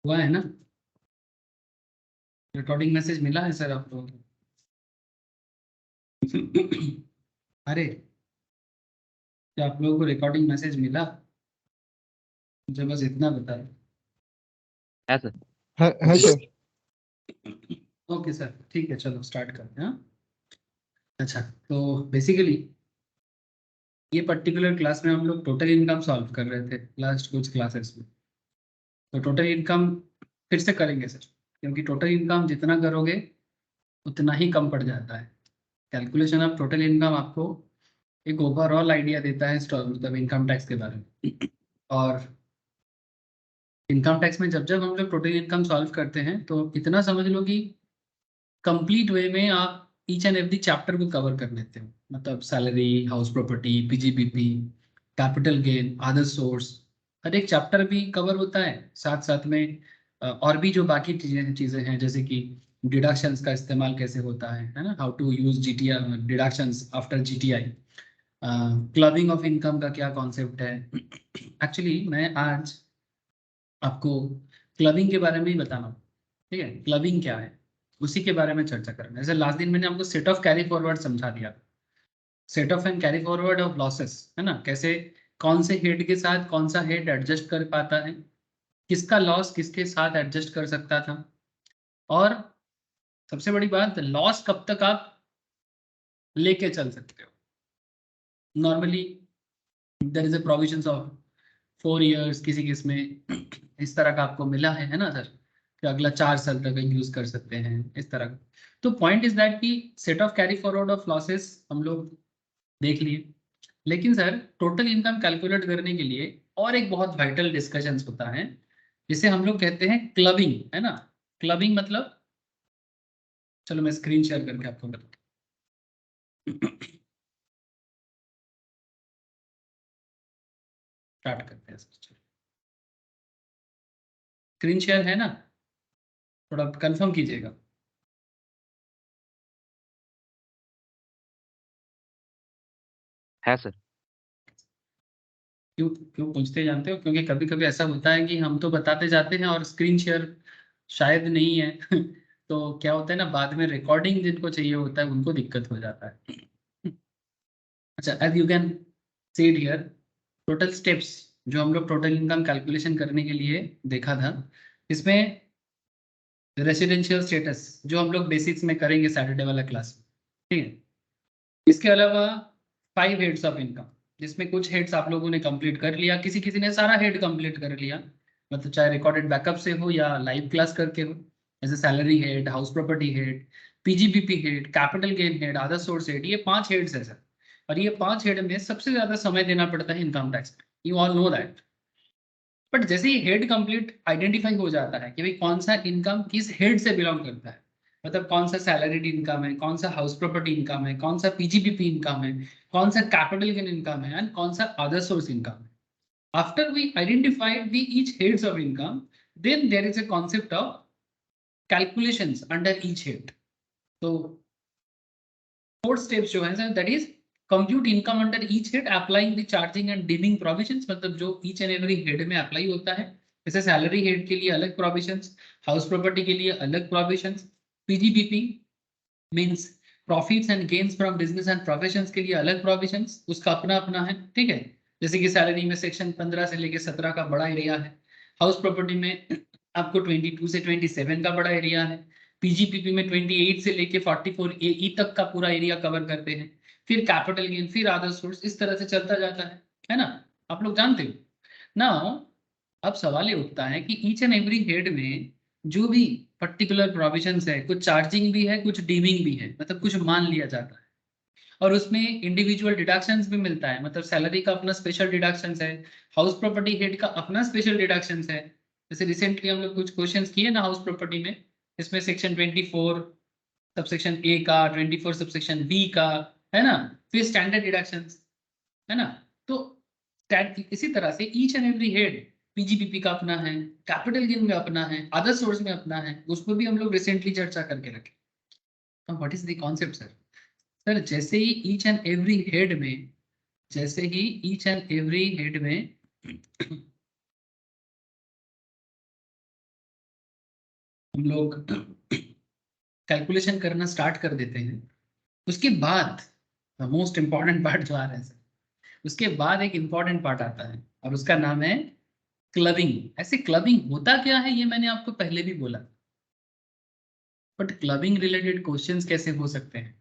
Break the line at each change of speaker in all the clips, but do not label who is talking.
हुआ है ना? रिकॉर्डिंग मैसेज मिला है सर आप लोगों को? अरे, क्या आप लोगों को रिकॉर्डिंग मैसेज मिला? मुझे बस इतना बता दो।
है सर।
है सर।
ओके सर, ठीक है, चलो स्टार्ट करते हैं। हाँ? अच्छा, तो बेसिकली ये पर्टिकुलर क्लास में हम लोग टोटल इनकम सॉल्व कर रहे थे लास्ट कुछ क्लासेस में। तो टोटल इनकम फिर से करेंगे सर, क्योंकि टोटल इनकम जितना करोगे उतना ही कम पड़ जाता है। कैलकुलेशन ऑफ टोटल इनकम आपको एक ओवरऑल आइडिया देता है मतलब इनकम टैक्स के बारे में। और इनकम टैक्स में जब जब हम लोग टोटल इनकम सॉल्व करते हैं तो इतना समझ लो कि कंप्लीट वे में आप ईच एंड एवरी चैप्टर को कवर कर लेते हो। मतलब salary, house property, PGBP, capital gain, other source, हर एक चैप्टर भी कवर होता है। साथ साथ में और भी जो बाकी चीजें चीजें हैं, जैसे कि डिडक्शंस का इस्तेमाल कैसे होता है ना, how to use GTI, deductions after GTI, clubbing of income का क्या कॉन्सेप्ट है। एक्चुअली मैं आज आपको क्लबिंग के बारे में ही बताना हूँ। ठीक है, क्लबिंग क्या है उसी के बारे में चर्चा करेंगे। जैसे लास्ट दिन मैंने आपको सेट ऑफ कैरी फॉरवर्ड समझा दिया, set of and carry forward of losses, है ना, कैसे कौन से हेड के साथ कौन सा हेड एडजस्ट कर पाता है, किसका लॉस किसके साथ एडजस्ट कर सकता था, और सबसे बड़ी बात, लॉस कब तक आप लेके चल सकते हो। Normally there is a provisions of 4 years, किसी केस में इस तरह का आपको मिला है ना सर, कि अगला 4 साल तक यूज कर सकते हैं इस तरह का। तो पॉइंट इज दैट कि set of carry forward of losses हम लोग देख लिए, लेकिन सर टोटल इनकम कैलकुलेट करने के लिए और एक बहुत वाइटल डिस्कशंस होता है, जिसे हम लोग कहते हैं क्लबिंग, है ना। क्लबिंग मतलब, चलो मैं स्क्रीन शेयर करके आपको बताता हूँ। स्टार्ट करते हैं सर। स्क्रीन शेयर है ना, थोड़ा कंफर्म कीजिएगा।
है सर।
क्यों क्यों पूछते जानते हो? क्योंकि कभी कभी ऐसा होता है कि हम तो बताते जाते हैं और स्क्रीन शेयर शायद नहीं है। तो क्या होता है ना, बाद में रिकॉर्डिंग जिनको चाहिए होता है उनको दिक्कत हो जाता है। अच्छा, as you can see it here, total steps जो हम लोग टोटल इनकम कैलकुलेशन करने के लिए देखा था, इसमें रेसिडेंशियल स्टेटस जो हम लोग बेसिक्स में करेंगे सैटरडे वाला क्लास में, ठीक है। इसके अलावा 5 हेड्स ऑफ इनकम, जिसमें कुछ हेड्स आप लोगों ने कंप्लीट कर लिया, किसी किसी ने सारा हेड कंप्लीट कर लिया, मतलब चाहे रिकॉर्डेड बैकअप से हो या लाइव क्लास करके हो। जैसे salary head, house property head, PGBP head, capital gain head, other source head, ये 5 हेड्स है सर। और ये 5 हेड में सबसे ज्यादा समय देना पड़ता है इनकम टैक्स में, you all know that. But जैसे ही हेड कंप्लीट आइडेंटिफाई हो जाता है कि भाई कौन सा इनकम किस हेड से बिलोंग करता है, मतलब कौन सा सैलरीड इनकम है, कौन सा हाउस प्रॉपर्टी इनकम है, कौन सा पीजीबीपी इनकम है, कौन सा कैपिटल गेन इनकम है, एंड कौन सा अदर सोर्स इनकम है। After we identified the each heads of income, then there is a concept of calculations under each head. तो फोर्थ स्टेप्स जो है sir, that is compute income under each head applying the charging and deeming provisions, मतलब जो each and every head में apply होता है। जैसे salary head के लिए अलग प्रोविजंस, हाउस प्रॉपर्टी के लिए अलग provisions, PGBP means profits and gains from business and professions के लिए अलग प्रोविजंस, उसका अपना अपना है, ठीक है। जैसे कि सैलरी में सेक्शन 15 से लेके 17 का बड़ा एरिया है, हाउस प्रॉपर्टी में आपको 22 से 27 का बड़ा एरिया है, पीजीपीपी में 28 से लेके 44 ई तक का पूरा एरिया कवर करते हैं, फिर कैपिटल गेन, फिर अदर सोर्स, इस तरह से चलता जाता है ना, आप लोग जानते हो ना। अब सवाल ये उठता है कि ईच एंड एवरी हेड में जो भी पर्टिकुलर प्रोविजंस है, कुछ चार्जिंग भी है, कुछ डीमिंग भी है, मतलब कुछ मान लिया जाता है, और उसमें इंडिविजुअल डिडक्शंस भी मिलता है, मतलब सैलरी का अपना स्पेशल डिडक्शंस है, हाउस प्रॉपर्टी हेड का अपना स्पेशल डिडक्शंस है। जैसे रिसेंटली हम लोग कुछ क्वेश्चंस किए ना हाउस प्रॉपर्टी में, इसमें सेक्शन 24 सबसेक्शन ए का, 24 सबसेक्शन बी का, है ना, फिर स्टैंडर्ड डिडक्शंस, है ना। तो इसी तरह से each and every head, PGBP का अपना है, कैपिटल गेन में अपना है, अदर सोर्स में अपना है, उसको भी हम लोग रिसेंटली चर्चा करके रखे। तो what is the concept sir? Sir जैसे ही ईच एंड एवरी हेड में, जैसे ही ईच एंड एवरी हेड में हम लोग कैलकुलेशन करना स्टार्ट कर देते हैं। उसके बाद मोस्ट इंपॉर्टेंट पार्ट जो आ रहा है सर, उसके बाद एक इंपॉर्टेंट पार्ट आता है और उसका नाम है क्लबिंग। ऐसे क्लबिंग होता क्या है ये मैंने आपको पहले भी बोला, बट क्लबिंग रिलेटेड क्वेश्चंस कैसे हो सकते हैं,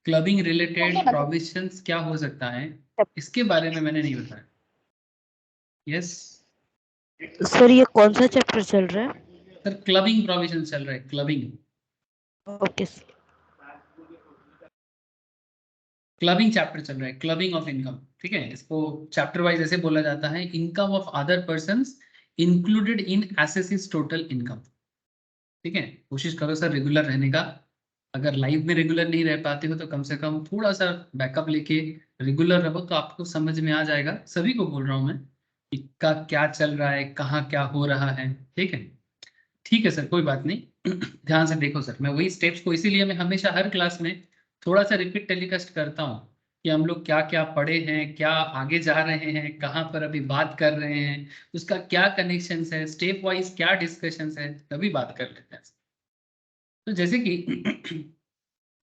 क्लबिंग रिलेटेड प्रोविजंस क्या हो सकता है, इसके बारे में मैंने नहीं बताया। यस
सर ये कौन सा चैप्टर चल रहा है?
सर क्लबिंग प्रोविजन चल रहा है, clubbing.
Okay sir.
Clubbing chapter चल रहा है, क्लबिंग ऑफ इनकम। ठीक है, इसको चैप्टर वाइज ऐसे बोला जाता है, income of other persons included in assessee's total income. ठीक है, कोशिश करो सर रेगुलर रहने का। अगर लाइव में रेगुलर नहीं रह पाते हो तो कम से कम थोड़ा सा बैकअप लेके रेगुलर रहो, तो आपको समझ में आ जाएगा। सभी को बोल रहा हूँ मैं कि का क्या चल रहा है, कहाँ क्या हो रहा है। ठीक है, ठीक है सर, कोई बात नहीं। ध्यान से देखो सर, मैं वही स्टेप्स को इसीलिए मैं हमेशा हर क्लास में थोड़ा सा रिपीट टेलीकास्ट करता हूँ कि हम लोग क्या क्या पढ़े हैं, क्या आगे जा रहे हैं, कहाँ पर अभी बात कर रहे हैं, उसका क्या कनेक्शन है, स्टेप वाइज क्या डिस्कशन है, तभी बात कर लेते हैं। तो जैसे कि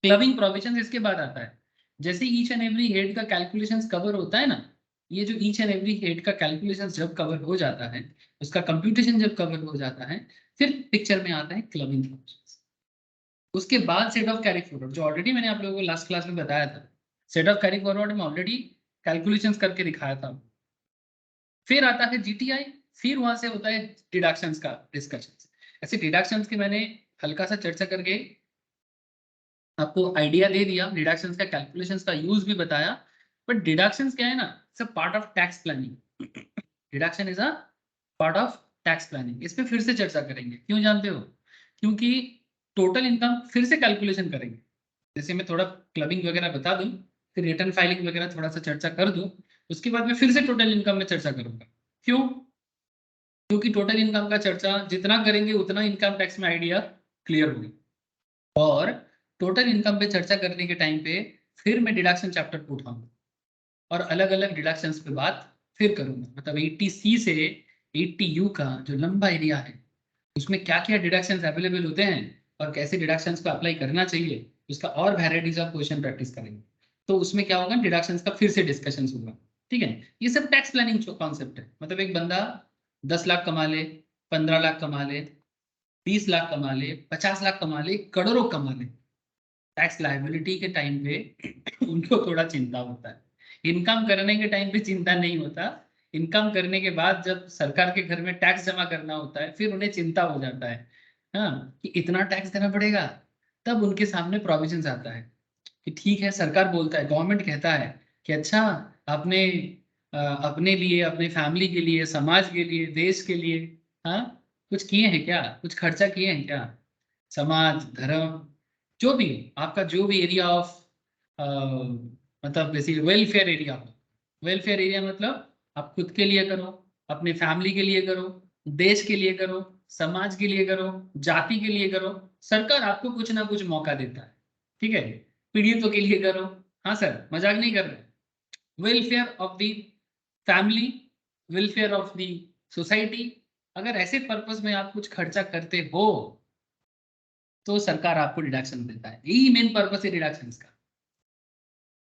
क्लबिंग प्रोविजन इसके बाद आता है, जैसे ईच एंड एवरी हेड का कैलकुलेशंस कवर होता है ना, ये जो ईच एंड एवरी हेड का कैलकुलेशंस जब कवर हो जाता है, उसका कंप्यूटेशन जब कवर हो जाता है, फिर पिक्चर में आता है क्लबिंग प्रोविजंस। उसके बाद सेट ऑफ कैरी फॉरवर्ड, जो ऑलरेडी मैंने आप लोगों को लास्ट क्लास में बताया था, सेट ऑफ कैरी फॉरवर्ड में ऑलरेडी कैलकुलेशंस करके दिखाया था। फिर आता है जीटीआई, फिर वहां से होता है डिडक्शंस का डिस्कशन। ऐसे डिडक्शंस की मैंने हल्का सा चर्चा करके आपको आइडिया दे दिया, डिडक्शंस का कैलकुलेशंस का यूज भी बताया। बट डिडक्शंस क्या है ना, it's a part of tax planning. Deduction is a part of tax planning. इस पे फिर से चर्चा करेंगे, क्यों जानते हो? क्योंकि टोटल इनकम फिर से कैलकुलेशन करेंगे। जैसे मैं थोड़ा क्लबिंग वगैरह बता दूं, फिर रिटर्न फाइलिंग वगैरह थोड़ा सा चर्चा कर दूं, उसके बाद मैं फिर से टोटल इनकम में चर्चा करूंगा। क्यों? क्योंकि टोटल इनकम का चर्चा जितना करेंगे उतना इनकम टैक्स में आइडिया क्लियर होगी। और टोटल इनकम पे चर्चा करने के टाइम पे फिर मैं डिडक्शन चैप्टर को उठाऊंगा और अलग अलग डिडक्शंस पे बात फिर करूंगा। मतलब 80C से 80U का जो लंबा एरिया है, उसमें क्या क्या डिडक्शंस अवेलेबल होते हैं और कैसे डिडक्शंस को अप्लाई करना चाहिए, उसका और वैरायटीज ऑफ क्वेश्चन प्रैक्टिस करेंगे। तो उसमें क्या होगा, डिडक्शंस का फिर से डिस्कशन होगा। ठीक है, ये सब टैक्स प्लानिंग कॉन्सेप्ट है। मतलब एक बंदा 10 लाख कमा ले, 15 लाख कमा ले, 20 लाख कमा ले, 50 लाख कमा ले, करोड़ों कमा ले, टैक्स लायबिलिटी के टाइम पे उनको थोड़ा चिंता होता है। इनकम करने के टाइम पे चिंता नहीं होता, इनकम करने के बाद जब सरकार के घर में टैक्स जमा करना होता है फिर उन्हें चिंता हो जाता है, हाँ, कि इतना टैक्स देना पड़ेगा। तब उनके सामने प्रोविजंस आता है कि ठीक है, सरकार बोलता है, गवर्नमेंट कहता है कि अच्छा, आपने अपने लिए, अपने फैमिली के लिए, समाज के लिए, देश के लिए, हाँ, कुछ किए हैं क्या, कुछ खर्चा किए हैं क्या? समाज, धर्म, जो भी आपका जो भी एरिया ऑफ मतलब जैसे वेलफेयर एरिया हो, वेलफेयर एरिया मतलब आप खुद के लिए करो, अपने फैमिली के लिए करो, देश के लिए करो, समाज के लिए करो, जाति के लिए करो, सरकार आपको कुछ ना कुछ मौका देता है। ठीक है, पीड़ितों के लिए करो, हाँ सर, मजाक नहीं कर रहे, welfare of the family, welfare of the society. अगर ऐसे पर्पस में आप कुछ खर्चा करते हो तो सरकार आपको डिडक्शन देता है। यही मेन पर्पस है डिडक्शन का।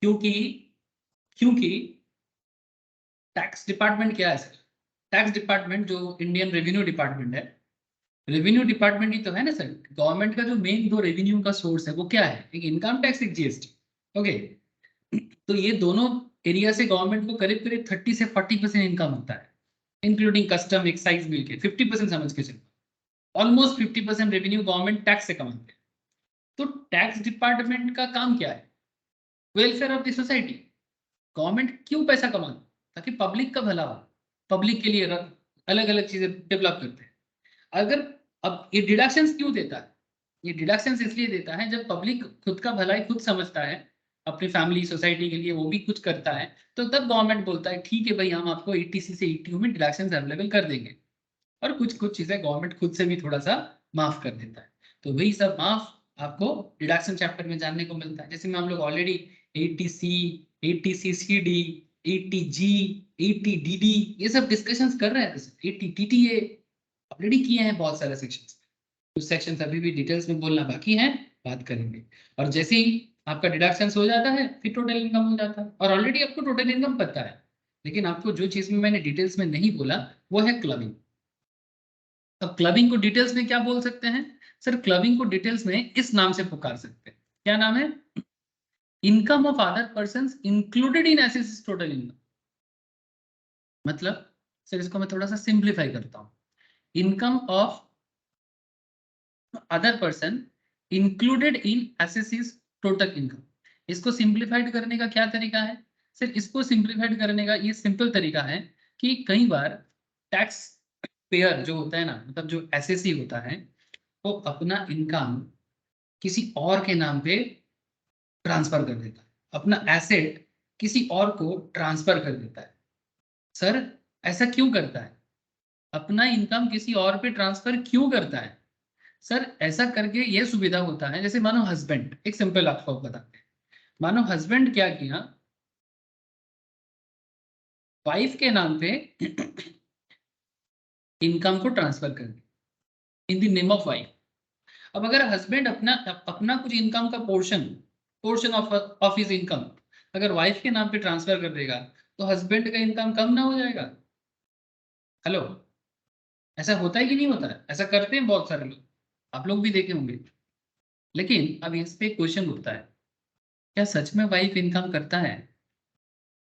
क्योंकि क्योंकि टैक्स डिपार्टमेंट क्या है सर? टैक्स डिपार्टमेंट जो इंडियन रेवेन्यू डिपार्टमेंट है, रेवेन्यू डिपार्टमेंट ही तो है ना सर। गवर्नमेंट का जो मेन दो रेवेन्यू का सोर्स है वो क्या है? एक इनकम टैक्स, एक जीएसटी। ओके, तो ये दोनों एरिया से गवर्नमेंट को करीब करीब 30 से 40% इनकम होता है, इंक्लूडिंग कस्टम, एक्साइज मिल के 50% समझ के चलो। ऑलमोस्ट 50% रेवेन्यू गवर्नमेंट टैक्स से कमाते हैं। तो टैक्स डिपार्टमेंट का काम क्या है? Welfare of the society. Government क्यों पैसा कमाता? ताकि पब्लिक का भला हो, पब्लिक के लिए अलग अलग चीजें डेवलप करते हैं। अगर अब ये डिडक्शंस क्यों देता है? ये डिडक्शंस इसलिए देता है जब पब्लिक खुद का भलाई खुद समझता है, अपनी फैमिली, सोसाइटी के लिए वो भी कुछ करता है, तो तब गवर्नमेंट बोलता है ठीक है भाई, हम आपको 80C से 80U में डिडक्शंस अवेलेबल कर देंगे। और कुछ कुछ चीजें गवर्नमेंट खुद से भी थोड़ा सा माफ कर देता है। तो वही सब माफ आपको डिडक्शन चैप्टर में जानने को मिलता है। जैसे में हम लोग already 80C, 80CCD, 80G, 80DD ये सब डिस्कशंस कर रहे हैं। 80TTA ऑलरेडी किए हैं बहुत सारे सेक्शंस। कुछ सेक्शन अभी भी डिटेल्स में बोलना बाकी है, बात करेंगे। और जैसे ही आपका डिडक्शंस हो जाता है फिर टोटल इनकम हो जाता है, और ऑलरेडी आपको टोटल इनकम पता है, लेकिन आपको जो चीज में मैंने डिटेल्स में नहीं बोला वो है क्लबिंग। अब क्लबिंग को डिटेल्स में क्या बोल सकते हैं सर? क्लबिंग को डिटेल्स में इस नाम से पुकार सकते हैं, क्या नाम है? Income of other persons included in assets total income. मतलब सर इसको मैं थोड़ा सा सिंप्लीफाई करता हूं, income of other person included in assets total income. इसको सिंप्लीफाइड करने का क्या तरीका है सर? इसको सिंप्लीफाइड करने का ये सिंपल तरीका है कि कई बार टैक्स पेयर जो होता है ना, मतलब जो एसएससी होता है, वो अपना इनकम किसी और के नाम पे ट्रांसफर कर देता है, अपना एसेट किसी और को ट्रांसफर कर देता है। सर ऐसा क्यों करता है? अपना इनकम किसी और पे ट्रांसफर क्यों करता है? सर ऐसा करके ये सुविधा होता है, जैसे मानो हस्बैंड, एक सिंपल आपको बताते हैं, मानो हस्बैंड क्या किया, वाइफ के नाम पे इनकम को ट्रांसफर कर दिया in the name of wife. अब अगर हस्बैंड अपना अपना कुछ इनकम का पोर्शन ऑफ हिज इनकम अगर वाइफ के नाम पे ट्रांसफर कर देगा तो हस्बैंड का इनकम कम ना हो जाएगा? हेलो, ऐसा होता है कि नहीं होता है? ऐसा करते हैं बहुत सारे लोग, आप लोग भी देखे होंगे। लेकिन अब इस पे क्वेश्चन उठता है, क्या सच में वाइफ इनकम करता है?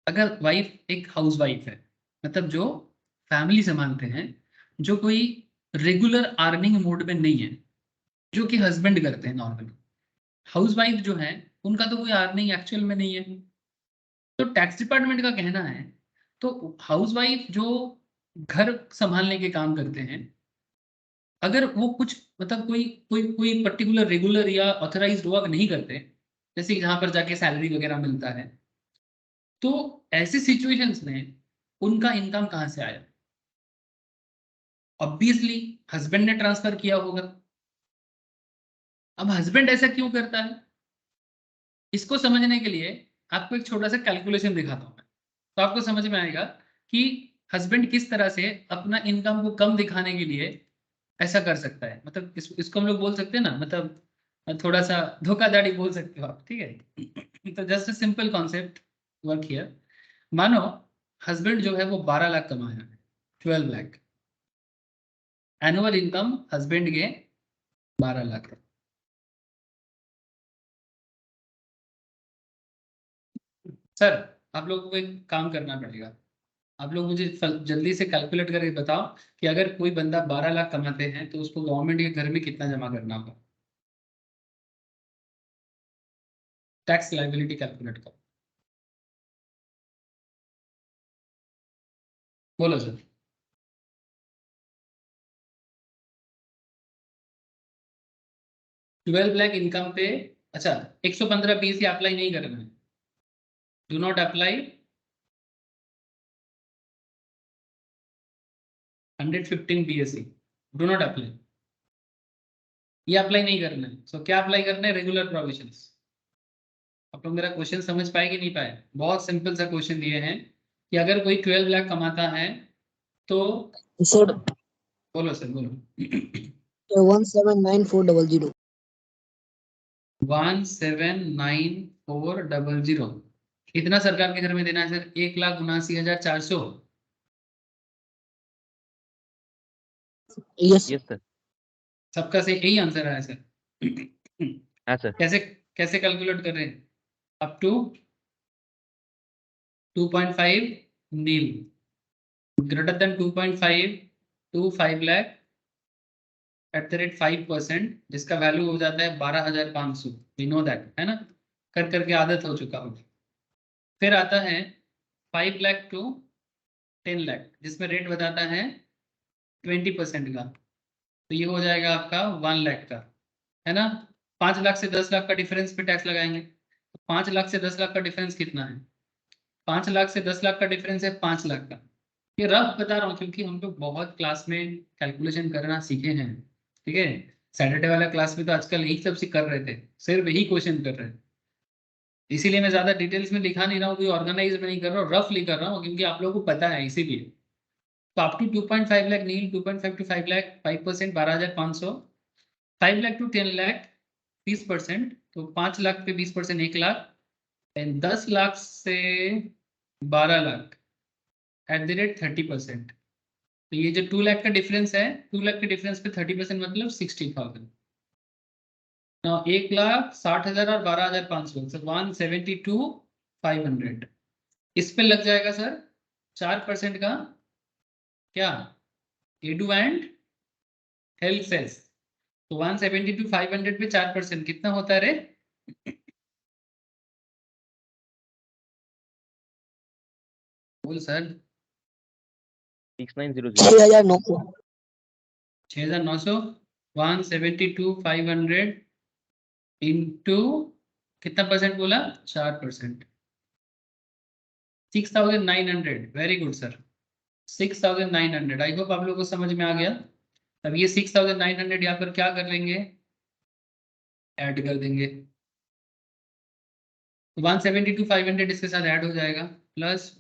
अगर वाइफ एक हाउस वाइफ है, मतलब जो फैमिली संभालते हैं, जो कोई रेगुलर अर्निंग मोड में नहीं है, जो कि हस्बैंड करते हैं नॉर्मली, हाउस वाइफ जो है उनका तो कोई अर्निंग एक्चुअल में नहीं है, तो टैक्स डिपार्टमेंट का कहना है तो हाउस वाइफ जो घर संभालने के काम करते हैं, अगर वो कुछ मतलब कोई कोई कोई पर्टिकुलर रेगुलर या ऑथराइज्ड वर्क नहीं करते, जैसे जहां पर जाके सैलरी वगैरह मिलता है, तो ऐसे सिचुएशंस में उनका इनकम कहां से आया? ऑब्वियसली हस्बैंड ने ट्रांसफर किया होगा। अब हस्बैंड ऐसा क्यों करता है? इसको समझने के लिए आपको एक छोटा सा कैलकुलेशन दिखाता हूं मैं, तो आपको समझ में आएगा कि हस्बैंड किस तरह से अपना इनकम को कम दिखाने के लिए ऐसा कर सकता है। मतलब इसको हम लोग बोल सकते हैं ना, मतलब थोड़ा सा धोखाधड़ी बोल सकते हो आप, ठीक है? तो just simple concept work here. मानो हस्बैंड जो है वो 12 लाख कमाया है, 12 लाख एनुअल इनकम हस्बैंड के 12 लाख है। सर आप लोगों को एक काम करना पड़ेगा, आप लोग मुझे जल्दी से कैलकुलेट करके बताओ कि अगर कोई बंदा 12 लाख कमाते हैं तो उसको गवर्नमेंट के घर में कितना जमा करना होगा? टैक्स लायबिलिटी कैलकुलेट करो, बोलो सर। 12 लाख इनकम पे, अच्छा 115 बीसी अप्लाई नहीं करना है, do not apply 115 BSc, do not apply, ये अप्लाई नहीं करना है। सो क्या अप्लाई करना है? Regular provisions. आप लोग मेरा क्वेश्चन समझ पाए कि नहीं पाए? बहुत सिंपल सा क्वेश्चन दिए हैं कि अगर कोई 12 लाख कमाता है तो,
सर
बोलो सर बोलो।
179400
179400 कितना सरकार के घर में देना है सर? 1,79,400।
Yes
yes sir.
सबका से यही आंसर आया सर।
हाँ सर।
कैसे कैसे कैलकुलेट कर रहे हैं? Up to 2.5 nil, greater than 2.5 to 5 lakh at the rate 5%, जिसका वैल्यू हो जाता है 12,500। वी नो दैट, है ना? कर करके आदत हो चुका होगा। फिर आता है 5 लाख टू 10 लाख, जिसमें रेट बताता है 20% का, तो ये हो जाएगा आपका 1 लाख का, है ना? 5 लाख से 10 लाख का डिफरेंस पे टैक्स लगाएंगे, तो 5 लाख से 10 लाख का डिफरेंस कितना है? 5 लाख से 10 लाख का डिफरेंस है 5 लाख का। ये रफ बता रहा हूँ क्योंकि हम लोग बहुत क्लास में कैलकुलेशन करना सीखे हैं, ठीक है? सैटरडे वाला क्लास में तो आजकल यही सब कर रहे थे, सिर्फ यही क्वेश्चन कर रहे थे, इसीलिए मैं ज्यादा डिटेल्स में लिखा नहीं रहा हूँ, कोई ऑर्गेनाइज में नहीं कर रहा हूँ, रफली कर रहा हूँ क्योंकि आप लोगों को पता है, इसीलिए। तो up to 2.5 lakh nil, 2.5 to 5 lakh 5%, 12,500, 5 lakh to 10 lakh 20%, तो 5 लाख पे 20% 1 लाख, एंड 10 लाख से 12 लाख एट द रेट 30%। तो ये जो 2 लाख का डिफरेंस है, 2 लाख के डिफरेंस पे 30% मतलब 60,000। 1,60,000 और 12,500, 172,500। इस पे लग जाएगा सर 4% का क्या, एडू एंड हेल्थ सेस। तो 172,500 पे 4% कितना होता है रे? बोल सर।
6900
6,900
172,500 इंटू कितना परसेंट बोला? 4%, 6,900। Very good sir, 6,900। I hope आप लोगों को समझ में आ गया। अब ये 6,900 यहाँ पर क्या कर लेंगे, ऐड कर देंगे। 172,500 इसके साथ ऐड हो जाएगा, प्लस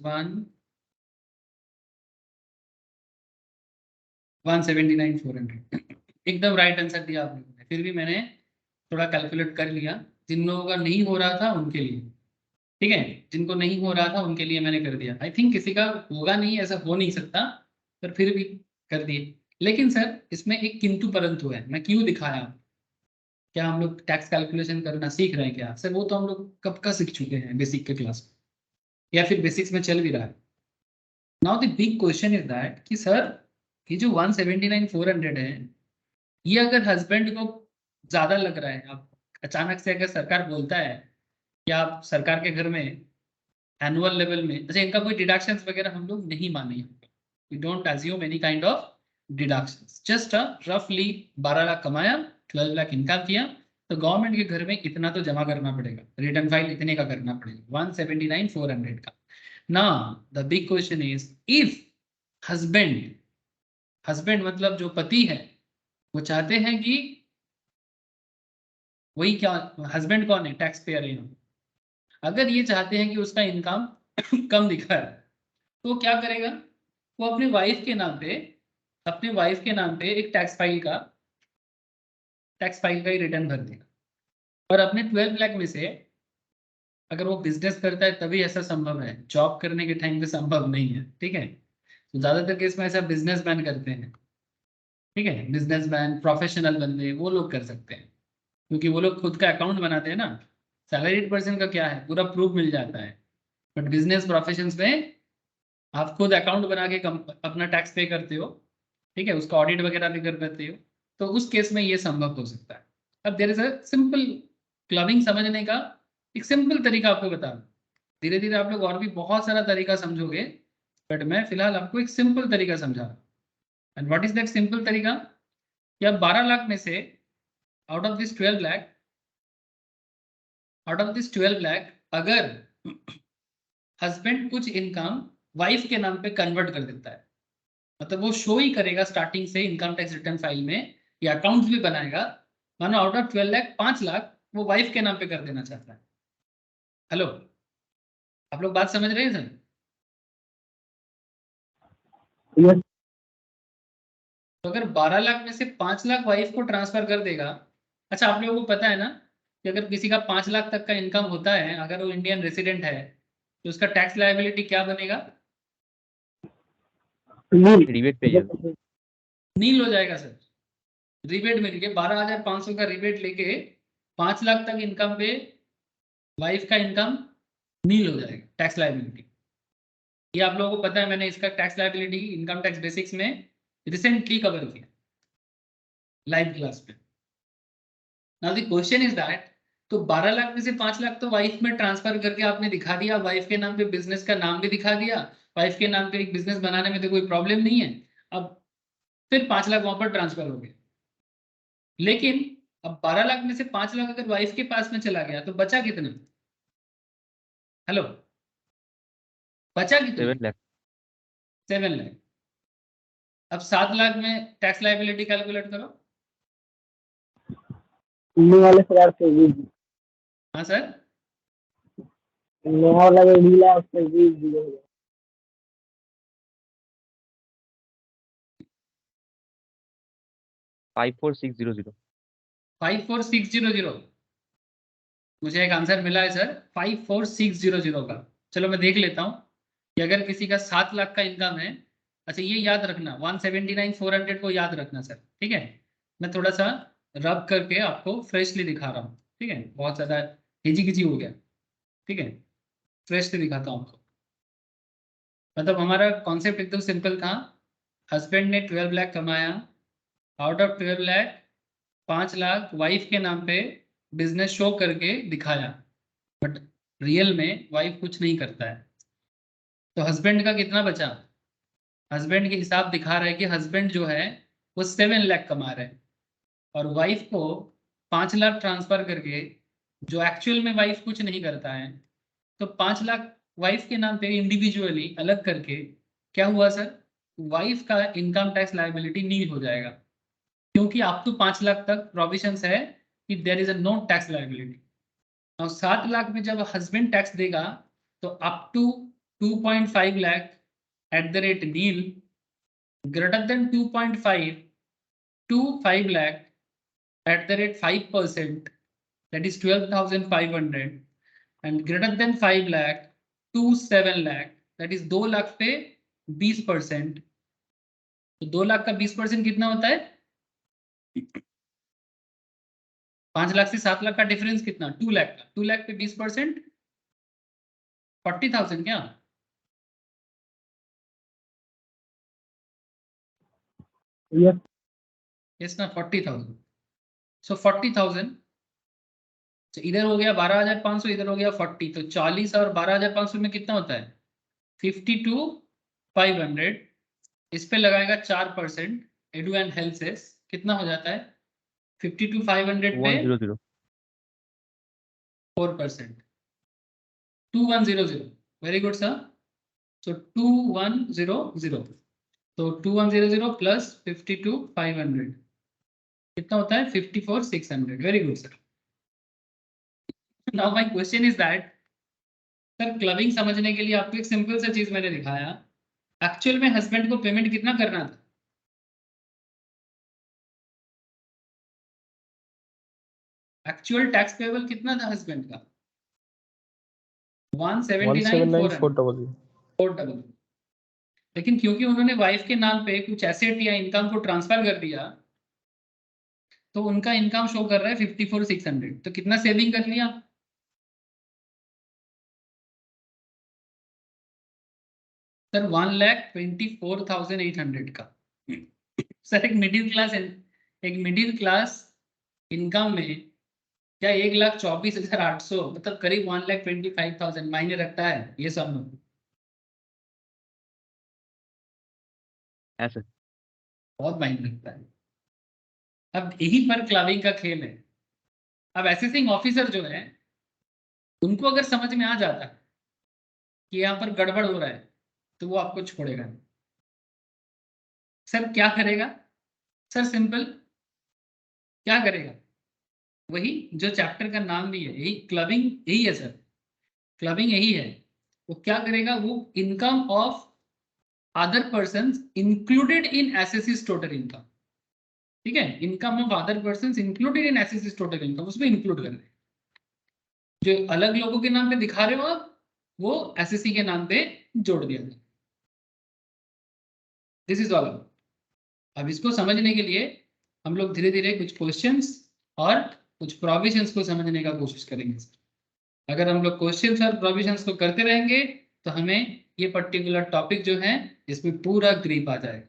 179,400। एकदम राइट आंसर दिया आप लोगों ने। फिर भी मैंने थोड़ा कैलकुलेट कर लिया, जिन लोगों का नहीं हो रहा था उनके लिए, ठीक है, जिनको नहीं हो रहा था उनके लिए मैंने कर दिया। आई थिंक किसी का होगा नहीं, ऐसा हो नहीं सकता, पर फिर भी कर दिए। लेकिन सर इसमें एक किंतु परंतु है, मैं क्यों दिखाया? क्या हम लोग टैक्स कैलकुलेशन करना सीख रहे हैं क्या सर? वो तो हम लोग कब का सीख चुके हैं बेसिक के क्लास में, या फिर बेसिक्स में चल भी रहा है। Now the big question is that कि सर ये जो 179,400 है, ये अगर हस्बैंड को ज्यादा लग रहा है, आप अचानक से अगर सरकार बोलता है कि आप सरकार के घर में एनुअल लेवल में, अच्छा इनका कोई डिडक्शंस वगैरह हम लोग नहीं मानेंगे, we don't assume any kind of deductions, just रफली 12 लाख कमाया, 12 लाख इनकम किया, तो गवर्नमेंट के घर में इतना तो जमा करना पड़ेगा, रिटर्न फाइल इतने का करना पड़ेगा, 179,400 का। ना the big question is, if husband, husband मतलब जो पति है, वो चाहते हैं कि वही क्या, हस्बैंड कौन है? टैक्स पेयर है। अगर ये चाहते हैं कि उसका इनकम कम दिखा है, तो क्या करेगा? वो अपने वाइफ के नाम पे, अपने वाइफ के नाम पे एक टैक्स फाइल का ही रिटर्न भर देगा। और अपने 12 लाख में से, अगर वो बिजनेस करता है तभी ऐसा संभव है, जॉब करने के टाइम पे संभव नहीं है, ठीक है। तो ज्यादातर केस में ऐसा बिजनेसमैन करते हैं, ठीक है, बिजनेसमैन प्रोफेशनल बंदे वो लोग कर सकते हैं, क्योंकि वो लोग खुद का अकाउंट बनाते हैं ना। सैलरीड पर्सन का क्या है, पूरा प्रूफ मिल जाता है, बट बिजनेस प्रोफेशन में आप खुद अकाउंट बना के अपना टैक्स पे करते हो, ठीक है, उसका ऑडिट वगैरह भी कर देते हो, तो उस केस में ये संभव हो सकता है। अब there is a simple clubbing समझने का एक सिंपल तरीका आपको बता दूं। धीरे धीरे आप लोग और भी बहुत सारा तरीका समझोगे, बट मैं फिलहाल आपको एक सिंपल तरीका समझा रहा हूँ। And what is that simple तरीका? कि आप 12 लाख में से, out of this 12 lakh, out of this 12 lakh अगर हस्बैंड कुछ इनकम वाइफ के नाम पे कन्वर्ट कर देता है, मतलब वो शो ही करेगा स्टार्टिंग से इनकम टैक्स रिटर्न फाइल में, या अकाउंट्स भी बनाएगा, मानो आउट ऑफ 12 लाख 5 लाख वो वाइफ के नाम पे कर देना चाहता है। हेलो, आप लोग बात समझ रहे हैं सर?
Yes.
तो अगर 12 लाख में से 5 लाख वाइफ को ट्रांसफर कर देगा, अच्छा आप लोगों को पता है ना कि अगर किसी का 5 लाख तक का इनकम होता है, अगर वो इंडियन रेसिडेंट है, तो उसका टैक्स लायबिलिटी क्या बनेगा?
रिबेट पे जाएगा।
नील हो जाएगा सर। रिबेट मिल के 12,500 का रिबेट लेके 5 लाख तक इनकम पे वाइफ का इनकम नील हो जाएगा, टैक्स लायबिलिटी। ये आप लोगों को पता है, मैंने इसका tax liability income tax basics में रिसेंटली कवर किया लाइव क्लास में। Now the question is that, तो 12 लाख में से 5 लाख तो वाइफ में ट्रांसफर करके आपने दिखा दिया, वाइफ के नाम पे बिजनेस का नाम भी दिखा दिया, वाइफ के नाम पे एक बिजनेस बनाने में तो कोई प्रॉब्लम नहीं है। अब फिर 5 लाख वहां पर ट्रांसफर हो गए, लेकिन अब 12 लाख में से 5 लाख अगर वाइफ के पास में चला गया, तो बचा कितना? हेलो, बचा कितना?
7 लाख
7 लाख। अब 7 लाख में टैक्स लायबिलिटी कैलकुलेट करो।
वाले सरकार से भी
हाँ सर,
वाला जो डील है उससे भी दिया
54600
54600 मुझे एक आंसर मिला है सर 54600 का। चलो मैं देख लेता हूँ कि अगर किसी का 7 लाख का इनकम है। अच्छा ये याद रखना 179,400 को याद रखना सर, ठीक है। मैं थोड़ा सा रब करके आपको फ्रेशली दिखा रहा हूँ, ठीक है, बहुत ज़्यादा हिजी किजी हो गया, ठीक है। फ्रेशली दिखाता हूँ आपको। मतलब हमारा कॉन्सेप्ट एकदम सिंपल था। हस्बैंड ने 12 लाख कमाया, out of 12 lakh 5 lakh wife के नाम पे बिजनेस शो करके दिखाया, बट रियल में वाइफ कुछ नहीं करता है। तो हस्बैंड का कितना बचा? हस्बैंड के हिसाब दिखा रहा है कि हस्बैंड जो है वो 7 लाख कमा रहे हैं, और वाइफ को 5 लाख ट्रांसफर करके, जो एक्चुअल में वाइफ कुछ नहीं करता है, तो 5 लाख वाइफ के नाम पे इंडिविजुअली अलग करके क्या हुआ सर, वाइफ का इनकम टैक्स लायबिलिटी नील हो जाएगा, क्योंकि आप तो 5 लाख तक प्रोविजन है कि there is a no tax liability. और 7 लाख में जब हस्बैंड टैक्स देगा तो up to 2.5 lakh at the rate nil, greater than 2.5 to 5 lakh at the rate 5%, that is 12,500, and greater than 5 lakh to 7 lakh, that is 2 lakh पे 20%। तो 2 लाख का 20% कितना होता है? 5 लाख से 7 लाख का डिफरेंस कितना? 2 लाख का। 2 लाख पे 20% 40,000 क्या? यस ना, 40,000। सो 40,000 इधर हो गया 12,500, इधर हो गया 40, तो 40 और 12,500 में कितना होता है? 52,500। इस पे लगाएगा 4%, एडू एंड हेल्थ सेस कितना हो जाता है? 52,500 पे
100
4%, 2100। Very good sir. सो 2100, तो 2100 प्लस 52,500 कितना होता है? 54,600। Very good sir. Now my question is that sir, clubbing समझने के लिए आपको एक सिंपल सा चीज मैंने दिखाया, एक्चुअल में हस्बैंड को पेमेंट कितना करना था? एक्चुअल टैक्स पेबल कितना था हस्बैंड का? 179,400। लेकिन क्योंकि उन्होंने वाइफ के नाम पे कुछ एसेट या इनकम को ट्रांसफर कर दिया, तो उनका इनकम शो कर रहा है 54,600। तो कितना सेविंग कर लिया? सर 1,24,800 का। सर एक मिडिल क्लास इनकम में क्या 1,24,800 मतलब करीब 1,25,000 मायने रखता है ये सब?
ऐसे
बहुत मायने रखता है। अब यही पर क्लबिंग का खेल है। अब असेसिंग ऑफिसर जो है उनको अगर समझ में आ जाता है कि यहाँ पर गड़बड़ हो रहा है, तो वो आपको छोड़ेगा नहीं। सर क्या करेगा? सर सिंपल, क्या करेगा? वही जो चैप्टर का नाम भी है, यही क्लबिंग यही है सर। क्लबिंग यही है। वो क्या करेगा? वो income of other person included in SSC total income, ठीक है, income of other person included in SSC total income, उसमें इंक्लूड कर दे। जो अलग लोगों के नाम पे दिखा रहे हो आप, वो एसएससी के नाम पे जोड़ दिया जाए। This is all. अब इसको समझने के लिए हम लोग धीरे धीरे कुछ क्वेश्चंस और कुछ प्रोविजंस को समझने का कोशिश करेंगे। अगर हम लोग क्वेश्चंस और प्रोविजंस को करते रहेंगे तो हमें ये पर्टिकुलर टॉपिक जो है इसमें पूरा ग्रिप आ जाएगा।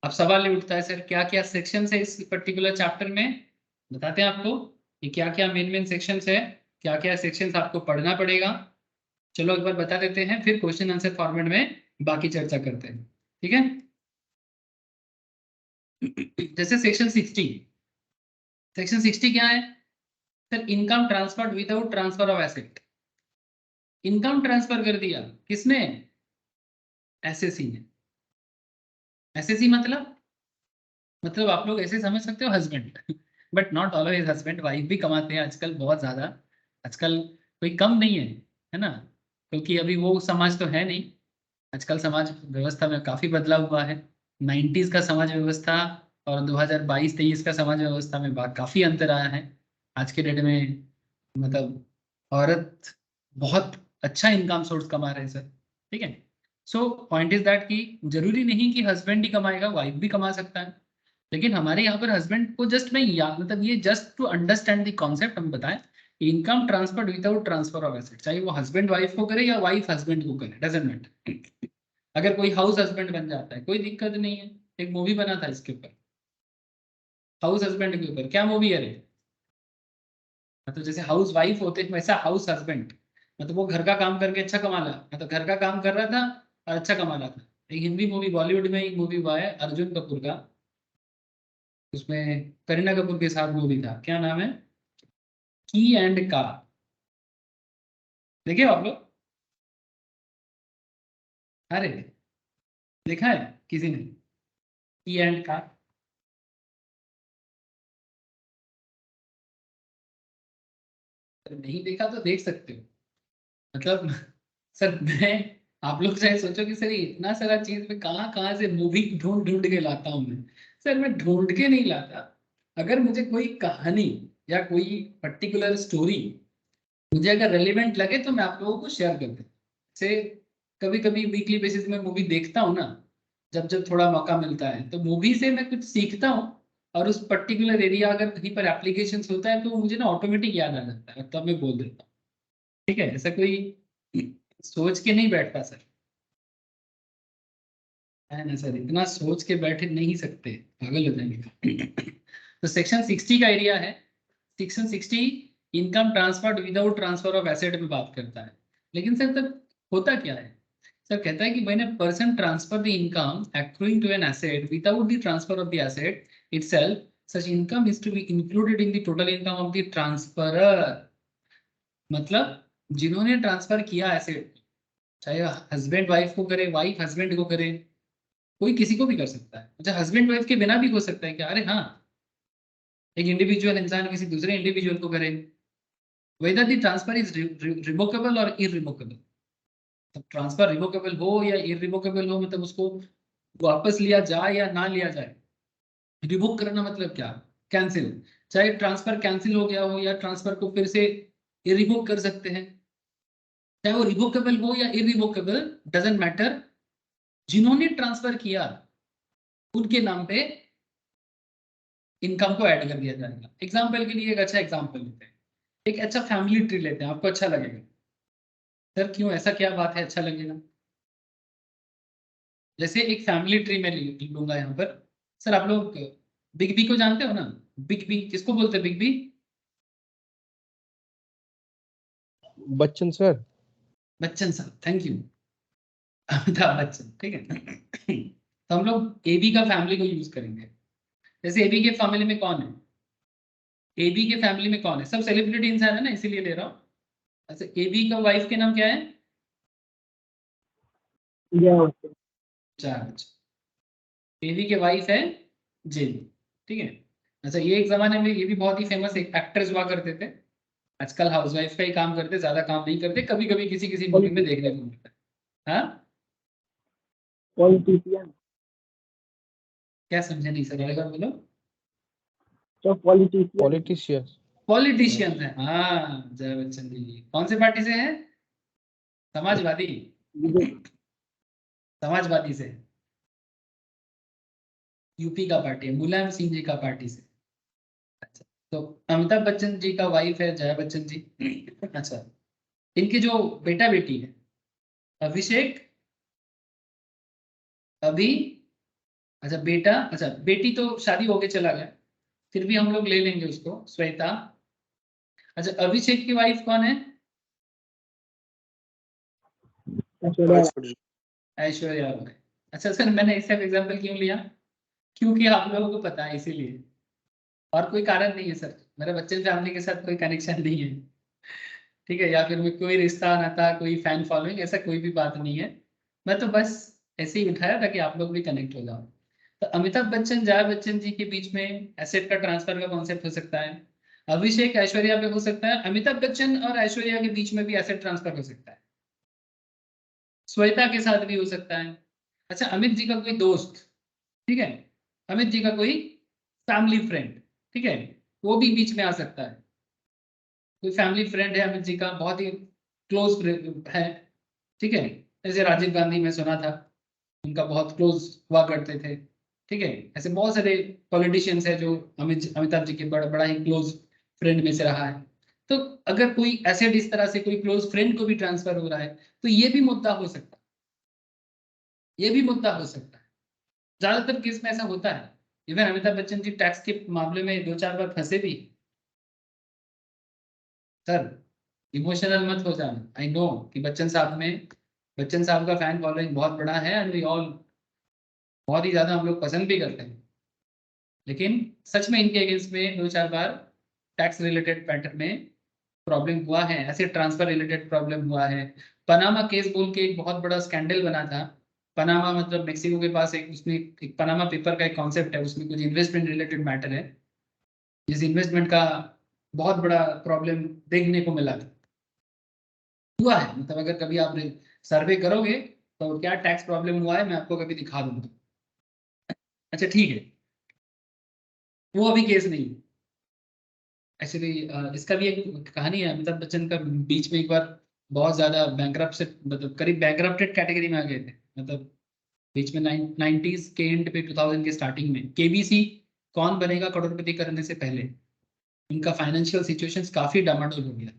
अब सवाल ये उठता है सर क्या क्या सेक्शंस है इस पर्टिकुलर चैप्टर में? बताते हैं आपको कि क्या क्या मेन सेक्शंस है, क्या क्या सेक्शंस आपको पढ़ना पड़ेगा। चलो एक बार बता देते हैं, फिर क्वेश्चन आंसर फॉर्मेट में बाकी चर्चा करते हैं, ठीक है। जैसे सेक्शन 60 क्या है sir? Income transfer without transfer of asset. Income transfer कर दिया किसने? एसएससी ने। एसएससी मतलब आप लोग ऐसे समझ सकते हो husband, but not always husband, wife भी कमाते हैं आजकल बहुत ज्यादा। आजकल कोई कम नहीं है ना, क्योंकि अभी वो समाज तो है नहीं। आजकल समाज व्यवस्था में काफी बदलाव हुआ है। 90s का समाज व्यवस्था और 2022-23 का समाज व्यवस्था में काफी अंतर आया है। आज के डेट में मतलब औरत बहुत अच्छा इनकम सोर्स कमा रहे हैं सर, ठीक है। सो पॉइंट इज दैट कि जरूरी नहीं कि हस्बैंड ही कमाएगा, वाइफ भी कमा सकता है। लेकिन हमारे यहाँ पर हस्बैंड को जस्ट मैं मतलब ये just to understand the concept हम बताएं, income transfer without transfer of asset, चाहे वो हस्बैंड वाइफ को करे या वाइफ हस्बैंड को करे, डजेंट मैटर। अगर कोई हाउस हस्बैंड बन जाता है कोई दिक्कत नहीं है। एक मूवी बना था इसके ऊपर, हाउस हस्बैंड के ऊपर। क्या मूवी है रे? मतलब जैसे हाउस वाइफ होते हैं वैसा हाउस हस्बैंड, मतलब वो घर का काम करके अच्छा कमा रहा, मतलब घर का काम कर रहा था और अच्छा कमा रहा था। एक हिंदी मूवी, बॉलीवुड में एक मूवी हुआ है अर्जुन कपूर का, उसमें करीना कपूर के साथ मूवी था, क्या नाम है? की एंड का। देखे आप लोग? अरे देखा है किसी ने की एंड का? नहीं देखा तो देख सकते हो। मतलब सर मैं, आप लोग चाहे सोचो कि सर ये इतना सारा चीज में कहाँ कहाँ से मूवी ढूंढ ढूंढ के लाता हूँ मैं। सर मैं ढूंढ के नहीं लाता। अगर मुझे कोई कहानी या कोई पर्टिकुलर स्टोरी मुझे अगर रेलिवेंट लगे तो मैं आप लोगों को शेयर कर दूँ। से कभी कभी वीकली बेसिस में मूवी देखता हूँ ना, जब जब थोड़ा मौका मिलता है तो मूवी से मैं कुछ सीखता हूँ। और उस पर्टिकुलर एरिया अगर कहीं पर एप्लीकेशन होता है तो वो मुझे ना ऑटोमेटिक याद आ जाता है, तब मैं बोल देता हूँ। ठीक है, ऐसा कोई सोच के नहीं बैठता सर, है ना सर, इतना सोच के बैठे नहीं सकते, पागल हो जाएंगे। तो सेक्शन 60 का एरिया है। Section 60 income transfer without transfer of asset में बात करता है। लेकिन सर तब होता क्या है? सर कहता है कि when a person transfer the income accruing to an asset without the transfer of the asset itself, such income is to be included in the total income of the transferor. मतलब जिन्होंने transfer किया asset, चाहे husband wife को करे, wife husband को करे, कोई किसी को भी कर सकता है। अच्छा, हस्बैंड वाइफ के बिना भी हो सकता है क्या? अरे हाँ, एक इंडिविजुअल इंसान किसी दूसरे इंडिविजुअल को करे। Whether the transfer is revocable और इररिवोकेबल। तो ट्रांसफर रिवोकेबल हो या इररिवोकेबल हो, मतलब उसको वापस लिया जाए या ना लिया जाए। रिवोक करना मतलब क्या? कैंसिल। चाहे ट्रांसफर कैंसिल हो गया हो या ट्रांसफर को फिर से रिवोक कर सकते हैं। चाहे वो रिवोकेबल हो या इररिवोकेबल, डजेंट मैटर। जिन्होंने ट्रांसफर किया उनके नाम पे इनकम को ऐड कर दिया जाएगा। एग्जाम्पल के लिए एक अच्छा एग्जाम्पल लेते हैं, एक अच्छा फैमिली ट्री लेते हैं, आपको अच्छा लगेगा। सर क्यों, ऐसा क्या बात है अच्छा लगेगा? जैसे एक फैमिली ट्री में लूंगा यहाँ पर। सर आप लोग बिग बी को जानते हो ना? बिग बी किसको बोलते हैं? Big B?
Bachchan sir.
Bachchan साहब, थैंक यू। अमिताभ बच्चन, ठीक है। तो हम लोग एबी का फैमिली को यूज करेंगे। जैसे एबी के फैमिली में कौन है? एबी के फैमिली में कौन है? सब सेलिब्रिटी इंसान है ना, इसीलिए ले रहा हूँ। अच्छा, एबी का वाइफ के नाम क्या है? चार्ज। एबी के वाइफ है जेन, ठीक है। अच्छा, ये एक जमाने में ये भी बहुत ही फेमस एक एक्ट्रेस हुआ करते थे। आजकल हाउसवाइफ का ही काम करते, ज्यादा काम नहीं करते, कभी कभी किसी किसी मूवी में देखने को मिलता है। हाँ,
पॉलिटिशियन।
क्या समझे नहीं सर, अगर बोलो।
तो पॉलिटिशियन।
पॉलिटिशियन।
पॉलिटिशियन है, हाँ जय बच्चन जी। कौन से पार्टी से हैं? समाजवादी। समाजवादी से, यूपी का पार्टी है, मुलायम सिंह जी का पार्टी से। अच्छा, तो अमिताभ बच्चन जी का वाइफ है जया बच्चन जी। अच्छा, इनके जो बेटा बेटी है, अभिषेक, अभी, अच्छा बेटा, अच्छा बेटी तो शादी होके चला गया, फिर भी हम लोग ले लेंगे उसको, श्वेता। अच्छा, अभिषेक की वाइफ कौन है? ऐश्वर्या राय। अच्छा सर, मैंने इसका एग्जाम्पल क्यों लिया? क्योंकि आप लोगों को पता है इसीलिए, और कोई कारण नहीं है सर। मेरे बच्चन फैमिली के साथ कोई कनेक्शन नहीं है, ठीक है, या फिर मैं कोई रिश्ता नाता, कोई फैन फॉलोइंग, ऐसा कोई भी बात नहीं है। मैं तो बस ऐसे ही उठाया ताकि आप लोग भी कनेक्ट हो जाओ। तो अमिताभ बच्चन जया बच्चन जी के बीच में एसेट का ट्रांसफर का कॉन्सेप्ट हो सकता है। अभिषेक ऐश्वर्या पे हो सकता है। अमिताभ बच्चन और ऐश्वर्या के बीच में भी एसेट ट्रांसफर हो सकता है। श्वेता के साथ भी हो सकता है। अच्छा, अमित जी का कोई दोस्त, ठीक है, अमित जी का कोई फैमिली फ्रेंड, ठीक है, वो भी बीच में आ सकता है। कोई फैमिली फ्रेंड है अमित जी का, बहुत ही क्लोज है, ठीक है, जैसे राजीव गांधी में सुना था उनका बहुत क्लोज हुआ करते थे, ठीक है, ऐसे बहुत सारे पॉलिटिशियंस है जो अमिताभ जी के बड़ा बड़ा ही क्लोज फ्रेंड में से रहा है। तो अगर कोई एसेट इस तरह से कोई क्लोज फ्रेंड को भी ट्रांसफर हो रहा है तो ये भी मुद्दा हो सकता है, ये भी मुद्दा हो सकता है। ज्यादातर केस में ऐसा होता है। इवन अमिताभ बच्चन जी टैक्स के मामले में 2-4 बार फंसे भी। सर इमोशनल मत हो जाना, आई नो कि बच्चन साहब का फैन फॉलोइंग बहुत बड़ा है एंड वी ऑल बहुत ही ज्यादा हम लोग पसंद भी करते हैं, लेकिन सच में इनके अगेंस्ट में 2-4 बार टैक्स रिलेटेड मैटर में प्रॉब्लम हुआ है, ऐसे ट्रांसफर रिलेटेड प्रॉब्लम हुआ है। पनामा केस बोल के एक बहुत बड़ा स्कैंडल बना था। पनामा मतलब मेक्सिको के पास एक, उसमें एक पनामा पेपर का एक कॉन्सेप्ट है, उसमें कुछ इन्वेस्टमेंट रिलेटेड मैटर है, जिस इन्वेस्टमेंट का बहुत बड़ा प्रॉब्लम देखने को मिला था, हुआ है। मतलब अगर कभी आप सर्वे करोगे तो क्या टैक्स प्रॉब्लम हुआ है मैं आपको कभी दिखा दूंगा। अच्छा ठीक है, वो अभी केस नहीं है एक्चुअली। इसका भी एक कहानी है, अमिताभ बच्चन का बीच में एक बार बहुत ज्यादा बैंकरप्ट से, मतलब करीब बैंकरप्टेड कैटेगरी में आ गए थे, मतलब बीच में 90s के एंड पे 2000 के स्टार्टिंग में केबीसी कौन बनेगा करोड़पति करने से पहले उनका फाइनेंशियल सिचुएशंस काफी डामाडोल हो गया।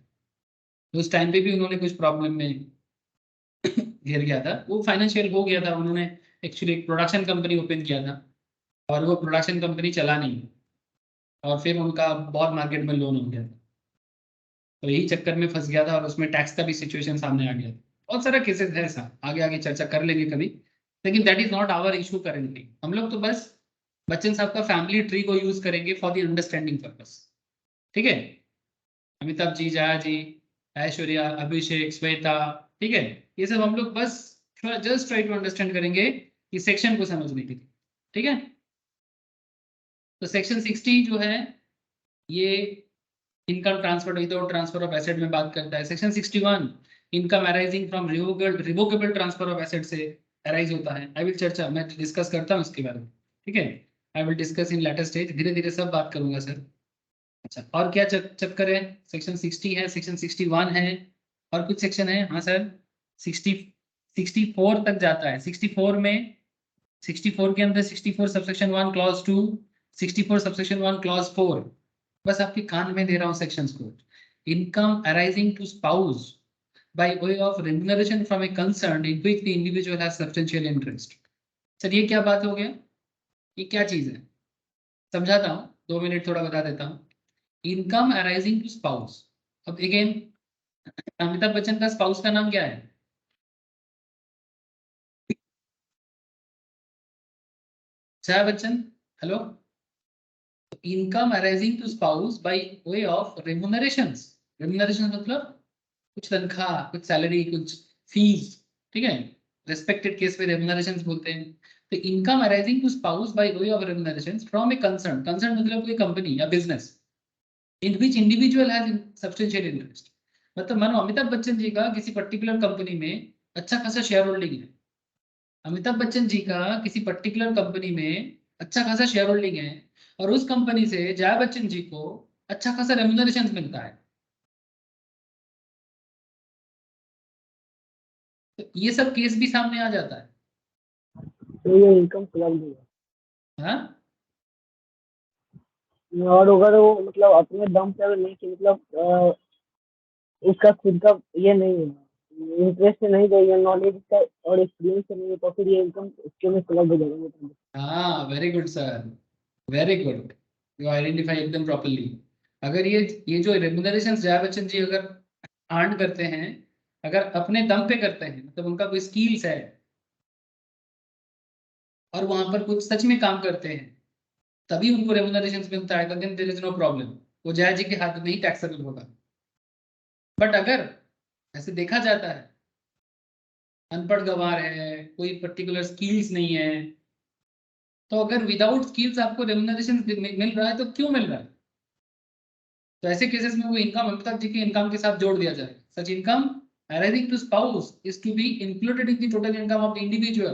तो उस टाइम पे भी उन्होंने कुछ प्रॉब्लम में घिर गया था, वो फाइनेंशियल हो गया था। उन्होंने एक्चुअली एक प्रोडक्शन कंपनी ओपन किया था और वो प्रोडक्शन कंपनी चला नहीं, और फिर उनका बहुत मार्केट में लोन हो गया था, तो यही चक्कर में फंस गया था और उसमें टैक्स का भी सिचुएशन सामने आ गया था। बहुत सारा केसेस है ऐसा, आगे आगे चर्चा कर लेंगे कभी, लेकिन that is not our issue currently. हम लोग तो बस बच्चन साहब का फैमिली ट्री को यूज करेंगे फॉर द अंडरस्टैंडिंग पर्पस, ठीक है। अमिताभ जी, जया जी, ऐश्वर्या, अभिषेक, श्वेता, ठीक है, ये सब हम लोग बस जस्ट ट्राई टू अंडरस्टैंड करेंगे इस सेक्शन को समझने के लिए, ठीक है। तो सेक्शन 60 जो है ये income transfer without transfer of asset में बात करता है। Section 61 income arising from revocable transfer of asset से अराइज होता है। आई विल चर्चा, मैं डिस्कस करता हूँ इसके बारे में, ठीक है। I will discuss in later stage, धीरे धीरे सब बात करूंगा सर। अच्छा, और क्या चक्कर है? सेक्शन 60 है, सेक्शन 61 है, और कुछ सेक्शन है, हाँ सर। 64 तक जाता है। 64 में 64 के अंदर 64 सबसेक्शन 1 क्लॉज 2, 64 सबसेक्शन 1 क्लॉज 4, बस आपके कान में दे रहा हूं सेक्शंस को। Income arising to spouse by way of remuneration from a concern in which the individual has substantial interest। Sir ये क्या बात हो गया, ये क्या चीज है, समझाता हूँ, 2 मिनट थोड़ा बता देता हूँ। इनकम अराइजिंग टू स्पाउस, अब अगेन अमिताभ बच्चन का स्पाउस का नाम क्या है? Jaya Bachchan, hello. Income arising to spouse by way of remunerations. Remuneration मतलब कुछ तनख्वाह, कुछ सैलरी, कुछ फीस, ठीक है, रेस्पेक्टेड केस में रेमुनरेशंस बोलते हैं। तो income arising to spouse by way of remunerations from a concern, concern मतलब कोई कंपनी या business in which individual has substantial interest. मतलब मानो अमिताभ बच्चन जी का किसी पर्टिकुलर कंपनी में अच्छा खासा शेयर होल्डिंग है, अमिताभ बच्चन जी का किसी पर्टिकुलर कंपनी में अच्छा खासा शेयर होल्डिंग है, और उस कंपनी से जया बच्चन जी को अच्छा खासा रेमुनरेशन मिलता है, तो ये सब केस भी सामने आ जाता है।
तो ये इनकम फ्लड है।
हाँ
और अगर वो मतलब अपने दम पे अगर नहीं कि मतलब उसका खुद का ये नहीं है, इंटरेस्ट नहीं देगा, नॉलेज का और एक्सपीरियंस नहीं है, तो फिर ये इनकम उसके में फ्लड हो जाएगा।
हाँ, very good sir, very good, you identify एकदम प्रॉपर्ली। अगर ये जो रेमुनरेशन जया बच्चन जी अगर अर्न करते हैं, अगर अपने दम पे करते हैं, मतलब उनका कोई स्किल्स है और वहां पर कुछ सच में काम करते हैं, तभी उनको रेमुनरेशन मिलता है, तो then there is no problem, वो जया जी के हाथ में ही टैक्सेबल होगा। बट अगर ऐसे देखा जाता है अनपढ़ गवार है, कोई पर्टिकुलर स्किल्स नहीं है, तो अगर विदाउट स्किल्स आपको रेमुनरेशन मिल रहा है तो क्यों मिल रहा है? तो ऐसे केसेस में वो इनकम अमिताभ जी के इनकम के साथ जोड़ दिया जाए। Such income arising to spouse is to be included in the total income of the individual.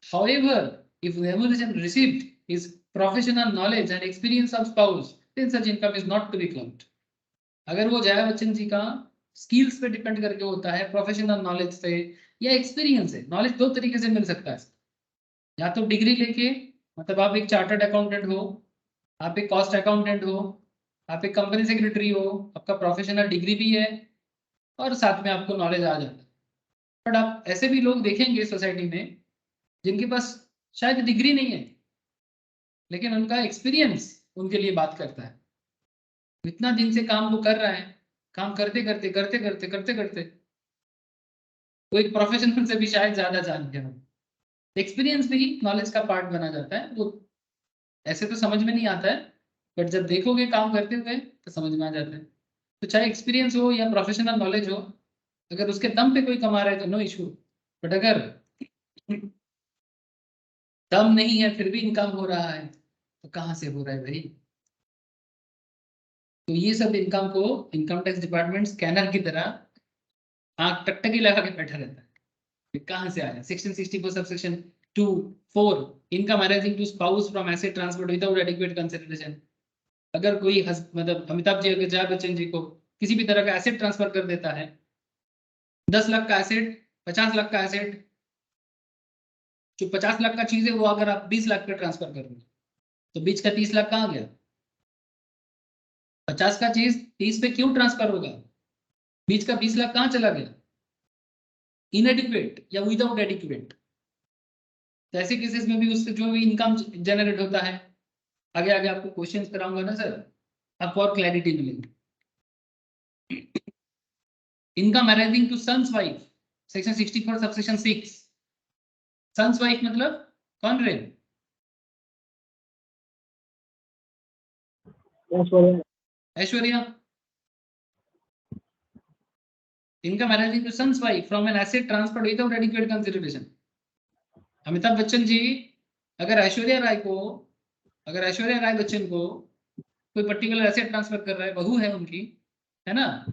However, if remuneration received is professional knowledge and experience of spouse, then such income is not to be clubbed. अगर वो जया बच्चन जी का skills पे depend करके होता है, professional knowledge से या experience से, नॉलेज दो तरीके से मिल सकता है, या तो डिग्री लेके, मतलब आप एक चार्टर्ड अकाउंटेंट हो, आप एक कॉस्ट अकाउंटेंट हो, आप एक कंपनी सेक्रेटरी हो, आपका प्रोफेशनल डिग्री भी है और साथ में आपको नॉलेज आ जाता है। बट आप ऐसे भी लोग देखेंगे सोसाइटी में जिनके पास शायद डिग्री नहीं है, लेकिन उनका एक्सपीरियंस उनके लिए बात करता है। इतना दिन से काम वो कर रहा है, काम करते करते करते करते करते करते वो एक प्रोफेशनल से भी शायद ज्यादा जान गया हो। एक्सपीरियंस भी नॉलेज का पार्ट बना जाता है। वो ऐसे तो समझ में नहीं आता है, बट जब देखोगे काम करते हुए तो समझ में आ जाता है। तो चाहे एक्सपीरियंस हो या प्रोफेशनल नॉलेज हो, अगर उसके दम पे कोई कमा रहा है तो नो इशू, बट अगर दम नहीं है फिर भी इनकम हो रहा है तो कहाँ से हो रहा है भाई? तो ये सब इनकम को इनकम टैक्स डिपार्टमेंट स्कैनर की तरह आंख टकटकी लगा के बैठा रहता है, कहाँ से आया। Section 64 subsection 2(4) income arising to spouse from asset transfer without adequate consideration. अगर कोई मतलब अमिताभ जी अगर जया बच्चन जी को किसी भी तरह का एसेट ट्रांसफर कर देता है, 10 लाख का एसेट, 50 लाख का एसेट, जो 50 लाख का चीज है वो अगर आप 20 लाख पे ट्रांसफर कर दो तो बीच का 30 लाख कहाँ गया? 50 का चीज 30 पे क्यों ट्रांसफर होगा? बीच का 20 लाख कहाँ चला गया? इनएडिक्वेट या विदाउट एडिक्वेट। तो ऐसे केसेस में भी उससे जो भी इनकम जनरेट होता है, आगे आगे आपको क्वेश्चंस कराऊंगा ना सर, आपको और क्लैरिटी मिलेगी। Income arising to son's wife, section 64 subsection 6। Son's wife मतलब कौन रे? Aishwarya. Income arising to son's wife from an asset transferred without adequate consideration. Amitabh Bachchan ji अगर ऐश्वर्या राय बच्चन को कोई पर्टिकुलर एसेट ट्रांसफर कर रहा है, बहू है उनकी, है ना,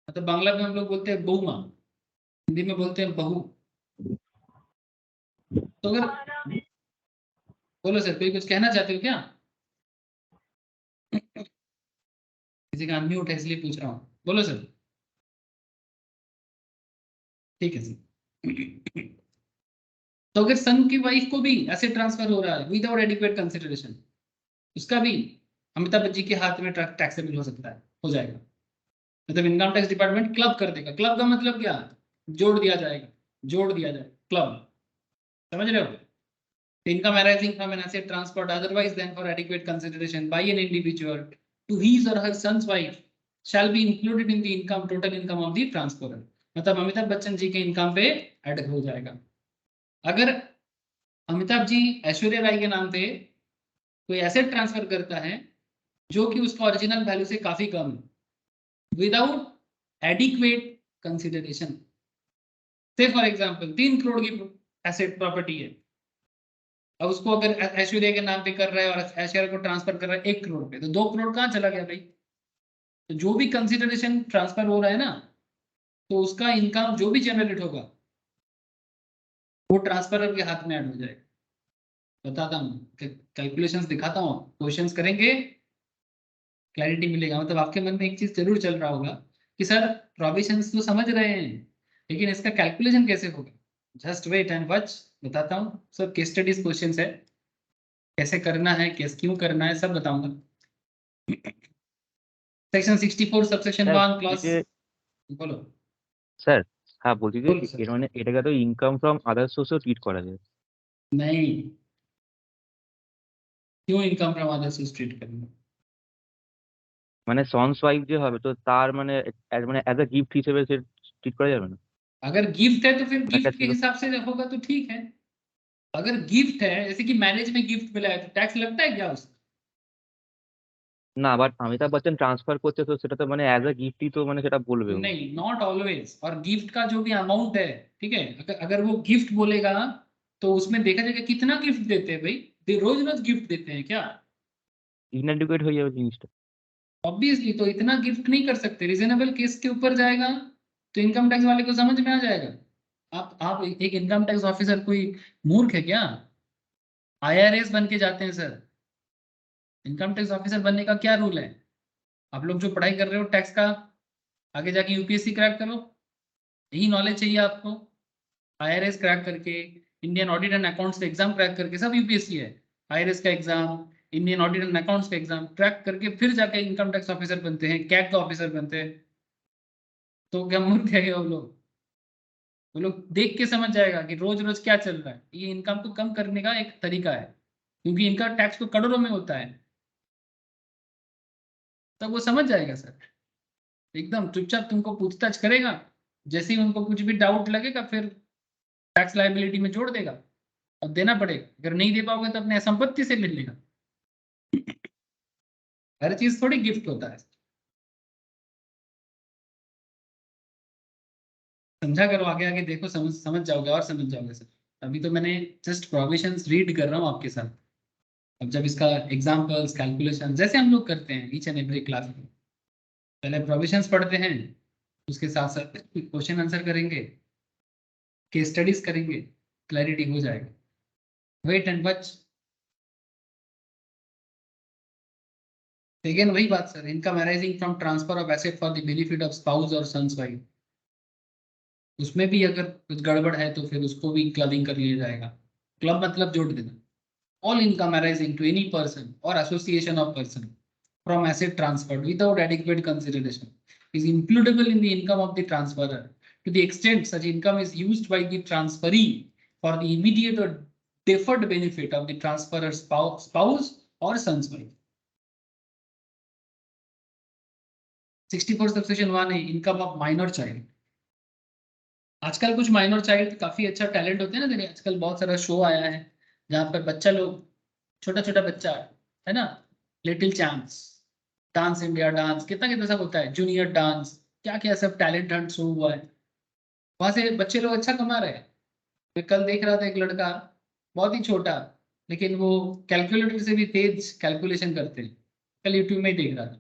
मतलब बांग्ला में हम लोग बोलते हैं बहू माँ, हिंदी में बोलते हैं बहू। तो अगर बोलो सर, कोई कुछ कहना चाहते हो क्या? किसी का अनम्यूट है इसलिए पूछ रहा हूँ, बोलो सर। ठीक है सर। तो अगर सन की वाइफ को भी एसेट ट्रांसफर हो रहा है विदाउट एडिक्वेट कंसिडरेशन, उसका भी अमिताभ बच्चन के हाथ में टैक्सेबल हो सकता है, हो जाएगा। मतलब इनकम टैक्स डिपार्टमेंट क्लब कर देगा। क्लब का मतलब क्या? जोड़ दिया जाएगा, क्लब, समझ रहे हो? Income arising from an asset transferred otherwise than for adequate consideration by an individual to his or her son's wife shall be included in the income, total income of the transferor. मतलब अमिताभ बच्चन जी के income पे add हो जाएगा। अगर अमिताभ जी ऐश्वर्या राय के नाम पे कोई एसेट ट्रांसफर करता है जो कि उसका ओरिजिनल वैल्यू से काफी कम है, विदाउट एडिक्वेट कंसिडरेशन, से फॉर एग्जांपल 3 करोड़ की एसेट प्रॉपर्टी है, अब उसको अगर ऐश्वर्या के नाम पे कर रहा है और ऐश्वर्या को ट्रांसफर कर रहा है 1 करोड़ पे, तो 2 करोड़ कहाँ चला गया भाई? तो जो भी कंसिडरेशन ट्रांसफर हो रहा है ना, तो उसका इनकम जो भी जनरेट होगा वो ट्रांसफरर के हाथ में ऐड हो जाएगा। बताता हूँ, कैलकुलेशंस दिखाता हूँ, क्वेश्चंस करेंगे, क्लैरिटी मिलेगा। मतलब आपके मन में एक चीज जरूर चल रहा होगा कि सर प्रोविजंस तो समझ रहे हैं लेकिन इसका कैलकुलेशन कैसे होगा? जस्ट वेट एंड वॉच, बताता हूँ। सब केस स्टडीज क्वेश्चंस है, कैसे करना है, कैसे क्यों करना है, सब बताऊंगा। सेक्शन 64 सबसेक्शन 1 क्लॉज, बोलो
স্যার হ্যাঁ বলছি যে
बोलो सर।
এর মানে এটাকে তো ইনকাম ফ্রম আদার সোর্সও ট্রিট করা যায়।
नहीं, क्यों income from other source treat करना?
মানে সন্স ওয়াইফ যে হবে তো তার মানে মানে অ্যাজ আ গিফট হিসেবে সে ট্রিট করা যাবে না?
अगर गिफ्ट है तो फिर
ওটা
गिफ्ट के
ছিল
हिसाब से होगा तो ठीक है। अगर गिफ्ट है, जैसे कि मैरिज में गिफ्ट मिला है तो टैक्स लगता है क्या उसका?
না, বাট অমিতাভ বচ্চন ট্রান্সফার করছে তো সেটা তো মানে অ্যাজ আ গিফটই তো মানে সেটা বলবে ও।
नहीं, नॉट ऑलवेज। और गिफ्ट का जो भी अमाउंट है, ठीक है, अगर वो गिफ्ट बोलेगा तो उसमें देखा जाएगा कितना गिफ्ट देते हैं भाई। रोज रोज गिफ्ट देते हैं क्या?
ইনএডিকুয়েট হয়ে যাবে জিনিসটা।
ऑब्वियसली तो इतना गिफ्ट नहीं कर सकते। रीजनेबल केस के ऊपर जाएगा तो इनकम टैक्स वाले को समझ में आ जाएगा। आप एक इनकम टैक्स ऑफिसर कोई मूर्ख है क्या? IRS बन के जाते हैं सर। इनकम टैक्स ऑफिसर बनने का क्या रूल है? आप लोग जो पढ़ाई कर रहे हो टैक्स का, आगे जाके यूपीएससी क्रैक करो, यही नॉलेज चाहिए आपको। IRS क्रैक करके, इंडियन ऑडिट एंड अकाउंट्स का एग्जाम क्रैक करके, सब यूपीएससी है। IRS का exam, Indian audit and accounts का एग्जाम क्रैक करके फिर जाके इनकम टैक्स ऑफिसर बनते हैं, कैग का ऑफिसर बनते हैं। तो क्या मूर्ख है वो लोग? वो लोग देख के समझ जाएगा कि रोज रोज क्या चल रहा है। ये इनकम को कम करने का एक तरीका है, क्योंकि इनका टैक्स तो करोड़ों में होता है। तब वो समझ जाएगा सर, एकदम चुपचाप तुमको पूछताछ करेगा। जैसे ही उनको कुछ भी डाउट लगेगा फिर टैक्स लायबिलिटी में जोड़ देगा और देना पड़ेगा। अगर नहीं दे पाओगे तो अपने संपत्ति से ले लेगा। हर चीज थोड़ी गिफ्ट होता है। समझा करो, आगे आगे देखो, समझ समझ जाओगे और समझ जाओगे सर। अभी तो मैंने जस्ट प्रोविजंस रीड कर रहा हूँ आपके साथ। अब जब इसका एग्जाम्पल्स कैलकुलेशन जैसे हम लोग करते हैं ईच एंड एवरी क्लास में, पहले प्रोविजंस पढ़ते हैं, उसके साथ साथ क्वेश्चन आंसर करेंगे, केस स्टडीज करेंगे, क्लैरिटी हो जाएगा। Wait and watch. अगेन वही बात sir, income arising from transfer of asset for the benefit of spouse और सन्स वाइफ, उसमें भी अगर कुछ गड़बड़ है तो फिर उसको भी क्लबिंग कर लिया जाएगा। क्लब मतलब जोड़ देना। All income arising to any person or association of person from asset transferred without adequate consideration is includable in the income of the transferor to the extent such income is used by the transferee for the immediate or deferred benefit of the transferor's spouse or son's wife. 64 subsection 1 है income of minor child. आजकल कुछ minor child काफी अच्छा talent होते हैं ना, देखिए आजकल बहुत सारा शो आया है जहाँ पर बच्चा लोग, छोटा छोटा बच्चा है ना, little champs, dance India dance, कितना कितना सब होता है, जूनियर डांस, क्या क्या सब टैलेंट हंट शो हुआ है। वहां से बच्चे लोग अच्छा कमा रहे हैं। मैं कल देख रहा था एक लड़का, बहुत ही छोटा, लेकिन वो कैलकुलेटर से भी तेज कैलकुलेशन करते हैं। कल यूट्यूब में ही देख रहा था,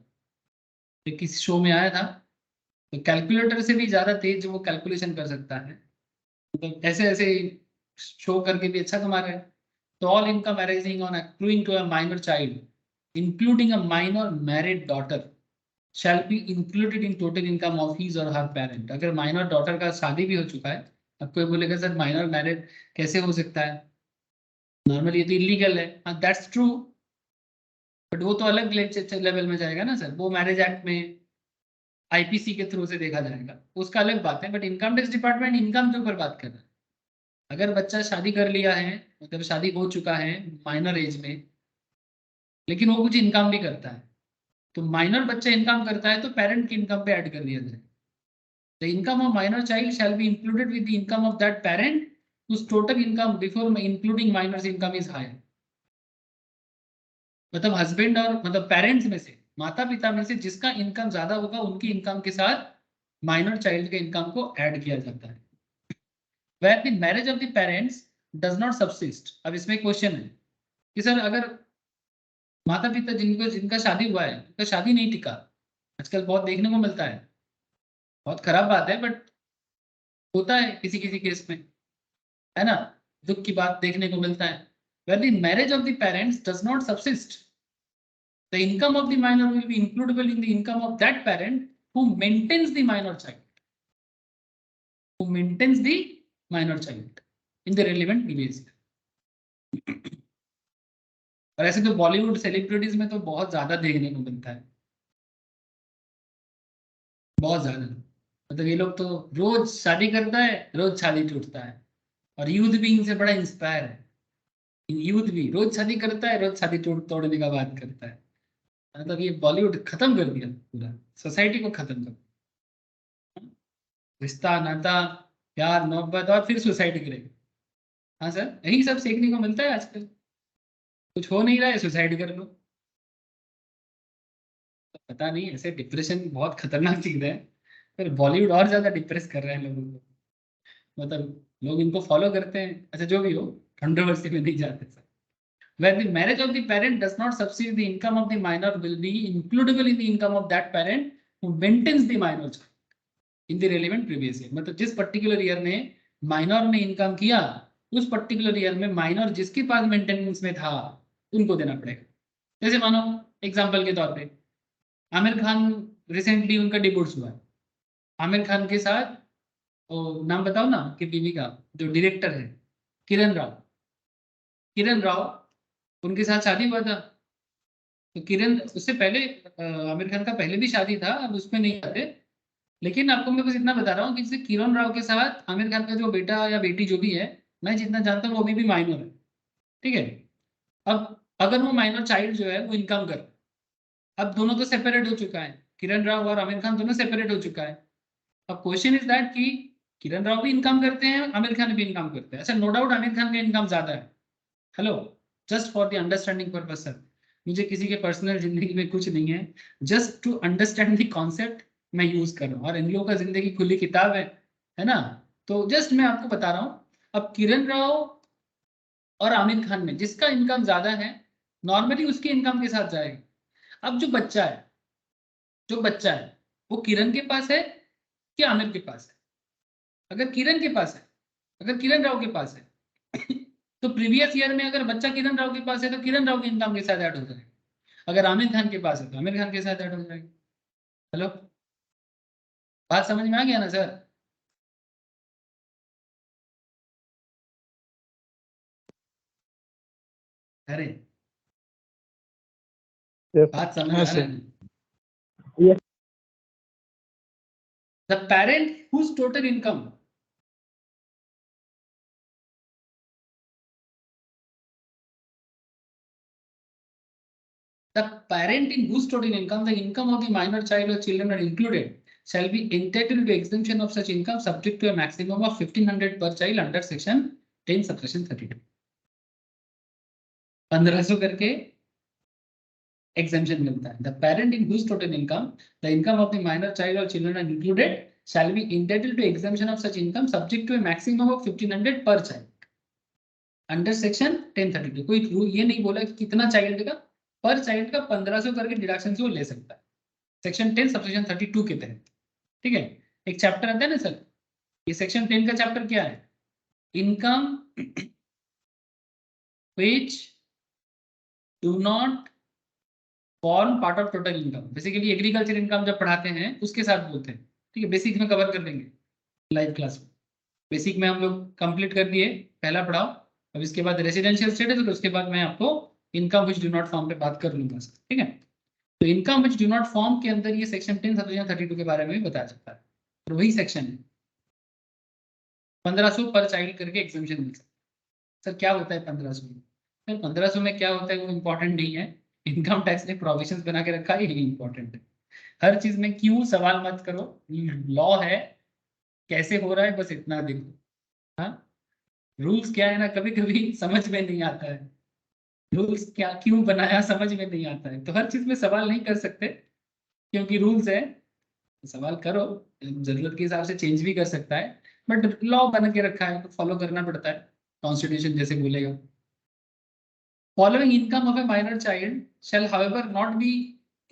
तो किसी शो में आया था, तो कैलकुलेटर से भी ज्यादा तेज वो कैलकुलेशन कर सकता है। तो ऐसे ऐसे शो करके भी अच्छा कमा रहे हैं। तो all income arising on accruing to a minor child, including a minor married daughter, shall be included in total income of his or her parent। अगर माइनर डॉटर का शादी भी हो चुका है, अब कोई बोलेगा सर माइनर मैरिड कैसे हो सकता है, नॉर्मली ये तो इलीगल है। हाँ दैट्स ट्रू, बट वो तो अलग लेवल में जाएगा ना सर, वो मैरिज एक्ट में IPC के थ्रू से देखा जाएगा, उसका अलग बात है। But income tax department income के ऊपर बात कर रहा है। अगर बच्चा शादी कर लिया है, मतलब शादी हो चुका है माइनर एज में, लेकिन वो कुछ इनकम भी करता है, तो माइनर बच्चा इनकम करता है तो पेरेंट की इनकम पे ऐड कर दिया जाए। The income of minor child shell be included with the income of that parent whose total income before including minors income is higher। मतलब हस्बैंड और मतलब पेरेंट्स में से, माता पिता में से जिसका इनकम ज्यादा होगा उनकी इनकम के साथ माइनर चाइल्ड के इनकम को ऐड किया जाता है। Where the marriage of the parents does not subsist। अब इसमें क्वेश्चन है कि सर अगर माता पिता जिनका शादी हुआ है, उनका शादी नहीं टिका, आजकल बहुत देखने को मिलता है, बहुत खराब बात है बट होता है किसी किसी केस में, है ना, दुख की बात देखने को मिलता है। Where the marriage of the parents does not subsist, the income of the minor will be includable in the income of that parent who maintains the minor child, who maintains the minor child in the relevant previous year। और ऐसे तो Bollywood celebrities में तो बहुत ज्यादा देखने को मिलता है, बहुत ज्यादा। मतलब ये लोग तो रोज शादी करता है, रोज शादी टूटता है, और यूथ भी इनसे बड़ा इंस्पायर है। यूथ भी रोज शादी करता है, रोज शादी तोड़ने का बात करता है। मतलब ये बॉलीवुड खत्म कर दिया, पूरा सोसाइटी को खत्म कर दिया। रिश्ता नाता प्यार मोहब्बत और फिर सुसाइड करेगा। हाँ सर, यही सब सीखने को मिलता है आजकल। कुछ हो नहीं रहा है, सुसाइड कर लो। पता नहीं, ऐसे डिप्रेशन बहुत खतरनाक चीज है, फिर बॉलीवुड और ज्यादा डिप्रेस कर रहे हैं लोगों को। मतलब लोग इनको फॉलो करते हैं। अच्छा जो भी हो, कंट्रोवर्सी में नहीं जाते sir. Where the marriage of the parent does not subsidy the income of the minor will be includable in the income of that parent who maintains the minor child in the relevant previous year। मतलब जिस particular year में minor ने income किया उस particular year में minor जिसके पास maintenance में था उनको देना पड़ेगा। जैसे मानो एग्जांपल के तौर पे आमिर खान रिसेंटली उनका डिवोर्स हुआ है, आमिर खान के साथ नाम बताओ ना कि बीवी का जो डायरेक्टर है किरण राव उनके साथ शादी हुआ था। तो किरण उससे पहले आमिर खान का पहले भी शादी था, अब उसमें नहीं आते, लेकिन आपको मैं बस इतना बता रहा हूँ कि जैसे किरण राव के साथ आमिर खान का जो बेटा या बेटी जो भी है, मैं जितना जानता हूँ वो अभी भी माइनर है, ठीक है। अब अगर वो माइनर चाइल्ड जो है वो इनकम कर, अब दोनों तो सेपरेट हो चुका है, किरण राव और आमिर खान दोनों सेपरेट हो चुका है। अब क्वेश्चन इज दैट कि किरण राव भी इनकम करते हैं, आमिर खान भी इनकम करते हैं। अच्छा, नो डाउट आमिर खान का इनकम ज्यादा है। Hello, just for the understanding purpose sir, मुझे किसी के पर्सनल जिंदगी में कुछ नहीं है, just to understand the concept मैं यूज कर रहा हूँ, और इन लोगों का जिंदगी खुली किताब है ना। तो जस्ट मैं आपको बता रहा हूँ, अब किरण राव और आमिर खान में जिसका इनकम ज्यादा है नॉर्मली उसके इनकम के साथ जाएगा। अब जो बच्चा है वो किरण के पास है कि आमिर के पास है? अगर किरण के पास है, अगर किरण राव के पास है तो प्रीवियस ईयर में अगर बच्चा किरण राव के पास है तो किरण राव के इनकम के साथ ऐड हो जाएगा, अगर आमिर खान के पास है तो आमिर खान के साथ ऐड हो जाएगा। हेलो, बात समझ में आ गया ना सर? अरे बात समझ
हाँ
आ रहा
सर।
है ना?
Yes.
The parent whose total income the income of the minor child or children are included shall be entitled to exemption of such income subject to a maximum of 1500 per child under section 10 subsection 32। 1500 करके exemption मिलता है। The parent in whose total income the income of the minor child or children are included shall be entitled to exemption of such income subject to a maximum of 1500 per child under section 1032। कोई rule ये नहीं बोला कि कितना child का, पर child का 1500 करके डिडक्शन से वो ले सकता है, सेक्शन 10 सबसेक्शन 32 के तहत, ठीक है। एक चैप्टर आता है ना सर, ये सेक्शन 10 का चैप्टर क्या है? Income which do not form part of total income. Basically agriculture income जब पढ़ाते हैं उसके साथ बोलते हैं, ठीक है। बेसिक में कवर कर देंगे लाइव क्लास में, बेसिक में हम लोग कंप्लीट कर दिए, पहला पढ़ाओ। अब इसके बाद रेसिडेंशियल स्टेटस और उसके बाद मैं आपको income which do not form पे बात कर लूंगा, ठीक है। तो income which do not form के अंदर ये सेक्शन 10 सबसेक्शन 32 के बारे में भी बताया जाता है, तो वही सेक्शन है। 1500 पर चाइल्ड करके एग्जेम्पशन मिल सकता है। सर क्या होता है 1500 में? सर 1500 में क्या होता है वो इंपॉर्टेंट नहीं है, इनकम टैक्स ने प्रोविजंस बना के रखा है, यही इंपॉर्टेंट है। हर चीज में क्यों सवाल मत करो, लॉ है, कैसे हो रहा है बस इतना देखो। हाँ, रूल्स क्या है ना, कभी कभी समझ में नहीं आता है, रूल्स क्या क्यों बनाया समझ में नहीं आता है, तो हर चीज में सवाल नहीं कर सकते क्योंकि रूल्स है। सवाल करो, जरूरत के हिसाब से चेंज भी कर सकता है, बट लॉ बन के रखा है तो फॉलो करना पड़ता है, कॉन्स्टिट्यूशन जैसे बोलेगा। Following income of a minor child shall however not be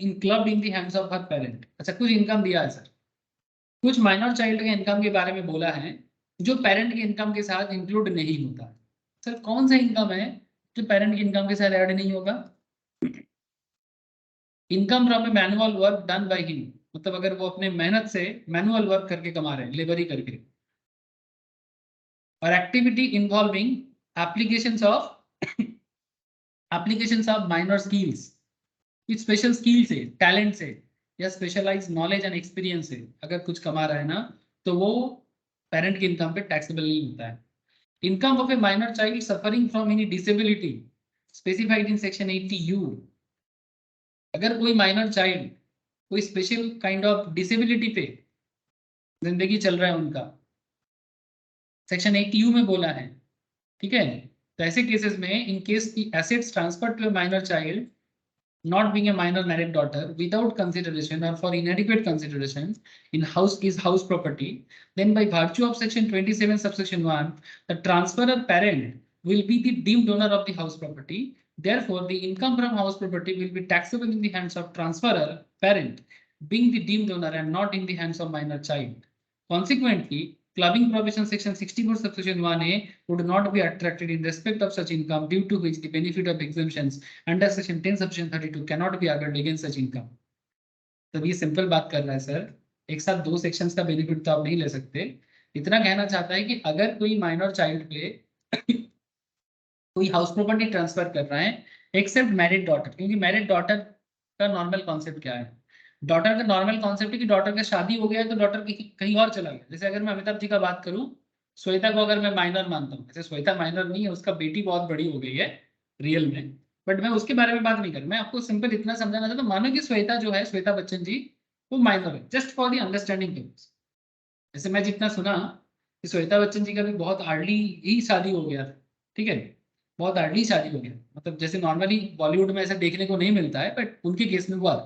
included in the hands of her parent. अच्छा, कुछ इनकम दिया है सर, कुछ माइनर चाइल्ड के इनकम के बारे में बोला है जो पेरेंट के इनकम के साथ इंक्लूड नहीं होता। सर कौन सा इनकम है जो पेरेंट के इनकम के साथ ऐड नहीं होगा? Income from A manual work done by him, मतलब अगर वो अपने मेहनत से मैनुअल वर्क करके कमा रहे हैं, लेबरी करके, और activity involving applications of minor skills, कुछ स्पेशल स्किल से, टैलेंट से या स्पेशलाइज नॉलेज एंड एक्सपीरियंस से अगर कुछ कमा रहा है ना, तो वो पेरेंट के इनकम पे टैक्सेबल नहीं होता है। Income of a minor child suffering from any disability specified in section 80U, अगर कोई माइनर चाइल्ड कोई स्पेशल काइंड ऑफ डिसेबिलिटी पे जिंदगी चल रहा है उनका, सेक्शन 80U में बोला है, ठीक है। तो ऐसे केसेस में in case the assets transferred to a minor child not being a minor married daughter without consideration or for inadequate consideration in house is house property, then by virtue of section 27 subsection 1 the transferor parent will be the deemed owner of the house property. Therefore the income from house property will be taxable in the hands of transferor parent being the deemed owner and not in the hands of minor child. Consequently Clubbing provision section 64 subsection 1A would not be attracted in respect of such income due to which the benefit of exemptions under section 10 subsection 32 cannot be argued against such income. तो ये simple बात कर रहा है sir, एक साथ दो sections का बेनिफिट तो आप नहीं ले सकते। इतना कहना चाहता है कि अगर कोई माइनर चाइल्ड पे कोई हाउस प्रॉपर्टी ट्रांसफर कर रहा है एक्सेप्ट मैरिड डॉटर, क्योंकि मैरिड डॉटर का नॉर्मल कॉन्सेप्ट क्या है? डॉटर का नॉर्मल कॉन्सेप्ट है कि डॉटर का शादी हो गया है तो डॉटर कहीं और चला गया। जैसे अगर मैं अमिताभ जी का बात करूं, श्वेता को अगर मैं माइनर मानता हूँ, जैसे श्वेता माइनर नहीं है, उसका बेटी बहुत बड़ी हो गई है रियल में, बट मैं उसके बारे में बात नहीं कर रहा। मैं आपको सिंपल इतना समझाना चाहता हूँ, मानो कि श्वेता जो है, श्वेता बच्चन जी, वो माइनर है, just for the understanding purpose. जैसे मैं जितना सुना कि श्वेता बच्चन जी का भी बहुत अर्ली ही शादी हो गया, ठीक है, बहुत अर्ली शादी हो गया, मतलब जैसे नॉर्मली बॉलीवुड में ऐसा देखने को नहीं मिलता है, बट उनके केस में हुआ।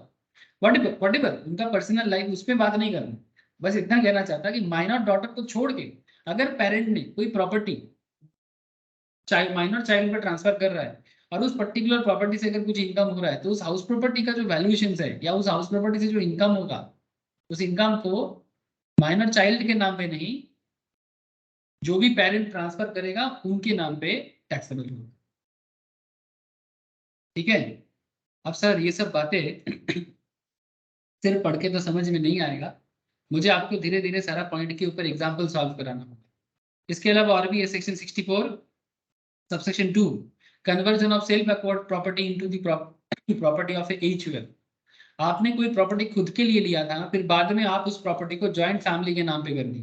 व्हाटएवर उनका पर्सनल लाइफ, उस पर बात नहीं करना, बस इतना कहना चाहता कि माइनर डॉटर को छोड़ के अगर पेरेंट ने कोई प्रॉपर्टी माइनर चाइल्ड पर ट्रांसफर कर रहा है और उस पर्टिकुलर प्रॉपर्टी से अगर कुछ इनकम हो रहा है, तो उस हाउस प्रॉपर्टी का जो वैल्यूएशन है या उस हाउस प्रॉपर्टी से जो इनकम होगा, उस इनकम को माइनर चाइल्ड के नाम पे नहीं, जो भी पेरेंट ट्रांसफर करेगा उनके नाम पे टैक्सेबल होगा। ठीक है। अब सर ये सब बातें सिर्फ पढ़ के तो समझ में नहीं आएगा, मुझे आपको धीरे धीरे सारा पॉइंट के ऊपर एग्जाम्पल सॉल्व कराना होगा। इसके अलावा और भी है section 64 subsection 2 conversion of self acquired property into the property of HUF. आपने कोई प्रॉपर्टी खुद के लिए लिया था, फिर बाद में आप उस प्रॉपर्टी को जॉइंट फैमिली के नाम पे कर दी,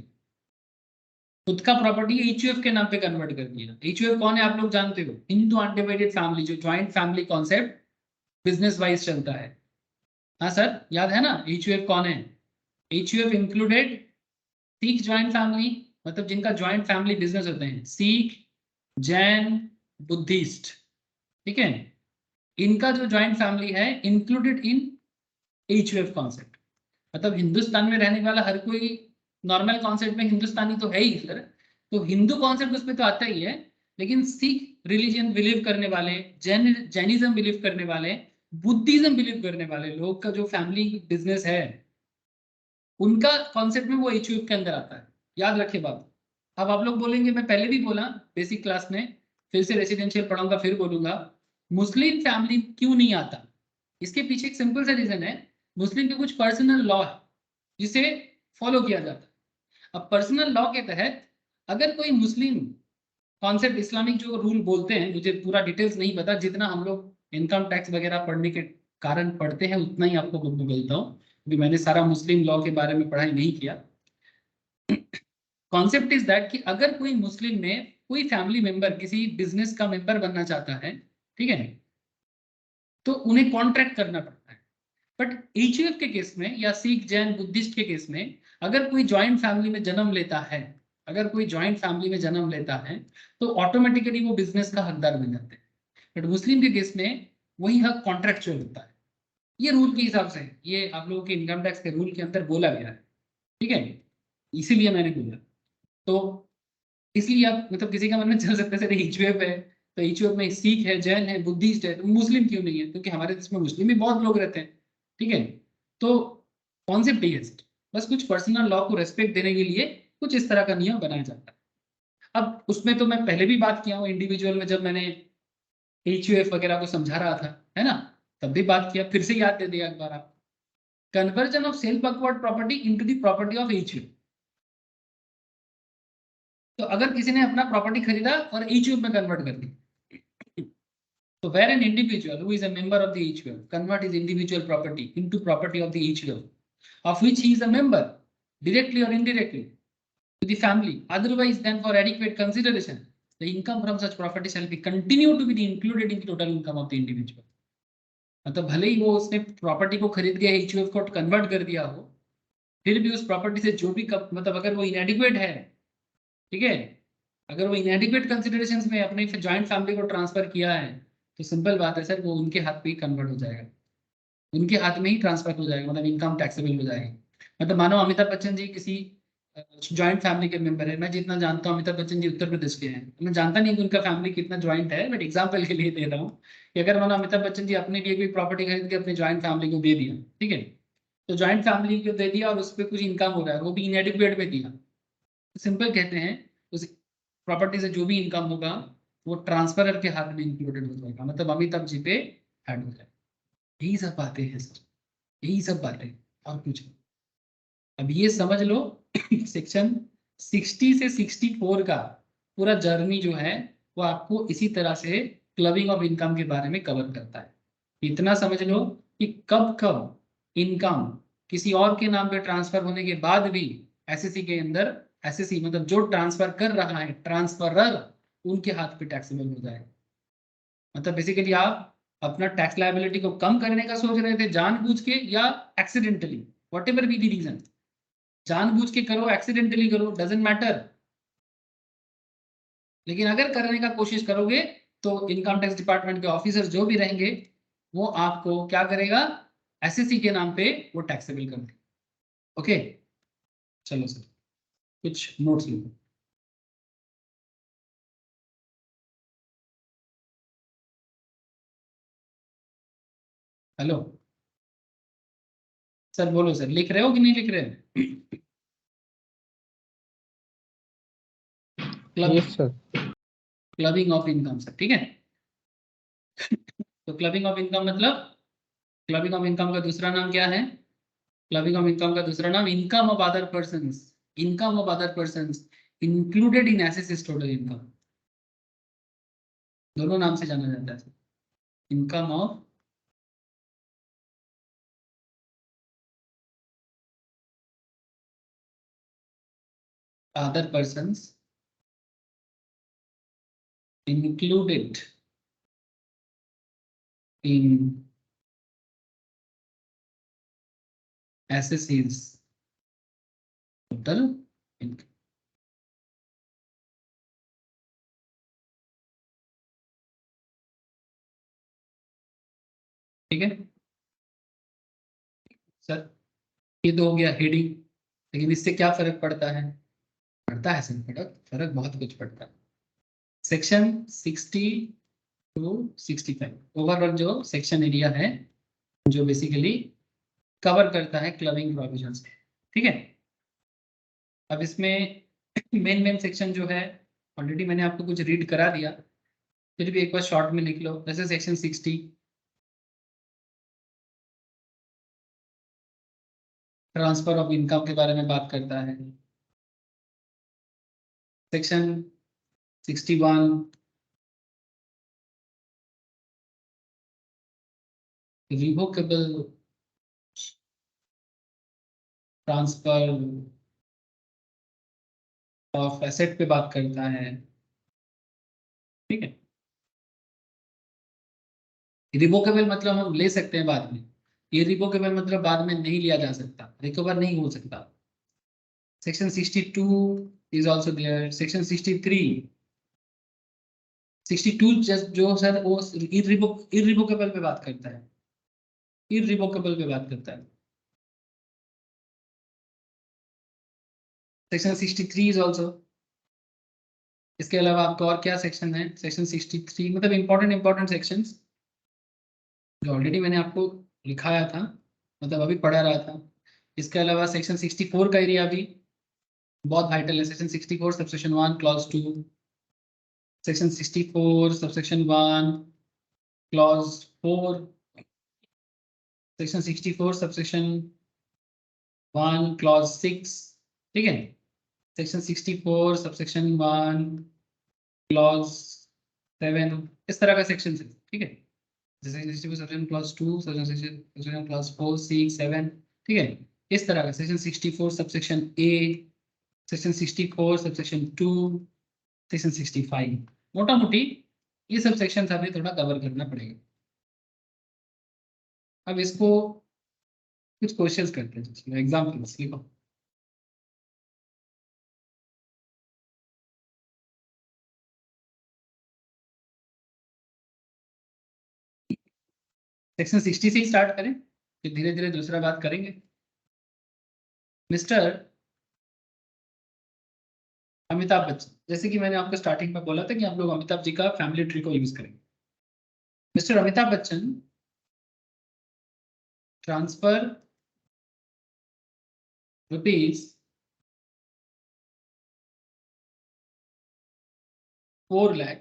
खुद का प्रॉपर्टी एचयूएफ के नाम पे कन्वर्ट कर दिया। एचयूएफ कौन है आप लोग जानते हो? हिंदू अनडिवाइडेड फैमिली, जो joint family concept business wise चलता है। हाँ सर, याद है ना एचयूएफ कौन है? HUF included Sikh joint family, मतलब जिनका जॉइंट फैमिली बिजनेस होते हैं, सिख, जैन, बुद्धिस्ट, ठीक है, इनका जो जॉइंट फैमिली है इंक्लूडेड इन एचयूएफ कॉन्सेप्ट। मतलब हिंदुस्तान में रहने वाला हर कोई नॉर्मल कॉन्सेप्ट में हिंदुस्तानी तो है ही सर, तो हिंदू कॉन्सेप्ट उसमें तो आता ही है, लेकिन सिख रिलीजन बिलीव करने वाले, जैनिज्म बिलीव करने वाले, बुद्धिज्म बिलीव करने वाले लोग का जो फैमिली बिजनेस है, उनका कॉन्सेप्ट में वो एचयूएफ के अंदर आता है। याद रखिए बात। अब आप लोग बोलेंगे, मैं पहले भी बोला बेसिक क्लास में, फिर से रेसिडेंशियल पढ़ाऊंगा, फिर बोलूंगा, मुस्लिम फैमिली क्यों नहीं आता? इसके पीछे एक सिंपल सा रीजन है, मुस्लिम के कुछ पर्सनल लॉ है जिसे फॉलो किया जाता है। अब पर्सनल लॉ के तहत अगर कोई मुस्लिम कॉन्सेप्ट इस्लामिक जो रूल बोलते हैं, मुझे पूरा डिटेल्स नहीं पता, जितना हम लोग इनकम टैक्स वगैरह पढ़ने के कारण पढ़ते हैं उतना ही आपको बोलता हूँ, क्योंकि मैंने सारा मुस्लिम लॉ के बारे में पढ़ाई नहीं किया। कॉन्सेप्ट इज दैट कि अगर कोई मुस्लिम में कोई फैमिली मेंबर किसी बिजनेस का मेंबर बनना चाहता है, ठीक है, तो उन्हें कॉन्ट्रैक्ट करना पड़ता है। बट एचयूएफ के केस में या सिख, जैन, बुद्धिस्ट के केस में अगर कोई ज्वाइंट फैमिली में जन्म लेता है, अगर कोई ज्वाइंट फैमिली में जन्म लेता है तो ऑटोमेटिकली वो बिजनेस का हकदार बन जाते हैं। बट मुस्लिम के केस में वही हक कॉन्ट्रैक्चुअल होता है। ये रूल के हिसाब से, ये आप लोगों के इनकम टैक्स के रूल के अंदर बोला गया है, ठीक है, इसीलिए मैंने बोला। तो इसलिए आप मतलब किसी का मन में चल सकता है सर एचयूएफ है तो एचयूएफ में सिख है, जैन है, बुद्धिस्ट है, तो मुस्लिम क्यों नहीं है? क्योंकि हमारे देश में मुस्लिम भी बहुत लोग रहते हैं, ठीक है। तो कॉन्सेप्ट ये है, बस कुछ पर्सनल लॉ को रेस्पेक्ट देने के लिए कुछ इस तरह का नियम बनाया जाता है। अब उसमें तो मैं पहले भी बात किया हूँ इंडिविजुअल में, जब मैंने एचयूएफ वगैरह को समझा रहा था, है ना, तब भी बात किया, फिर से याद दे दिया एक बार आप। Conversion of self acquired property into the property of HUF. तो अगर किसी ने अपना प्रॉपर्टी खरीदा और एचयूएफ में कन्वर्ट कर दी, तो where an individual who is a member of the HUF convert his individual property into property of the HUF, of which he is a member directly or indirectly to the family, otherwise than for adequate consideration, the income from such property shall be continued to be included in the total income of the individual. मतलब भले ही वो उसने property को खरीद के HUF को convert कर दिया हो, फिर भी उस प्रॉपर्टी से जो भी मतलब अगर वो इनएडिक्वेट है, ठीक है, अगर वो इनएडिक्वेट कंसिडरेशंस में अपने ज्वाइंट फैमिली को ट्रांसफर किया है, तो सिंपल बात है सर, वो उनके हाथ पे ही कन्वर्ट हो जाएगा, उनके हाथ में ही ट्रांसफर हो जाएगा, मतलब इनकम टैक्सेबल हो जाएगी। मतलब मानो अमिताभ बच्चन जी किसी ज्वाइंट फैमिली के मेंबर है, मैं जितना जानता हूँ अमिताभ बच्चन जी उत्तर प्रदेश के हैं, मैं जानता नहीं कि उनका फैमिली कितना ज्वाइंट है, बट एग्जाम्पल के लिए दे रहा हूँ कि अगर मानो अमिताभ बच्चन जी अपने लिए कोई प्रॉपर्टी खरीद के अपनी ज्वाइंट फैमिली को दे दिया, ठीक है, तो ज्वाइंट फैमिली को दे दिया और उस पर कुछ इनकम हो रहा है, वो भी इनएडिक्वेट में दिया, सिंपल कहते हैं उस प्रॉपर्टी से जो भी इनकम होगा वो ट्रांसफरर के हाथ में इंक्लूडेड हो जाएगा, मतलब अमिताभ जी पे ऐड हो जाएगा। यही सब बातें हैं सर, यही सब बातें, और कुछ नहीं। अब ये समझ लो सेक्शन 60 से 64 का पूरा जर्नी जो है वो आपको इसी तरह से क्लबिंग ऑफ इनकम के बारे में कवर करता है। इतना समझ लो कि कब कब इनकम किसी और के नाम पे ट्रांसफर होने के बाद भी एसएससी के अंदर, एसएससी मतलब जो ट्रांसफर कर रहा है ट्रांसफरर, उनके हाथ पे टैक्सेबल हो जाएगा। मतलब बेसिकली आप अपना टैक्स लायबिलिटी को कम करने का सोच रहे थे जानबूझ के या accidentally, whatever be the reason, जानबूझ के करो एक्सीडेंटली करो डजंट मैटर, लेकिन अगर करने का कोशिश करोगे तो इनकम टैक्स डिपार्टमेंट के ऑफिसर जो भी रहेंगे वो आपको क्या करेगा, एसएससी के नाम पे वो टैक्सेबल कर देगा। ओके, चलो सर कुछ नोट्स लिखो। हेलो सर, बोलो सर, लिख रहे हो कि नहीं लिख रहे हो?
Yes sir.
Clubbing of income sir, ठीक है। तो क्लबिंग ऑफ इनकम मतलब, क्लबिंग ऑफ इनकम का दूसरा नाम क्या है? क्लबिंग ऑफ इनकम का दूसरा नाम income of other persons, income of other persons included in assessee's total income, दोनों नाम से जाना जाता है। Income of other persons included in SSC's total income। ठीक है सर, ये तो हो गया हेडिंग, लेकिन इससे क्या फर्क पड़ता है? पड़ता है सर, फर्क फर्क बहुत कुछ पड़ता है। सेक्शन 60 टू 65 ओवरऑल जो सेक्शन एरिया है जो बेसिकली कवर करता है क्लबिंग प्रोविजंस, ठीक है। अब इसमें मेन मेन सेक्शन जो है ऑलरेडी मैंने आपको कुछ रीड करा दिया, फिर भी एक बार शॉर्ट में लिख लो। जैसे सेक्शन 60 ट्रांसफर ऑफ इनकम के बारे में बात करता है। Section 61 revocable transfer of asset पे बात करता है, ठीक है। रिवोकेबल मतलब हम ले सकते हैं बाद में, इरिवोकेबल मतलब बाद में नहीं लिया जा सकता, रिकवर नहीं हो सकता। Section 62 is also there. Section 62 जो सर वो इरिवोकेबल पे बात करता है, इरिवोकेबल पे बात करता है। Section 63 is also. इसके अलावा आपका और क्या सेक्शन है? सेक्शन 63 मतलब इंपॉर्टेंट सेक्शंस जो ऑलरेडी मैंने आपको लिखाया था, मतलब अभी पढ़ा रहा था। इसके अलावा सेक्शन 64 का एरिया भी बहुत वाइटल है। Section 64 subsection 1 clause 2, section 64 subsection 1 clause 4, section 64 subsection 1 clause 6, ठीक है। सेक्शन 64 सबसेक्शन 1 क्लॉज 7, इस तरह का सेक्शन है, ठीक है। जैसे सेक्शन क्लॉज 2, सेक्शन क्लॉज 4 6 7, ठीक है। इस तरह का सेक्शन 64 सबसेक्शन ए, सेक्शन 64 सबसेक्शन 2, सेक्शन 65, मोटा मोटी ये सब सेक्शन हमें थोड़ा कवर करना पड़ेगा। अब इसको कुछ क्वेश्चंस करते हैं, एग्जाम्पल्स लिखो। सेक्शन 60 से ही स्टार्ट करें, फिर धीरे धीरे दूसरा बात करेंगे। मिस्टर अमिताभ बच्चन, जैसे कि मैंने आपको स्टार्टिंग में बोला था कि हम लोग अमिताभ जी का फैमिली ट्री को यूज करेंगे। Mister Amitabh Bachchan transfer rupees 4 lakh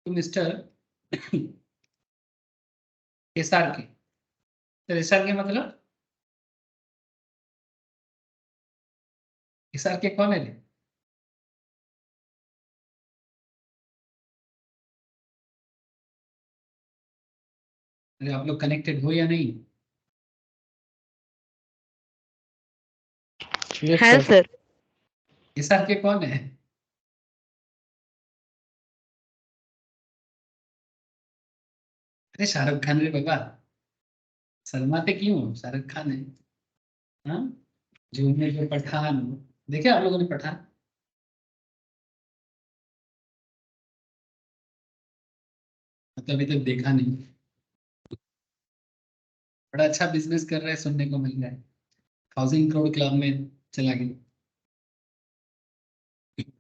to Mr. SRK. तो SRK मतलब SRK कौन है? अरे आप लोग कनेक्टेड हो या नहीं?
Yes,
है
sir.
सर।
SRK कौन है? अरे शाहरुख खान रे बाबा, शर्माते क्यों? शाहरुख खान है। हाँ, झूमने जो पठान, देखे आप लोगों ने पठान? मतलब अभी तक देखा नहीं। बड़ा अच्छा बिजनेस कर रहा है, सुनने को मिल रहा है। 1000 करोड़ क्लब में चला गया।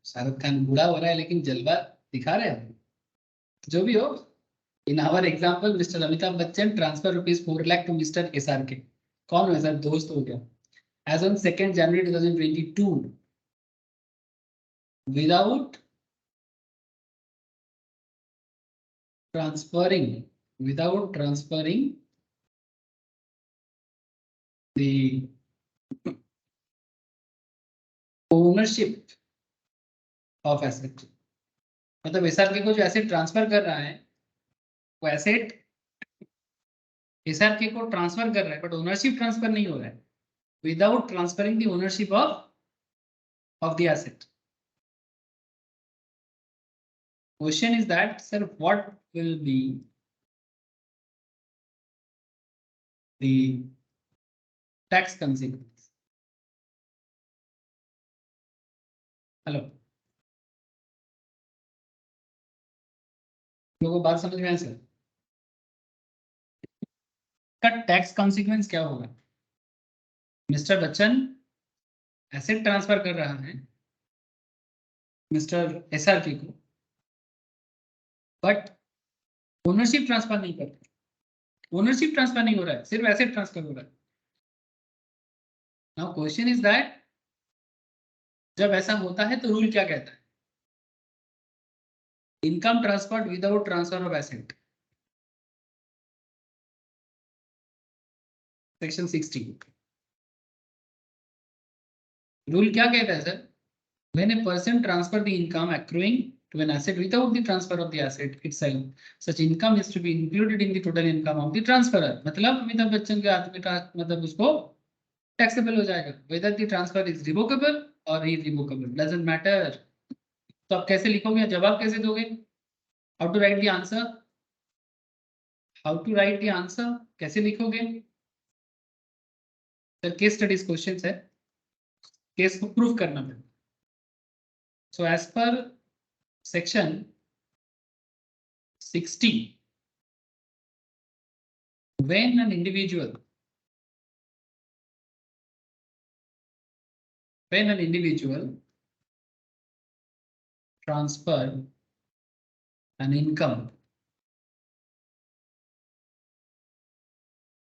शाहरुख खान बूढ़ा हो रहा है लेकिन जलवा दिखा रहे हैं। जो भी हो, in our example mister Amitabh Bachchan transfer ₹4 lakh to mister SRK। कौन है सर? दोस्त हो गया। As on 2 January 2022 without transferring the ownership of asset। मतलब SRK को जो एसेट ट्रांसफर कर रहा है, वो एसेट SRK को ट्रांसफर कर रहा है, बट ओनरशिप ट्रांसफर नहीं हो रहा है। Without transferring the ownership of the asset. Question is that, sir, what will be the tax consequence? Hello, लोगों को बात समझ में आया सर? का टैक्स कॉन्सिक्वेंस क्या होगा? मिस्टर बच्चन एसेट ट्रांसफर कर रहा है मिस्टर SRK को, बट ओनरशिप ट्रांसफर नहीं करता। ओनरशिप ट्रांसफर नहीं हो रहा है, सिर्फ एसेट ट्रांसफर हो रहा है। नाउ क्वेश्चन इज दैट, जब ऐसा होता है तो रूल क्या कहता है? Income transferred without transfer of asset, section 16। Rule क्या कहता है sir? When a person transfer the income accruing to an asset without the transfer of the asset itself, such income is to be included in the total income of the transferor। मतलब अमिताभ बच्चन के हाथ में मतलब उसको taxable हो जाएगा, whether the transfer is revocable or irrevocable, doesn't matter। तो आप कैसे लिखोगे? जवाब कैसे दोगे? How to write the answer? How to write the answer? कैसे लिखोगे? सर केस स्टडीज क्वेश्चंस है, केस को प्रूफ करना पड़ेगा। So as per section 60, when an individual transfer an income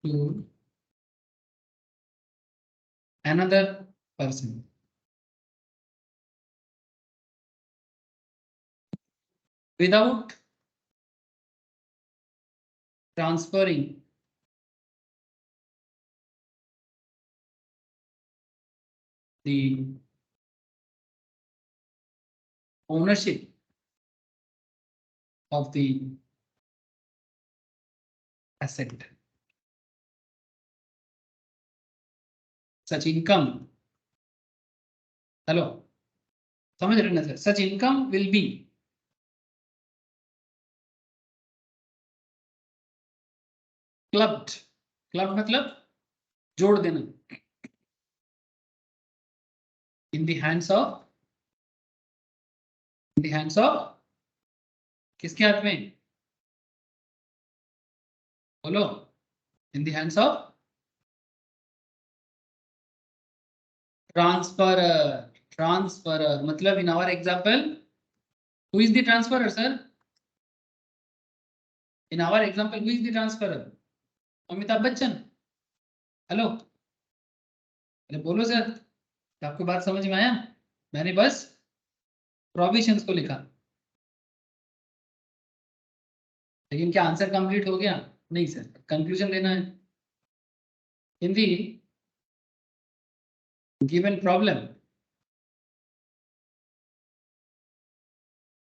to another person without transferring the ownership of the asset, such income, hello, समझ रहे ना sir? such income will be clubbed मतलब जोड़ देना, in the hands of किसके हाथ में? बोलो। in the hands of transferor मतलब in our example, who is the transferor sir? In our example, who is the transferor? Amitabh Bachchan. Hello, अरे बोलो सर, आपको बात समझ में आया? मैंने बस प्रोविजंस को लिखा, लेकिन क्या आंसर कंप्लीट हो गया? नहीं सर, कंक्लूजन देना है। In the given problem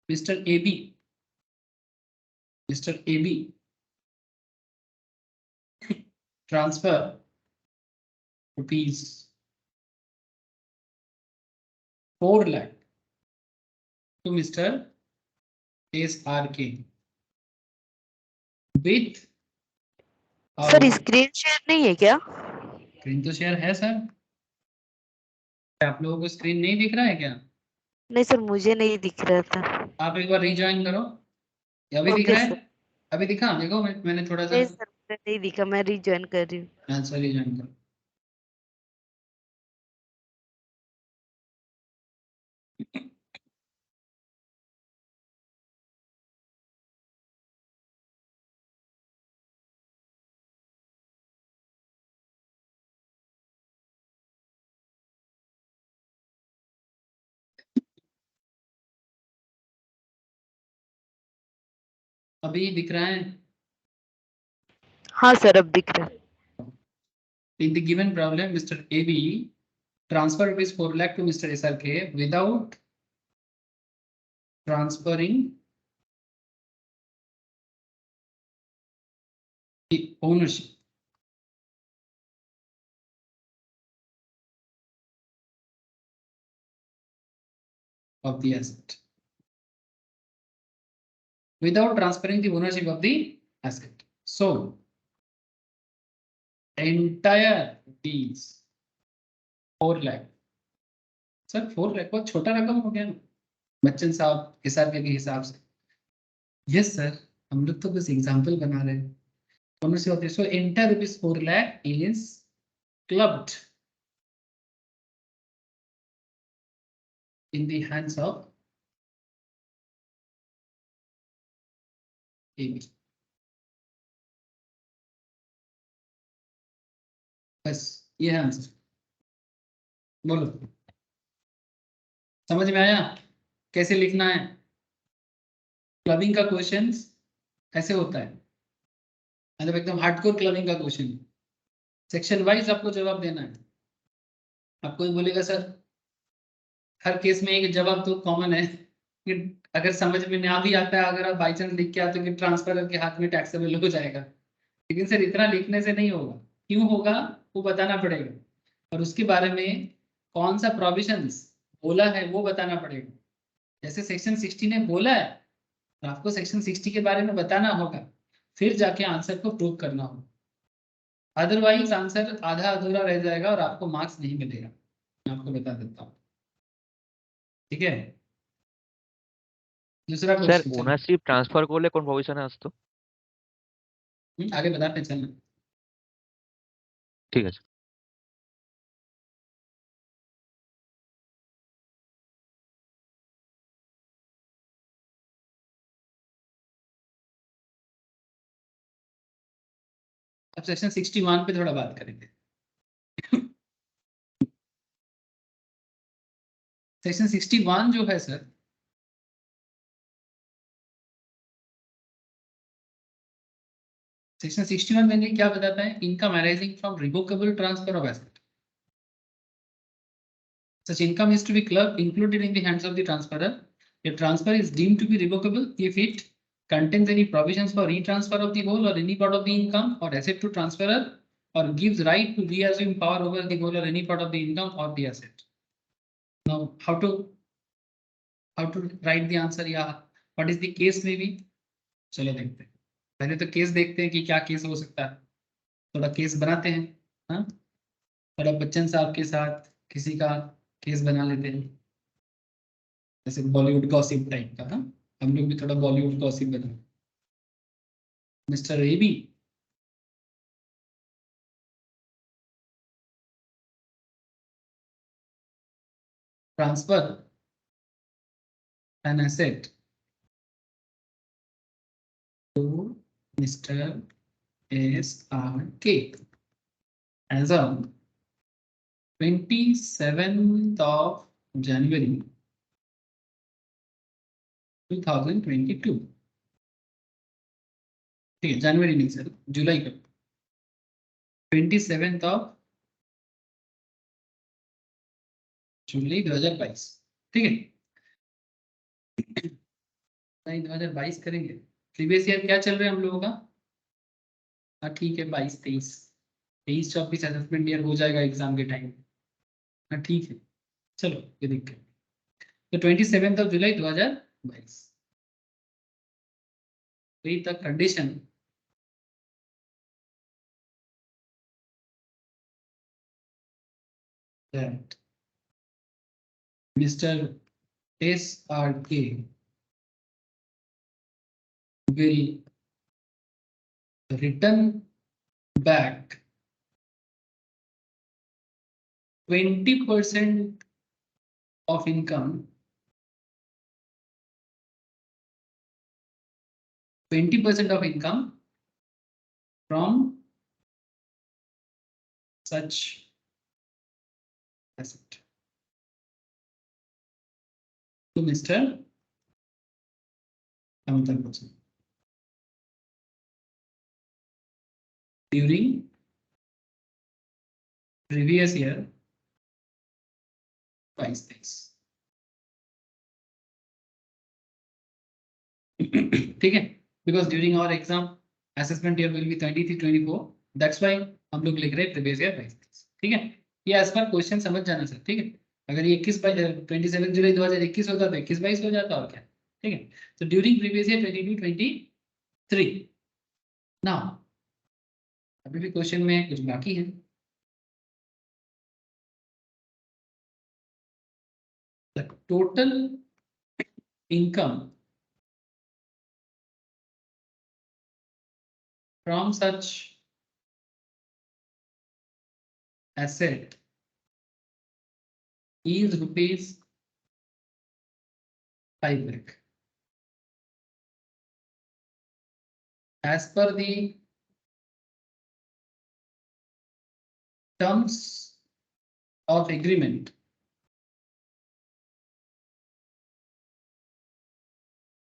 Mr AB transfer rupees 4 lakh to Mr. SRK with
sir screen share नहीं है क्या?
स्क्रीन तो शेयर है सर। क्या आप लोगों को स्क्रीन नहीं दिख रहा है क्या?
नहीं सर, मुझे नहीं दिख रहा था।
आप एक बार रीजॉइन करो। ये अभी दिख
ओके
रहा है?
सर।
अभी दिखा? देखो मैंने थोड़ा सा
नहीं सर, मुझे नहीं दिखा, मैं रीजॉइन कर रही हूँ।
आंसर रीजॉइन करो। अभी दिख रहा है?
हाँ सर, अब दिख रहा है।
In the given problem, Mr. AB transfer rupees 4 lakh to Mr. SRK without transferring the ownership of the asset. Without transferring the ownership of the asset. So, entire fees 4 lakh. Sir 4 lakh बहुत छोटा रकम हो गया ना बच्चन साहब SRK के हिसाब से। यस सर, हम लोग तो बस एग्जांपल बना रहे हैं। ownership of the so entire rupees 4 lakh is clubbed in the hands of AB. बस ये है आंसर। बोलो, समझ में आया कैसे लिखना है? क्लबिंग का क्वेश्चन ऐसे होता है, मतलब एकदम हार्डकोर क्लबिंग का क्वेश्चन। सेक्शन वाइज आपको जवाब देना है। आपको ही बोलेगा सर हर केस में एक जवाब तो कॉमन है कि अगर समझ में ना भी आता है, अगर आप बाई चांस लिख के आते हो कि ट्रांसफर के हाथ में टैक्सेबल हो जाएगा, लेकिन सर इतना लिखने से नहीं होगा। क्यों होगा वो बताना पड़ेगा, और उसके बारे में कौन सा प्रोविजंस बोला है वो बताना पड़ेगा। जैसे सेक्शन 60 ने बोला है तो आपको सेक्शन 60 के बारे में बताना होगा, फिर जाके आंसर को प्रूव करना होगा। अदरवाइज आंसर आधा अधूरा रह जाएगा और आपको मार्क्स नहीं मिलेगा। मैं आपको बता देता हूँ, ठीक है। दूसरा
স্যার
क्वेश्चन चलो।
ওনারশিপ ট্রান্সফার করলে কোন প্রভিশনে আসতো?
आगे बताते चलना।
ঠিক আছে।
अब सेक्शन 61 पे थोड़ा बात करेंगे। सेक्शन 61 जो है सर, सेक्शन 61 में क्या बताता है? Income arising from revocable transfer of asset. Such income is to be clubbed included in the hands of the transferor. A transfer is deemed to be revocable if it contains any provisions for retransfer of the whole or any part of the income or asset to transferor, or gives right to reassume power over the whole or any part of the income or the asset. Now, how to write the answer, या what is the case may be? चलो देखते हैं। पहले तो case देखते हैं कि क्या केस हो सकता है। थोड़ा केस बनाते हैं, हाँ, थोड़ा बच्चन साहब के साथ किसी का केस बना लेते हैं, जैसे बॉलीवुड गॉसिप टाइप का। हाँ, हम लोग भी थोड़ा बॉलीवुड गॉसिप बना। Mister AB transfer an asset to Mr. SRK as of 27th of January 2022। ठीक है, जनवरी नहीं सर, जुलाई का 27 जुलाई 2022। ठीक है, नहीं 2022 करेंगे। प्रीवियस ईयर क्या चल रहा है हम लोगों का? हाँ ठीक है, 22-23 असेसमेंट ईयर हो जाएगा एग्जाम के टाइम। हाँ ठीक है, चलो ये दिक्कत। तो 27 जुलाई 2022 the condition that Mr. SRK will return back 20% of income, 20% of income from such asset to Mr. Amitabh Bachchan during previous year 22। ठीक है, because during our exam assessment year will be 23-24, that's why हम लोग लिख रहे हैं previous year 22। ठीक है, ये एज पर क्वेश्चन समझ जाना सर। ठीक है, अगर ये 27 जुलाई 2021 होता तो 21-22 हो जाता और क्या। ठीक है, तो ड्यूरिंग प्रीवियस ईयर 22-23। नाउ अभी भी क्वेश्चन में कुछ बाकी है। The total income from such asset is rupees 5 lakh. As per the terms of agreement,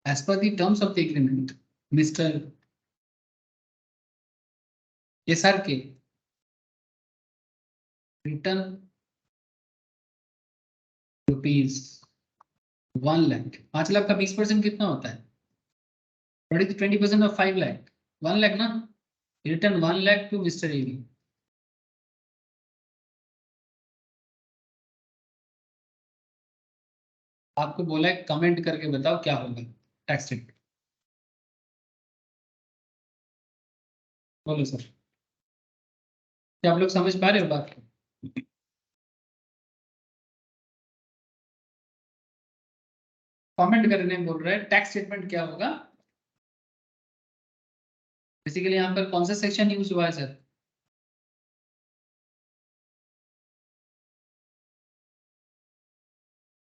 as per the terms of the agreement, Mr. SRK return rupees 1 lakh। 5 lakh का 20% कितना होता है? 20% of 5 lakh, 1 lakh ना। Return 1 lakh to mister एवी। आपको बोला है comment करके बताओ क्या होगा टैक्स रेट। बोलो सर, क्या आप लोग समझ पा रहे हो बात को? कमेंट करने बोल रहे हैं टैक्स स्टेटमेंट क्या होगा। बेसिकली यहाँ पर कौन सा सेक्शन यूज हुआ है सर?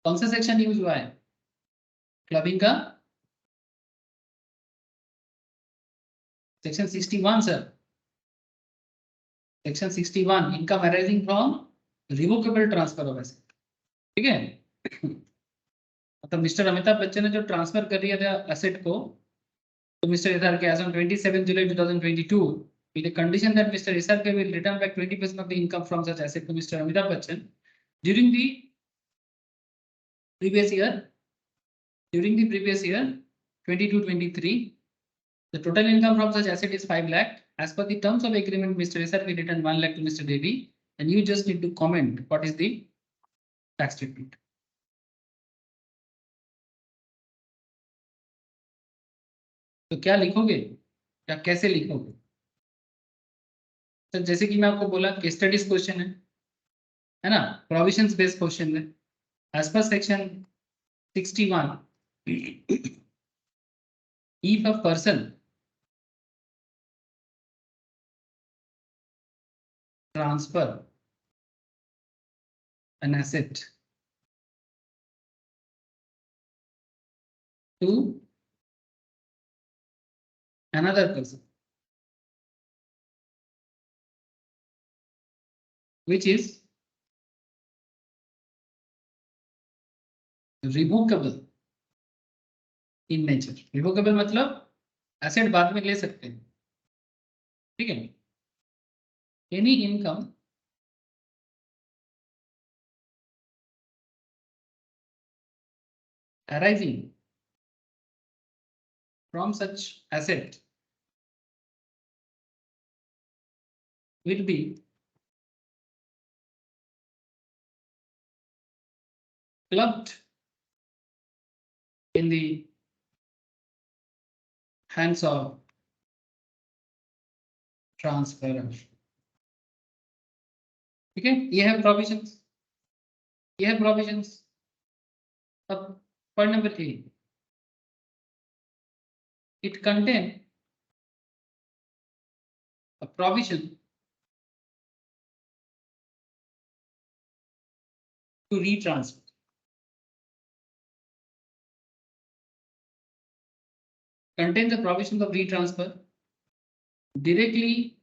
कौन सा सेक्शन यूज हुआ है क्लबिंग का? Section 61 sir, section 61 income arising from revocable transfer of asset. ठीक है, मतलब मिस्टर अमिताभ बच्चन ने जो ट्रांसफर कर दिया था एसेट को तो mister SRK as on 27 July 2022 with the condition that Mr. SRK will return back 20% of the income from such asset to Mr. Amitabh Bachchan during the previous year 22-23. The total income from such asset is 5 lakh. As per the terms of agreement, Mr. SRK returned 1 lakh to Mr. Devi, and you just need to comment what is the tax treatment. तो क्या लिखोगे, क्या कैसे लिखोगे? तो जैसे कि मैं आपको बोला केस स्टडीज क्वेश्चन है ना, प्रोविजंस बेस्ड क्वेश्चन है। As per section 61, if a person transfer an asset to another person which is revocable in nature. Revocable मतलब एसेट बाद में ले सकते हैं, ठीक है। Any income arising from such asset will be clubbed in the hands of transferor, ठीक है। ये है प्रोविजंस, ये है प्रोविजंस। अब point number 3, it contain a provision to retransfer, contain the provision of retransfer directly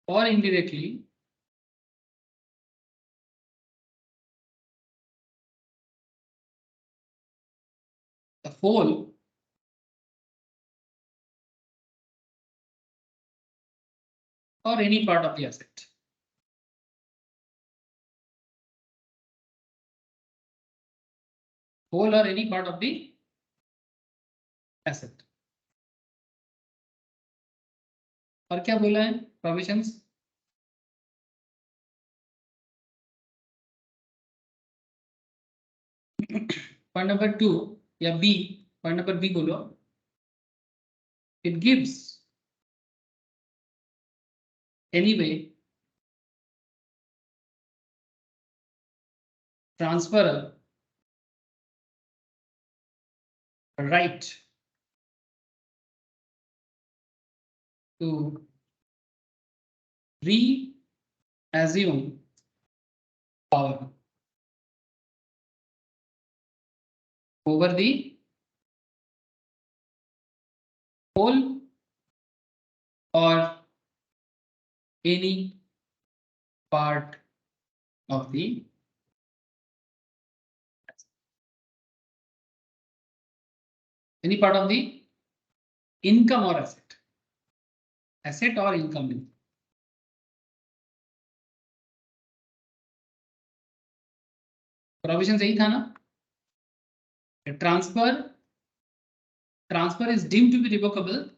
or indirectly the whole or any part of the asset, whole or any part of the asset। और क्या बोला है provisions, point number 2 या B, point number B बोलो, it gives anyway transferor right to re-assume power over the whole or any part of the income or asset or income। Provision सही था ना। transfer is deemed to be revocable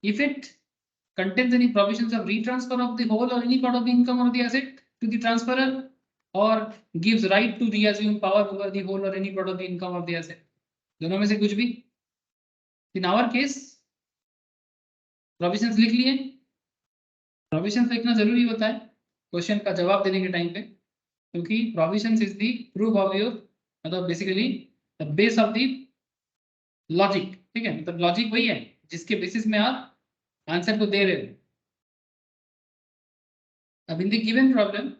if it contains any provisions of retransfer of the whole or any part of the income or the asset to the transferor, or gives right to reassume power over the whole or any part of the income of the asset। दोनों में से कुछ भी। In our case provisions लिख लिए। Provisions लिखना जरूरी होता है क्वेश्चन का जवाब देने के टाइम पे, क्योंकि provisions is the proof of your, मतलब basically the base of the logic, ठीक है। मतलब लॉजिक वही है जिसके बेसिस में आप आंसर को दे रहे हो। अब in the given problem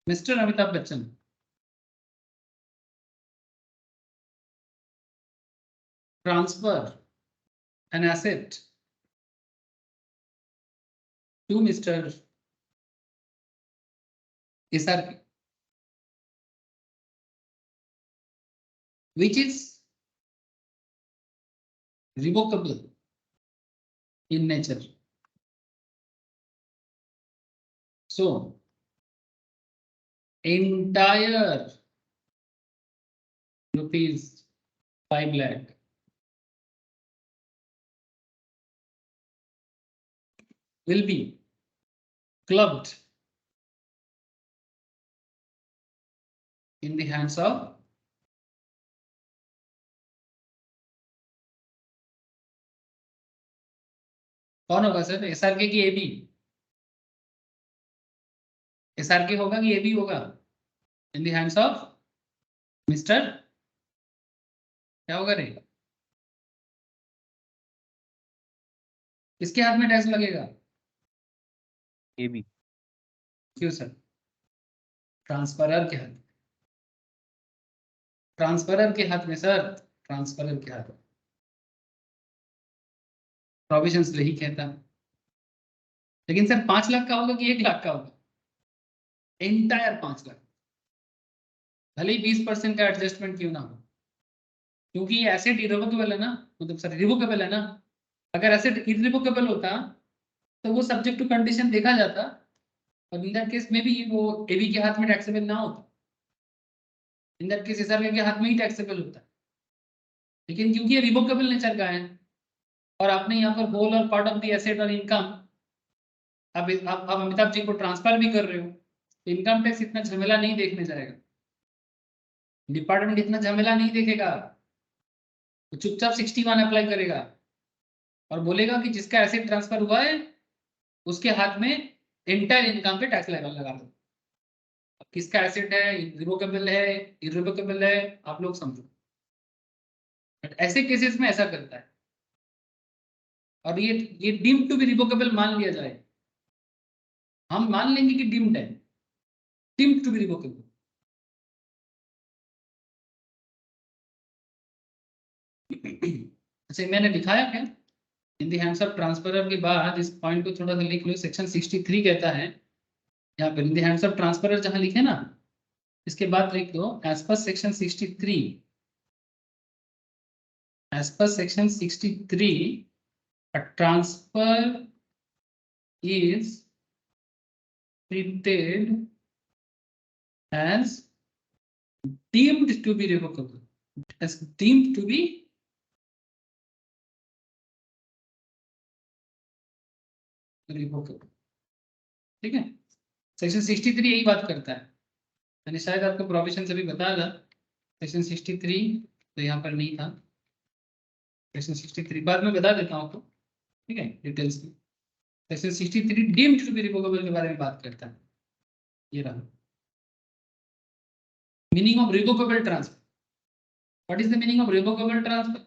mister Amitabh Bachchan transfer an asset to Mr. SRK, which is revocable in nature. So entire rupees 5 lakh will be clubbed in the hands of कौन होगा सर, एसआरके की AB? SRK होगा कि AB होगा? इन the hands of mister, क्या होगा रे? किसके हाथ में डैश लगेगा?
एबी।
क्यों सर? ट्रांसफरर के हाथ, ट्रांसफरर के हाथ में सर, ट्रांसफरर के हाथ में। प्रोविजंस वही कहता। लेकिन सर 5 लाख का होगा कि 1 लाख का होगा? एंटायर 5 लाख, भले ही 20% का एडजस्टमेंट क्यों ना हो, क्योंकि ये एसेट इरिवोकेबल है ना, मतलब सर रिवोकेबल है ना। अगर एसेट इरिवोकेबल होता तो वो सब्जेक्ट टू कंडीशन देखा जाता, और इन दैट केस में भी वो एबी के हाथ में टैक्सेबल ना होता, इन दैट केस एसआरके के हाथ में ही टैक्सेबल होता। लेकिन क्योंकि ये रिवोकेबल नेचर का है, और आपने यहाँ पर होल और पार्ट ऑफ द एसेट और इनकम, अब आप अमिताभ जी को ट्रांसफर भी कर रहे हो, तो इनकम टैक्स इतना झमेला नहीं देखने जाएगा, डिपार्टमेंट इतना झमेला नहीं देखेगा, तो चुपचाप 61 अप्लाई करेगा और बोलेगा कि जिसका एसेट ट्रांसफर हुआ है उसके हाथ में एंटायर इनकम पे टैक्स लगा दो। अब किसका एसेट है, रिवोकेबल है, इरिवोकेबल है, आप लोग समझो। बट ऐसे केसेस में ऐसा करता है, और ये डीम्ड टू बी रिवोकेबल मान लिया जाए, हम मान लेंगे कि डीम्ड है, डीम्ड टू बी रिवोकेबल। अच्छा, मैंने दिखाया क्या इन द हैंड्स ऑफ ट्रांसफरर के बाद इस पॉइंट को थोड़ा सा लिख लो। सेक्शन 63 कहता है यहाँ पर in the hands of transferor, जहां लिखे ना इसके बाद लिख दो as per section 63, as per section 63 a transfer is treated as deemed to be revocable, as deemed to be revocable। ठीक है, सेक्शन 63 यही बात करता है। मैंने शायद आपको प्रोविजन से भी बताया था सेक्शन 63, तो यहाँ पर नहीं था सेक्शन 63, बाद में बता देता हूँ आपको, ठीक है, डिटेल्स में। Section 63 deemed to be revocable के बारे में बात करता है। ये रहा meaning of revocable transfer. What is the meaning of revocable transfer?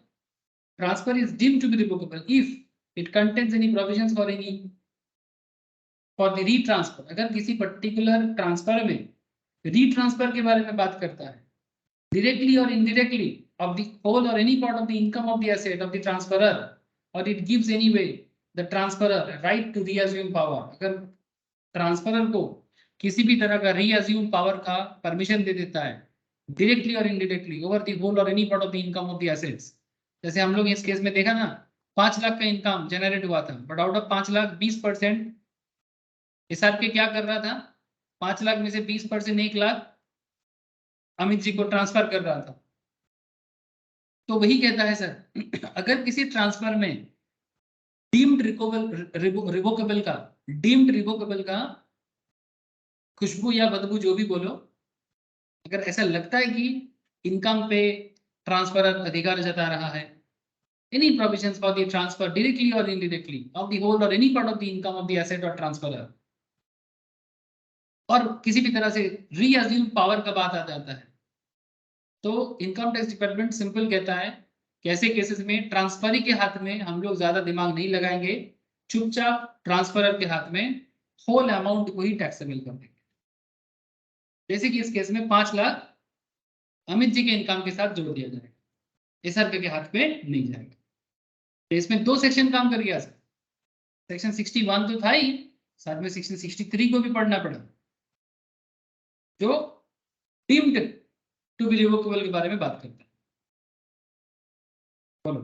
Transfer is deemed to be revocable if it contains any provisions for the retransfer। अगर किसी पर्टिकुलर ट्रांसफर में रीट्रांसफर के बारे में बात करता है, directly or indirectly of the whole or any part of the income of the asset of the transferor, or it gives anyway the transferor right to reassume power। अगर ट्रांसफरर को किसी भी तरह का रीअज्यूम पावर का परमिशन दे देता है directly और इनडायरेक्टली ओवर द होल और any part of the income of the assets. जैसे हम लोग इस केस में देखा ना, 5 लाख का इनकम जनरेट हुआ था, but out of 5 lakh 20% SRK क्या कर रहा था, 5 लाख में से 20% 1 लाख अमित जी को ट्रांसफर कर रहा था। तो वही कहता है सर, अगर किसी ट्रांसफर में डीम्ड रिवोकेबल का खुशबू या बदबू जो भी बोलो, अगर ऐसा लगता है कि इनकम पे ट्रांसफरर अधिकार जता रहा है, any provisions for the transfer directly or indirectly of the whole or any part of the income of the asset or transferor, और किसी भी तरह से रीअज्यूम पावर का बात आ जाता है, तो इनकम टैक्स डिपार्टमेंट सिंपल कहता है कि ऐसे केसेस में ट्रांसफरी के हाथ में हम लोग ज्यादा दिमाग नहीं लगाएंगे, चुपचाप ट्रांसफरर के हाथ में होल अमाउंट को ही टैक्सेबल कर देंगे। जैसे कि इस केस में 5 लाख अमित जी के इनकम के साथ जोड़ दिया जाएगा, एसआरके के हाथ में नहीं जाएगा। तो इसमें 2 सेक्शन काम कर गया सर, सेक्शन 61 तो था ही, साथ में सेक्शन 63 को भी पढ़ना पड़ा, जो डीम्ड टू बी रिवोकेबल के बारे में बात करता है। बोलो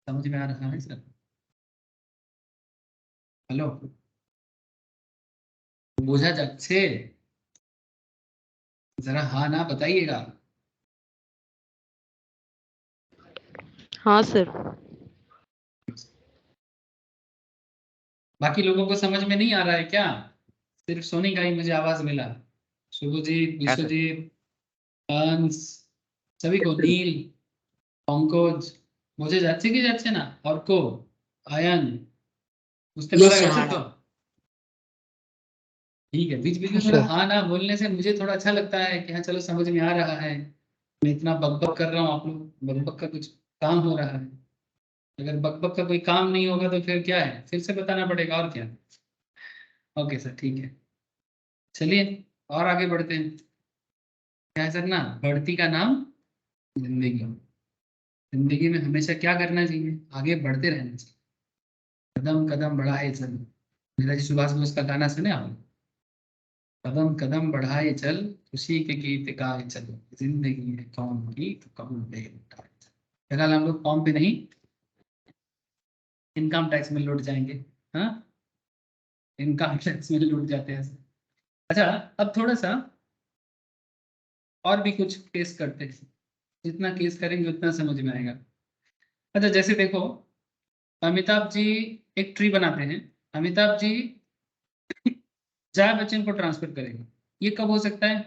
समझ में आ रहा है सर? हेलो, बोझा যাচ্ছে, जरा हाँ ना बताइएगा।
हाँ सर।
बाकी लोगों को समझ में नहीं आ रहा है क्या? सिर्फ सोनी का ही मुझे आवाज मिला। शुभजीत, विश्वजीत, हंस, सभी को, नील, पंकज, मुझे যাচ্ছে কি যাচ্ছে না, অর্ক, আয়ান, বুঝতে পারা গেছে তো? ठीक है, बीच बीच में थोड़ा हाँ ना बोलने से मुझे थोड़ा अच्छा लगता है कि हाँ चलो समझ में आ रहा है, मैं इतना बकबक कर रहा हूँ, आप लोग बकबक का कुछ काम हो रहा है। अगर बकबक का कोई काम नहीं होगा तो फिर क्या है, फिर से बताना पड़ेगा, और क्या। ओके सर, ठीक है, चलिए और आगे बढ़ते हैं। क्या है सर ना, बढ़ती का नाम जिंदगी। जिंदगी में हमेशा क्या करना चाहिए, आगे बढ़ते रहना चाहिए, कदम कदम बढ़ाए चल। नेताजी सुभाष बोस का गाना सुने आप, कदम कदम बढ़ाए चल, खुशी के गीत गाए चल, जिंदगी है कौम की तो कौन पे लुटाए चल। फिलहाल हम लोग कौम पे नहीं, इनकम टैक्स में लुट जाएंगे। हाँ, इनकम टैक्स में लुट जाते हैं। अच्छा, अब थोड़ा सा और भी कुछ केस करते हैं, जितना केस करेंगे उतना समझ में आएगा। अच्छा, जैसे देखो, अमिताभ जी एक ट्री बनाते हैं। अमिताभ जी जया बच्चन को ट्रांसफर करेंगे, ये कब हो सकता है,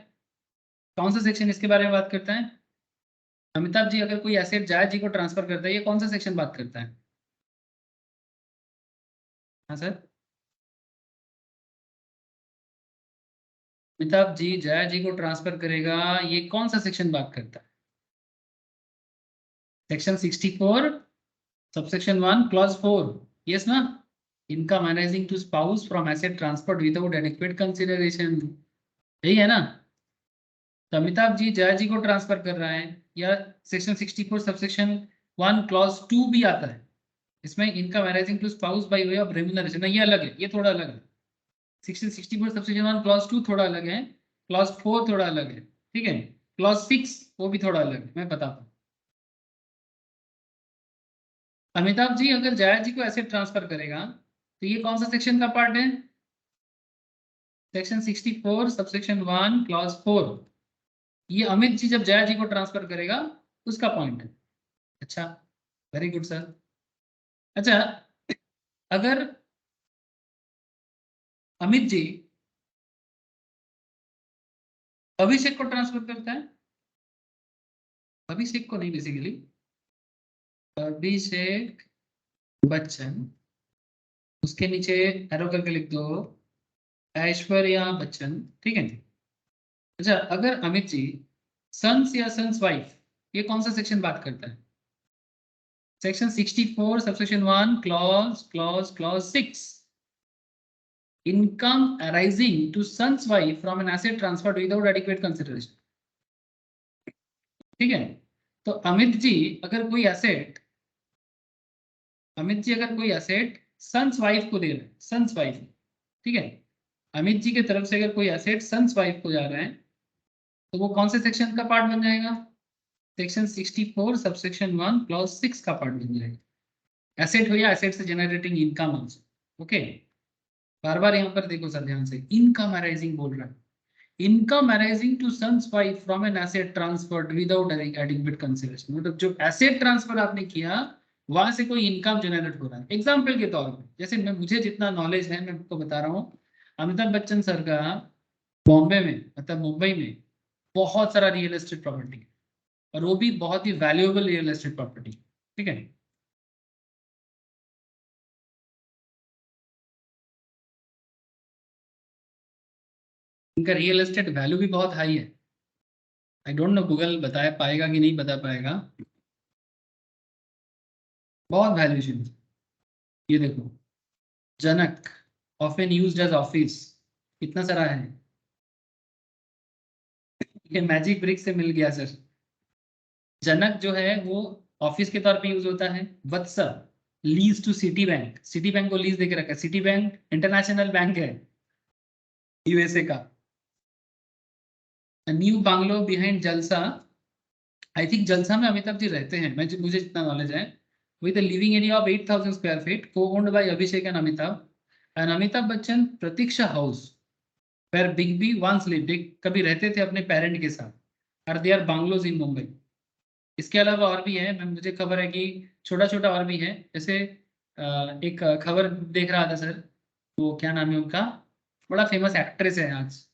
कौन सा सेक्शन इसके बारे में बात करता है? अमिताभ जी अगर कोई एसेट जया जी को ट्रांसफर करता है, ये कौन सा सेक्शन बात करता है? हाँ सर, अमिताभ जी जया जी को ट्रांसफर करेगा, ये कौन सा सेक्शन बात करता है? सेक्शन 64 सबसेक्शन 1 क्लॉज 4, यस ना। Income arising to spouse from asset transferred without adequate consideration, यही है ना। तो अमिताभ जी जया जी को ट्रांसफर कर रहा है, या सेक्शन 64 सबसेक्शन 1 क्लॉज 2 भी आता है, इसमें income arising to spouse by way of remuneration, ये अलग है, ये थोड़ा अलग है। सेक्शन 64 सबसेक्शन 1 क्लॉज 2 थोड़ा अलग है, क्लॉज 4 थोड़ा अलग है, ठीक है। क्लॉज 6 वो भी थोड़ा अलग है, मैं बताता हूँ। अमिताभ जी अगर जया जी को एसेट ट्रांसफर करेगा, तो ये कौन सा सेक्शन का पार्ट है? Section 64 subsection 1 clause 4। ये अमित जी जब जया जी को ट्रांसफर करेगा उसका पॉइंट है। अच्छा, वेरी गुड सर। अच्छा, अगर अमित जी अभिषेक को ट्रांसफर करता है, अभिषेक को नहीं बेसिकली, अभिषेक बच्चन, उसके नीचे एरो करके लिख दो ऐश्वर्या बच्चन, ठीक है। अच्छा, अगर अमित जी सन्स या सन्स वाइफ, ये कौन सा सेक्शन बात करता है? Section 64 subsection 1 clause clause clause 6, income arising to son's wife from an asset transferred without adequate consideration, ठीक है। तो अमित जी अगर कोई एसेट, अमित जी अगर कोई एसेट सन्स वाइफ को दे रहे हैं, सन्स वाइफ, ठीक है, अमित जी की तरफ से अगर कोई एसेट सन्स वाइफ को जा रहा है, तो वो कौन से सेक्शन का पार्ट बन जाएगा? सेक्शन 64 सबसेक्शन 1 क्लॉज 6 का पार्ट बन जाएगा। एसेट हो या एसेट से जनरेटिंग इनकम आल्सो, ओके। बार बार यहाँ पर देखो सर ध्यान से, इनकम अराइजिंग बोल रहा है, income arising to son's wife from an asset transferred without adequate consideration, मतलब जो एसेट ट्रांसफर आपने किया वहां से कोई इनकम जनरेट हो रहा है। एग्जाम्पल के तौर पर, जैसे मैं, मुझे जितना नॉलेज है मैं आपको बता रहा हूँ, अमिताभ बच्चन सर का बॉम्बे में, मतलब मुंबई में बहुत सारा रियल एस्टेट प्रॉपर्टी है, और वो भी बहुत ही वैल्यूएबल रियल एस्टेट प्रॉपर्टी, ठीक है। इनका रियल एस्टेट वैल्यू भी बहुत हाई है। आई डोंट नो गूगल बता पाएगा कि नहीं बता पाएगा, बहुत वैल्यूएशन। ये देखो, जनक ऑफन यूज्ड एज ऑफिस, कितना सारा है। ये मैजिक ब्रिक से मिल गया सर। जनक जो है वो ऑफिस के तौर पे यूज होता है। Vatsa lease to Citi bank, Citi bank को लीज देके रखा है, सिटी बैंक इंटरनेशनल बैंक है यूएसए का। New bungalow behind Jalsa, I think जलसा में अमिताभ जी रहते हैं, मुझे जितना नॉलेज है, with living area of 8000 square feet, co-owned by Abhishek and Amitabh. And Amitabh Bachchan Prateeksha house where big B once lived, कभी रहते थे अपने पेरेंट के साथ, और दे आर बांग्लोज इन मुंबई। इसके अलावा और भी है, मैं मुझे खबर है कि छोटा छोटा और भी है, जैसे एक खबर देख रहा था सर, वो क्या नाम है उनका, बड़ा फेमस एक्ट्रेस है आज,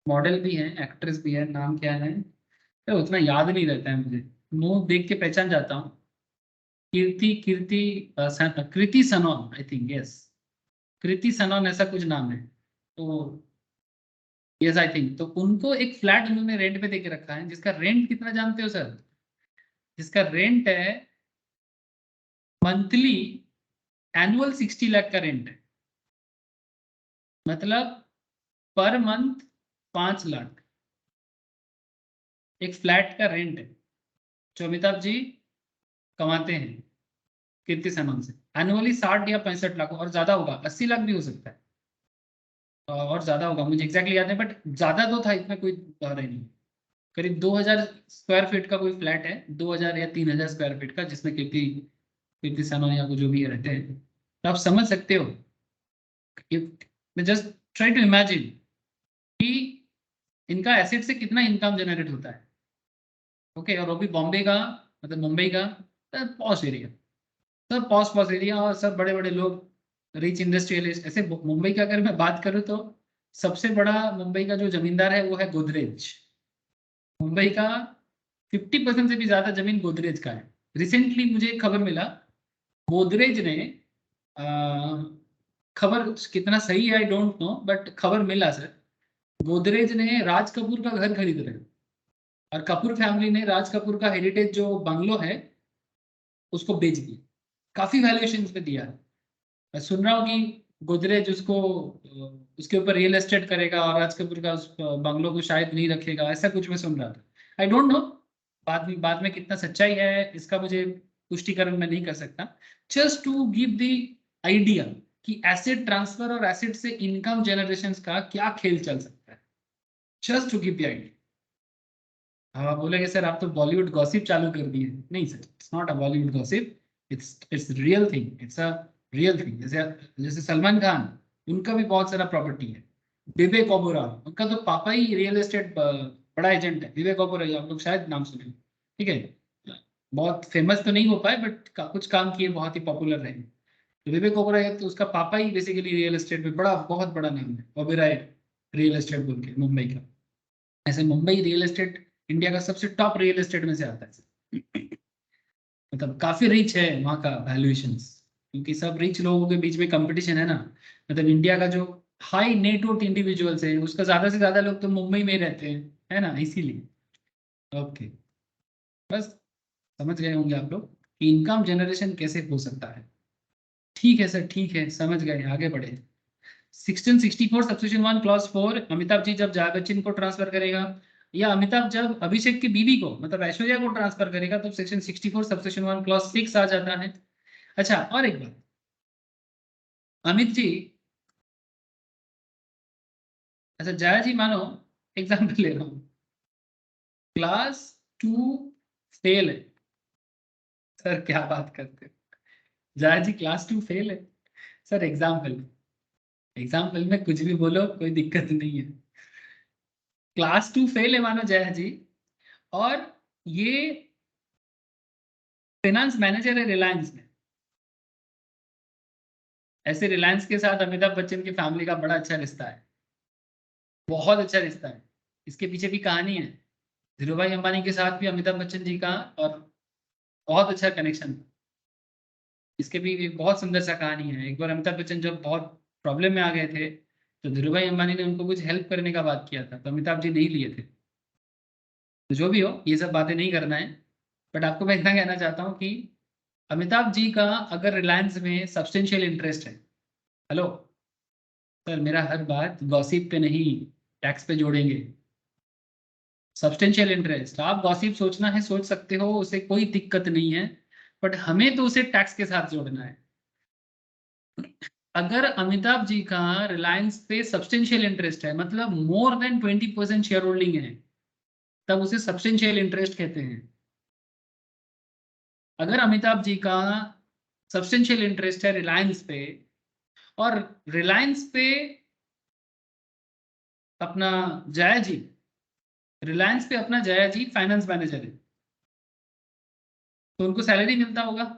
मॉडल भी है एक्ट्रेस भी है, नाम क्या है, तो उतना याद नहीं रहता है मुझे, मुंह देख के पहचान जाता हूँ। कीर्ति कीर्ति कृति सनोन, आई थिंक, यस, कृति सनोन ऐसा कुछ नाम है। तो यस आई थिंक, तो उनको एक फ्लैट उन्होंने रेंट पे देके रखा है, जिसका रेंट कितना जानते हो सर? जिसका रेंट है मंथली, एनुअल 60 लाख का रेंट है, मतलब पर मंथ 5 लाख। एक फ्लैट का रेंट है जो अमिताभ जी कमाते हैं कीर्ति सैनन से, एनुअली 60 या 65 लाख, और ज्यादा होगा, 80 लाख भी हो सकता है और ज्यादा होगा, मुझे एग्जैक्टली याद नहीं, बट ज्यादा तो था, इसमें कोई डर नहीं। करीब 2000 स्क्वायर फीट का कोई फ्लैट है, 2000 या 3000 स्क्वायर फीट का, जिसमें कीर्ति कीर्ति सैनन या जो भी रहते हैं। तो आप समझ सकते हो, जस्ट ट्राई टू इमेजिन कि इनका एसेट से कितना इनकम जनरेट होता है। ओके, और वो भी बॉम्बे का, मतलब मुंबई का पॉश एरिया, सब पॉश एरिया, और सब बड़े बड़े लोग, रिच इंडस्ट्रियलिस्ट। ऐसे मुंबई का अगर मैं बात करूँ तो सबसे बड़ा मुंबई का जो जमींदार है वो है गोदरेज। मुंबई का 50% से भी ज्यादा जमीन गोदरेज का है। रिसेंटली मुझे एक खबर मिला, गोदरेज ने खबर कितना सही है आई डोंट नो, बट खबर मिला सर, गोदरेज ने राज कपूर का घर खरीद रहे हैं, और कपूर फैमिली ने राज कपूर का हेरिटेज जो बंगलो है उसको बेच दिया, काफी वैल्यूएशन पे दिया है। मैं सुन रहा हूँ कि गोदरेज उसको उसके ऊपर रियल एस्टेट करेगा और राज कपूर का उस बंगलो को शायद नहीं रखेगा, ऐसा कुछ मैं सुन रहा था। आई डोंट नो बाद में कितना सच्चाई है इसका मुझे पुष्टिकरण मैं नहीं कर सकता। Just to give the idea कि एसेट ट्रांसफर और एसेट से इनकम जनरेशन का क्या खेल चल सकता है, just to give the idea. आप बोलेंगे सर आप तो बॉलीवुड गॉसिप चालू कर दिए। नहीं sir, it's not a Bollywood gossip, it's real thing, it's a real thing. जैसे सलमान खान, उनका भी बहुत सारा प्रॉपर्टी है। विवेक ओबेरॉय, उनका तो पापा ही रियल एस्टेट बड़ा एजेंट है। विवेक ओबेरॉय आप लोग शायद नाम सुने, ठीक है, बहुत फेमस तो नहीं हो पाए बट कुछ काम किए, बहुत ही पॉपुलर रहे। तो विवेक ओबेरॉय तो उसका पापा ही बेसिकली रियल एस्टेट में बड़ा, बहुत बड़ा नाम है, ओबेरॉय रियल एस्टेट बोल के, मुंबई का। ऐसे मुंबई रियल एस्टेट इंडिया का सबसे टॉप रियल एस्टेट में से आता है। मतलब काफी रिच है वहाँ का वैल्यूएशंस, क्योंकि सब रिच लोगों के बीच में कंपटीशन है ना। मतलब इंडिया का जो हाई नेटवर्थ इंडिविजुअल्स है उसका ज्यादा से ज्यादा लोग तो मुंबई में ही रहते हैं, है ना, इसीलिए। ओके, बस समझ गए होंगे आप लोग कि इनकम जनरेशन कैसे हो सकता है। ठीक है सर, ठीक है, समझ गए, आगे बढ़े। 1664 सबसेक्शन 1 क्लॉज 4, अमिताभ जी जब जया बच्चन को ट्रांसफर करेगा, या अमिताभ जब अभिषेक की बीवी को मतलब ऐश्वर्या को ट्रांसफर करेगा, तो सेक्शन 64 सबसेक्शन 1 क्लॉज 6 आ जाता है। अच्छा, और एक बात, अमित जी, अच्छा जया जी, मानो एग्जाम्पल ले रहा हूँ, क्लास 2 फेल है। सर क्या बात करते हो, जया जी क्लास 2 फेल है। सर एग्जाम्पल, एग्जाम्पल में कुछ भी बोलो, कोई दिक्कत नहीं है। क्लास 2 फेल है मानो जया जी, और ये फाइनेंस मैनेजर है रिलायंस में। ऐसे रिलायंस के साथ अमिताभ बच्चन की फैमिली का बड़ा अच्छा रिश्ता है, बहुत अच्छा रिश्ता है। इसके पीछे भी कहानी है, धीरू भाई अंबानी के साथ भी अमिताभ बच्चन जी का और बहुत अच्छा कनेक्शन। इसके भी एक बहुत सुंदर सा कहानी है। एक बार अमिताभ बच्चन जब बहुत प्रॉब्लम में आ गए थे, तो धीरू भाई अंबानी ने उनको कुछ हेल्प करने का बात किया था, तो अमिताभ जी नहीं लिए थे। तो जो भी हो, ये सब बातें नहीं करना है, बट आपको मैं इतना कहना चाहता हूँ कि अमिताभ जी का अगर रिलायंस में सब्सटेंशियल इंटरेस्ट है, हेलो सर, मेरा हर बात गॉसिप पे नहीं, टैक्स पे जोड़ेंगे। सब्सटेंशियल इंटरेस्ट, आप गॉसिप सोचना है सोच सकते हो, उसे कोई दिक्कत नहीं है, बट हमें तो उसे टैक्स के साथ जोड़ना है। अगर अमिताभ जी का रिलायंस पे सब्सटेंशियल इंटरेस्ट है, मतलब मोर देन 20% शेयर होल्डिंग है, तब उसे सब्सटेंशियल इंटरेस्ट कहते हैं। अगर अमिताभ जी का सब्सटेंशियल इंटरेस्ट है रिलायंस पे, और रिलायंस पे अपना जया जी, रिलायंस पे अपना जया जी फाइनेंस मैनेजर है, तो उनको सैलरी मिलता होगा।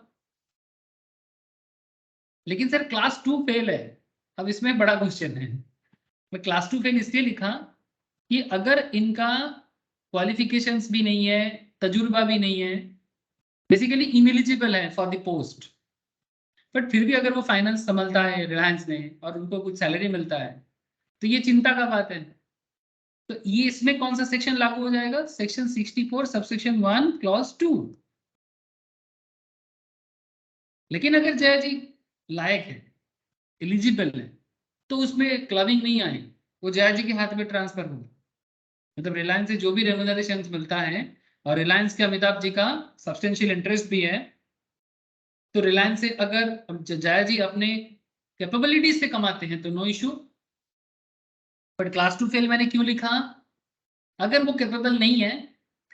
लेकिन सर क्लास 2 फेल है। अब इसमें बड़ा क्वेश्चन है। मैं क्लास 2 फेल इसलिए लिखा कि अगर इनका क्वालिफिकेशंस भी नहीं है, तजुर्बा भी नहीं है, बेसिकली इनएलिजिबल है फॉर द पोस्ट, बट फिर भी अगर वो फाइनेंस संभलता है रिलायंस ने और उनको कुछ सैलरी मिलता है, तो ये चिंता का बात है। तो ये इसमें कौन सा सेक्शन लागू हो जाएगा? Section 64 subsection 1 clause 2। लेकिन अगर जया जी लायक है, एलिजिबल है, तो उसमें क्लबिंग नहीं आए, वो जया जी के हाथ में ट्रांसफर होगा। मतलब रिलायंस से जो भी रेम्यूनरेशन मिलता है, और रिलायंस के अमिताभ जी का सब्सटेंशियल इंटरेस्ट भी है, तो रिलायंस से अगर जया जी अपने कैपेबिलिटी से कमाते हैं तो no issue. But class 2 fail मैंने क्यों लिखा? अगर वो कैपेबल नहीं है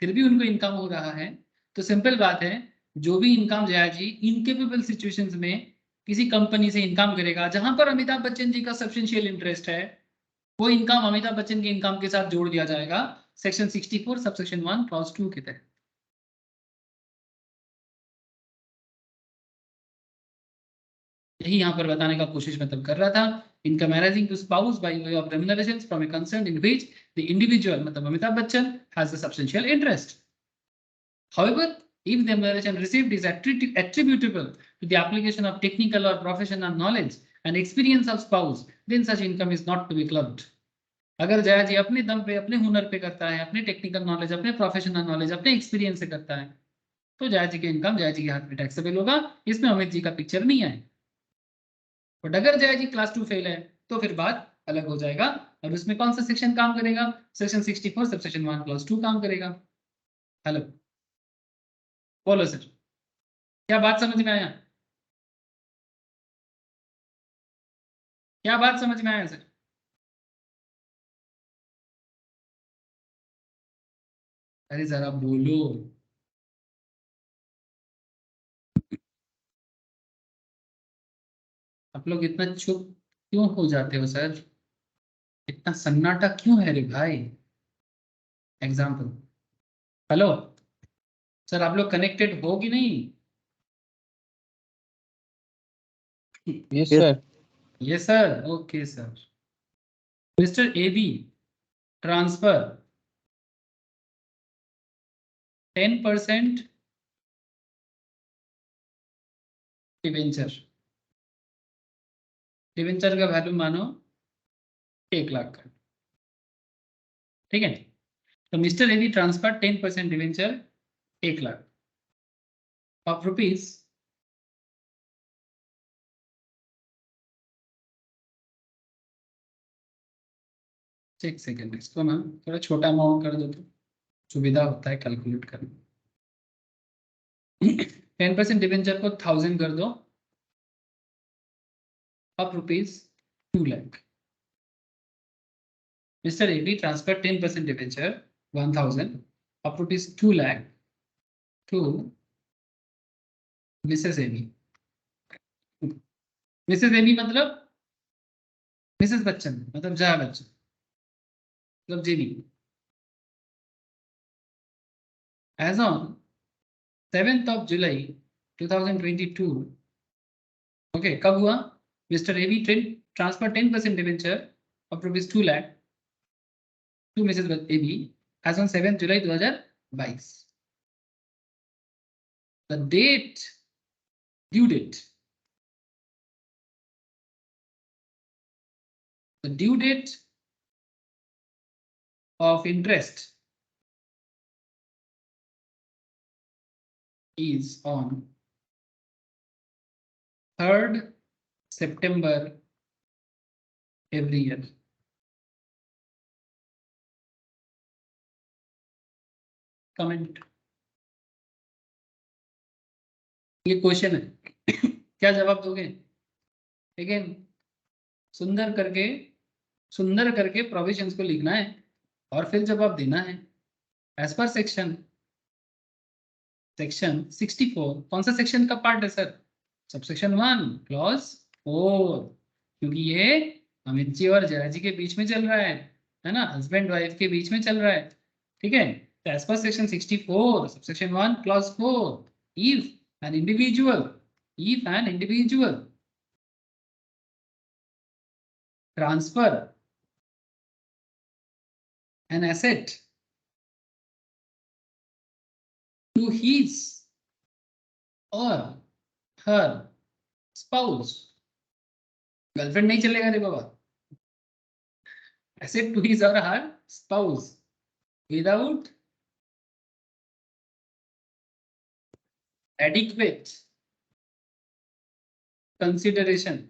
फिर भी उनको इनकम हो रहा है, तो सिंपल बात है, जो भी इनकम जया जी इनकेपेबल सिचुएशंस में किसी कंपनी से इनकम करेगा जहां पर अमिताभ बच्चन जी का सब्सटेंशियल इंटरेस्ट है, वो इनकम अमिताभ बच्चन के इनकम के साथ जोड़ दिया जाएगा सेक्शन 64 सबसेक्शन 1 क्लॉज 2 के तहत। यही यहाँ पर बताने का कोशिश मतलब कर रहा था। Income arising to spouse by way of remunerations from a concern in which the individual मतलब Amitabh Bachchan has a substantial interest. However, if the remuneration received is attributable to the application of technical or professional knowledge and experience of spouse, then such income is not to be clubbed. अगर जया जी अपने दम पे, अपने हुनर पे करता है, अपने टेक्निकल नॉलेज, अपने प्रोफेशनल नॉलेज, अपने एक्सपीरियंस से करता है, तो जया जी के इनकम जया जी के हाथ में टैक्सेबल होगा, इसमें अमित जी का पिक्चर नहीं आए। बट अगर जया जी क्लास 2 फेल है तो फिर बात अलग हो जाएगा, और उसमें कौन सा सेक्शन काम करेगा? सेक्शन 64 सबसेक्शन 1 क्लॉज 2 काम करेगा। हेलो, बोलो सर, क्या बात समझ में आया? क्या बात समझ में आया सर? अरे जरा बोलो। आप लोग इतना चुप क्यों हो जाते हो सर? इतना सन्नाटा क्यों है रे भाई? एग्जाम्पल। हेलो सर, आप लोग कनेक्टेड हो कि नहीं?
Yes,
Yes.
sir.
Yes sir, okay sir. Mister A B transfer 10% debenture. Debenture का वैल्यू मानो 1 लाख का, ठीक है? तो mister A B transfer 10% debenture 1 lakh of rupees एक सेकेंड, इसको ना थोड़ा छोटा अमाउंट कर दो तो सुविधा होता है कैलकुलेट करने। 10% डिवेंचर को 1000 कर दो of rupees 2 lakh. Mr A B transfer 10% debenture 1000 of rupees 2 lakh to Mrs A B. Mrs A B मतलब मिसेस बच्चन, मतलब जया बच्चन, मतलब JB. As on 7th of July 2022, okay, कब हुआ? Mr A B transfer 10% debenture of rupees 2 lakh to Mrs A B as on 7th July 2022। The date, due date, the due date of interest is on 3rd September every year. Comment. ये question है क्या जवाब दोगे? Again सुंदर करके provisions को लिखना है और फिर जवाब देना है एज पर सेक्शन 64। कौन सा सेक्शन का पार्ट है सर? सबसेक्शन 1 क्लॉज 4, क्योंकि ये अमित जी और जया जी के बीच में चल रहा है ना, हस्बैंड वाइफ के बीच में चल रहा है, ठीक है? तो as per section 64 subsection 1 clause 4, if an individual transfer an asset to his or her spouse, girlfriend नहीं चलेगा रे बाबा, asset to his or her spouse without adequate consideration,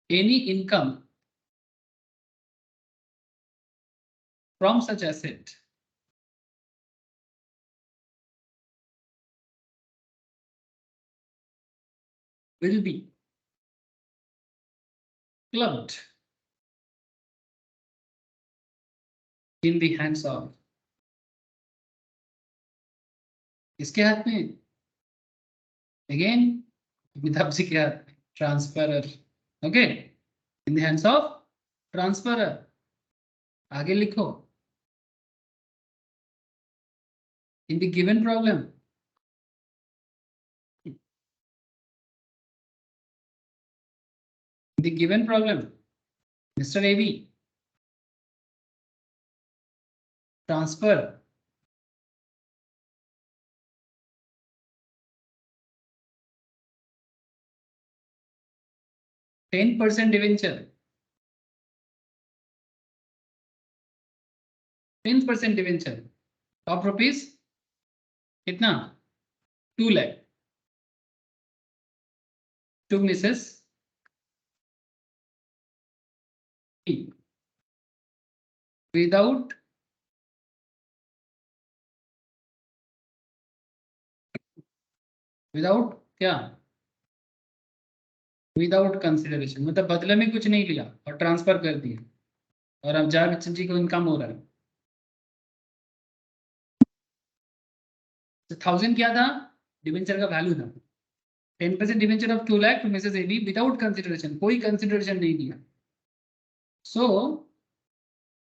any income from such asset will be clubbed in the hands of इसके हाथ में, again Amitabh ji के हाथ में, transferor, okay, in the hands of transferor. आगे लिखो, in the given problem the given problem, Mr. AB transfer %10 debenture, 10% debenture of rupees कितना 2 lakh to Mrs. E without क्या, विदाउट कंसिडरेशन, मतलब बदले में कुछ नहीं लिया और ट्रांसफर कर दिया, और अब जया बच्चन जी को इनकम हो रहा है। 1000 क्या था, डिबेंचर का वैल्यू था, 10% debenture of 2 lakh to Mrs AB without consideration, कोई कंसिडरेशन नहीं दिया। सो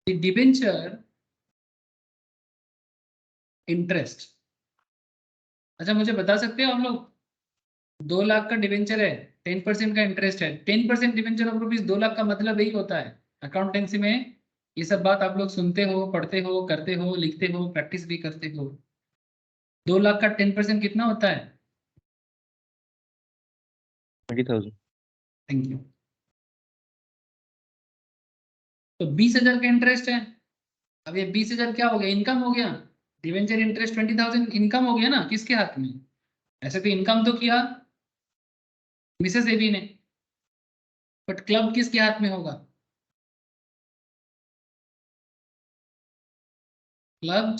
द डिबेंचर इंटरेस्ट, अच्छा मुझे बता सकते हो आप लोग, 2 लाख का डिबेंचर है, 10% का इंटरेस्ट है, 10% डिबेंचर ऑफ रुपीज 2 लाख का मतलब यही होता है। अकाउंटेंसी में ये सब बात आप लोग सुनते हो, पढ़ते हो, करते हो, लिखते हो, प्रैक्टिस भी करते हो। 2 लाख का 10% कितना होता है?
20,000।
Thank you. तो 20,000 का इंटरेस्ट है। अब ये 20,000 क्या हो गया, इनकम हो गया। डिवेंचर इंटरेस्ट 20,000 इनकम हो गया ना, किसके हाथ में? ऐसे तो इनकम तो किया मिसेस एबी ने, बट क्लब किसके हाथ में होगा? Club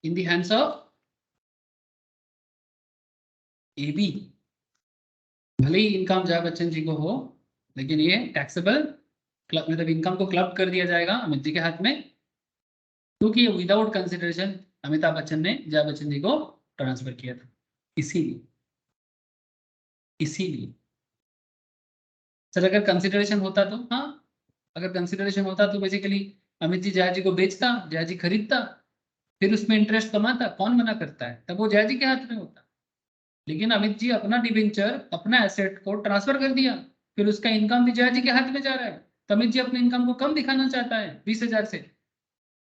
in the hands of AB. भले ही इनकम जया बच्चन जी को हो, लेकिन ये टैक्सेबल क्लब, मतलब इनकम को क्लब कर दिया जाएगा अमित जी के हाथ में, क्योंकि विदाउट कंसिडरेशन अमिताभ बच्चन ने जया बच्चन जी को ट्रांसफर किया था। इसीलिए सर अगर कंसिडरेशन होता तो, हाँ अगर कंसिडरेशन होता तो बेसिकली अमित जी जया जी को बेचता, जया जी खरीदता, फिर उसमें इंटरेस्ट कमाता, कौन मना करता है, तब वो जया जी के हाथ में होता। लेकिन अमित जी अपना डिबेंचर, अपना एसेट को ट्रांसफर कर दिया, फिर उसका इनकम भी जया जी के हाथ में जा रहा है। तो अमित जी अपने इनकम को कम दिखाना चाहता है 20,000 से।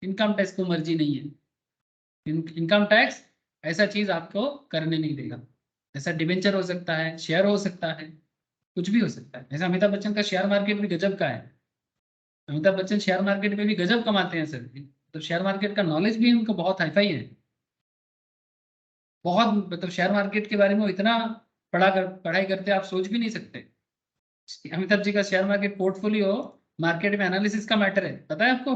इनकम टैक्स को मर्जी नहीं है, इनकम टैक्स ऐसा चीज आपको करने नहीं देगा। ऐसा डिबेंचर हो सकता है, शेयर हो सकता है, कुछ भी हो सकता है। ऐसा अमिताभ बच्चन का शेयर मार्केट भी गजब का है। अमिताभ बच्चन शेयर मार्केट में भी गजब कमाते हैं सर, तो शेयर मार्केट का नॉलेज भी उनको बहुत हाईफाई है, बहुत, मतलब शेयर मार्केट के बारे में इतना पढ़ाई करते आप सोच भी नहीं सकते। अमिताभ जी का शेयर मार्केट पोर्टफोलियो मार्केट में एनालिसिस का मैटर है, पता है आपको?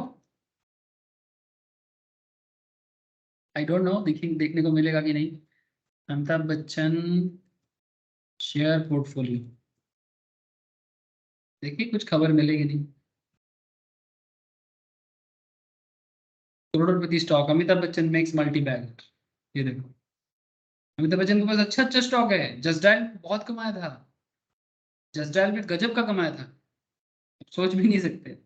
आई डोंट नो, देखने को मिलेगा कि नहीं। अमिताभ बच्चन शेयर पोर्टफोलियो, देखिए कुछ खबर मिलेगी नहीं। करोड़पति stock, Amitabh Bachchan makes multibagger, ये देखो अमिताभ बच्चन के पास अच्छा स्टॉक है। जस्ट डायल बहुत कमाया था, जस्ट डायल में गजब का कमाया था, सोच भी नहीं सकते।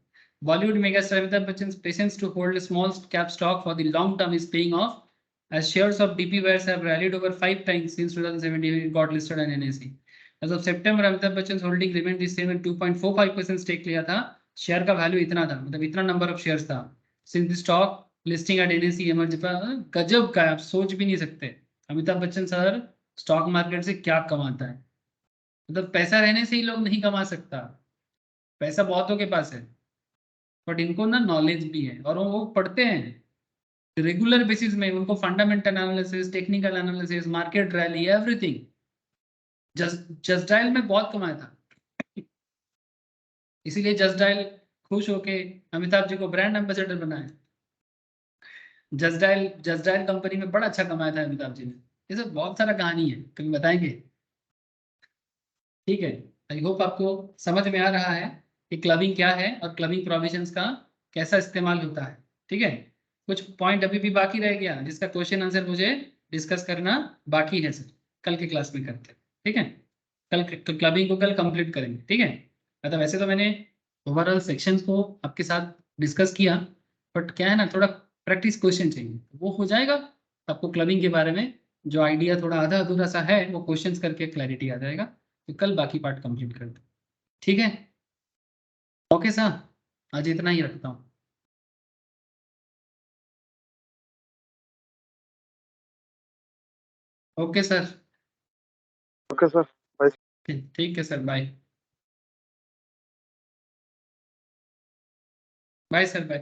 Bollywood megastar Amitabh Bachchan patience to hold small cap stock for the long term is paying off as shares of DP Wares have rallied over 5 times since 2017 it got listed on NSE. As of September, Amitabh Bachchan's holding remained the same at 2.45% stake लिया था। Share का value इतना था, मतलब इतना number of shares था। Since the stock listing at NSE emerged, गजब का, आप सोच भी नहीं सकते Amitabh Bachchan sir stock market से क्या कमाता है। मतलब पैसा रहने से ही लोग नहीं कमा सकता, पैसा बहुतों के पास है, बट इनको ना नॉलेज भी है और वो पढ़ते हैं रेगुलर बेसिस में। उनको fundamental analysis, technical analysis, market rally, everything. Just dial में बहुत कमाया था, इसीलिए जस्ट डायल खुश होके अमिताभ जी को ब्रांड एम्बेसडर बनाया। जस्ट डायल कंपनी में बड़ा अच्छा कमाया था अमिताभ जी ने। ये सब बहुत सारा कहानी है, कभी बताएंगे। ठीक है, आई होप आपको समझ में आ रहा है कि क्लबिंग क्या है और क्लबिंग प्रोविजंस का कैसा इस्तेमाल होता है। ठीक है, कुछ पॉइंट अभी भी बाकी रह गया जिसका क्वेश्चन आंसर मुझे डिस्कस करना बाकी है सर, कल के क्लास में करते हैं। ठीक है, कल क्लबिंग को कल कंप्लीट करेंगे। ठीक है, मतलब वैसे तो मैंने ओवरऑल सेक्शंस को आपके साथ डिस्कस किया, बट क्या है ना, थोड़ा प्रैक्टिस क्वेश्चन चाहिए, वो हो जाएगा आपको क्लबिंग के बारे में जो आइडिया थोड़ा आधा अधूरा सा है वो क्वेश्चंस करके क्लैरिटी आ जाएगा। तो कल बाकी पार्ट कंप्लीट करते हैं। ठीक है, ओके सर, आज इतना ही रखता हूँ। Okay sir.
Okay sir, bye.
ठीक है sir, bye. Bye sir, bye.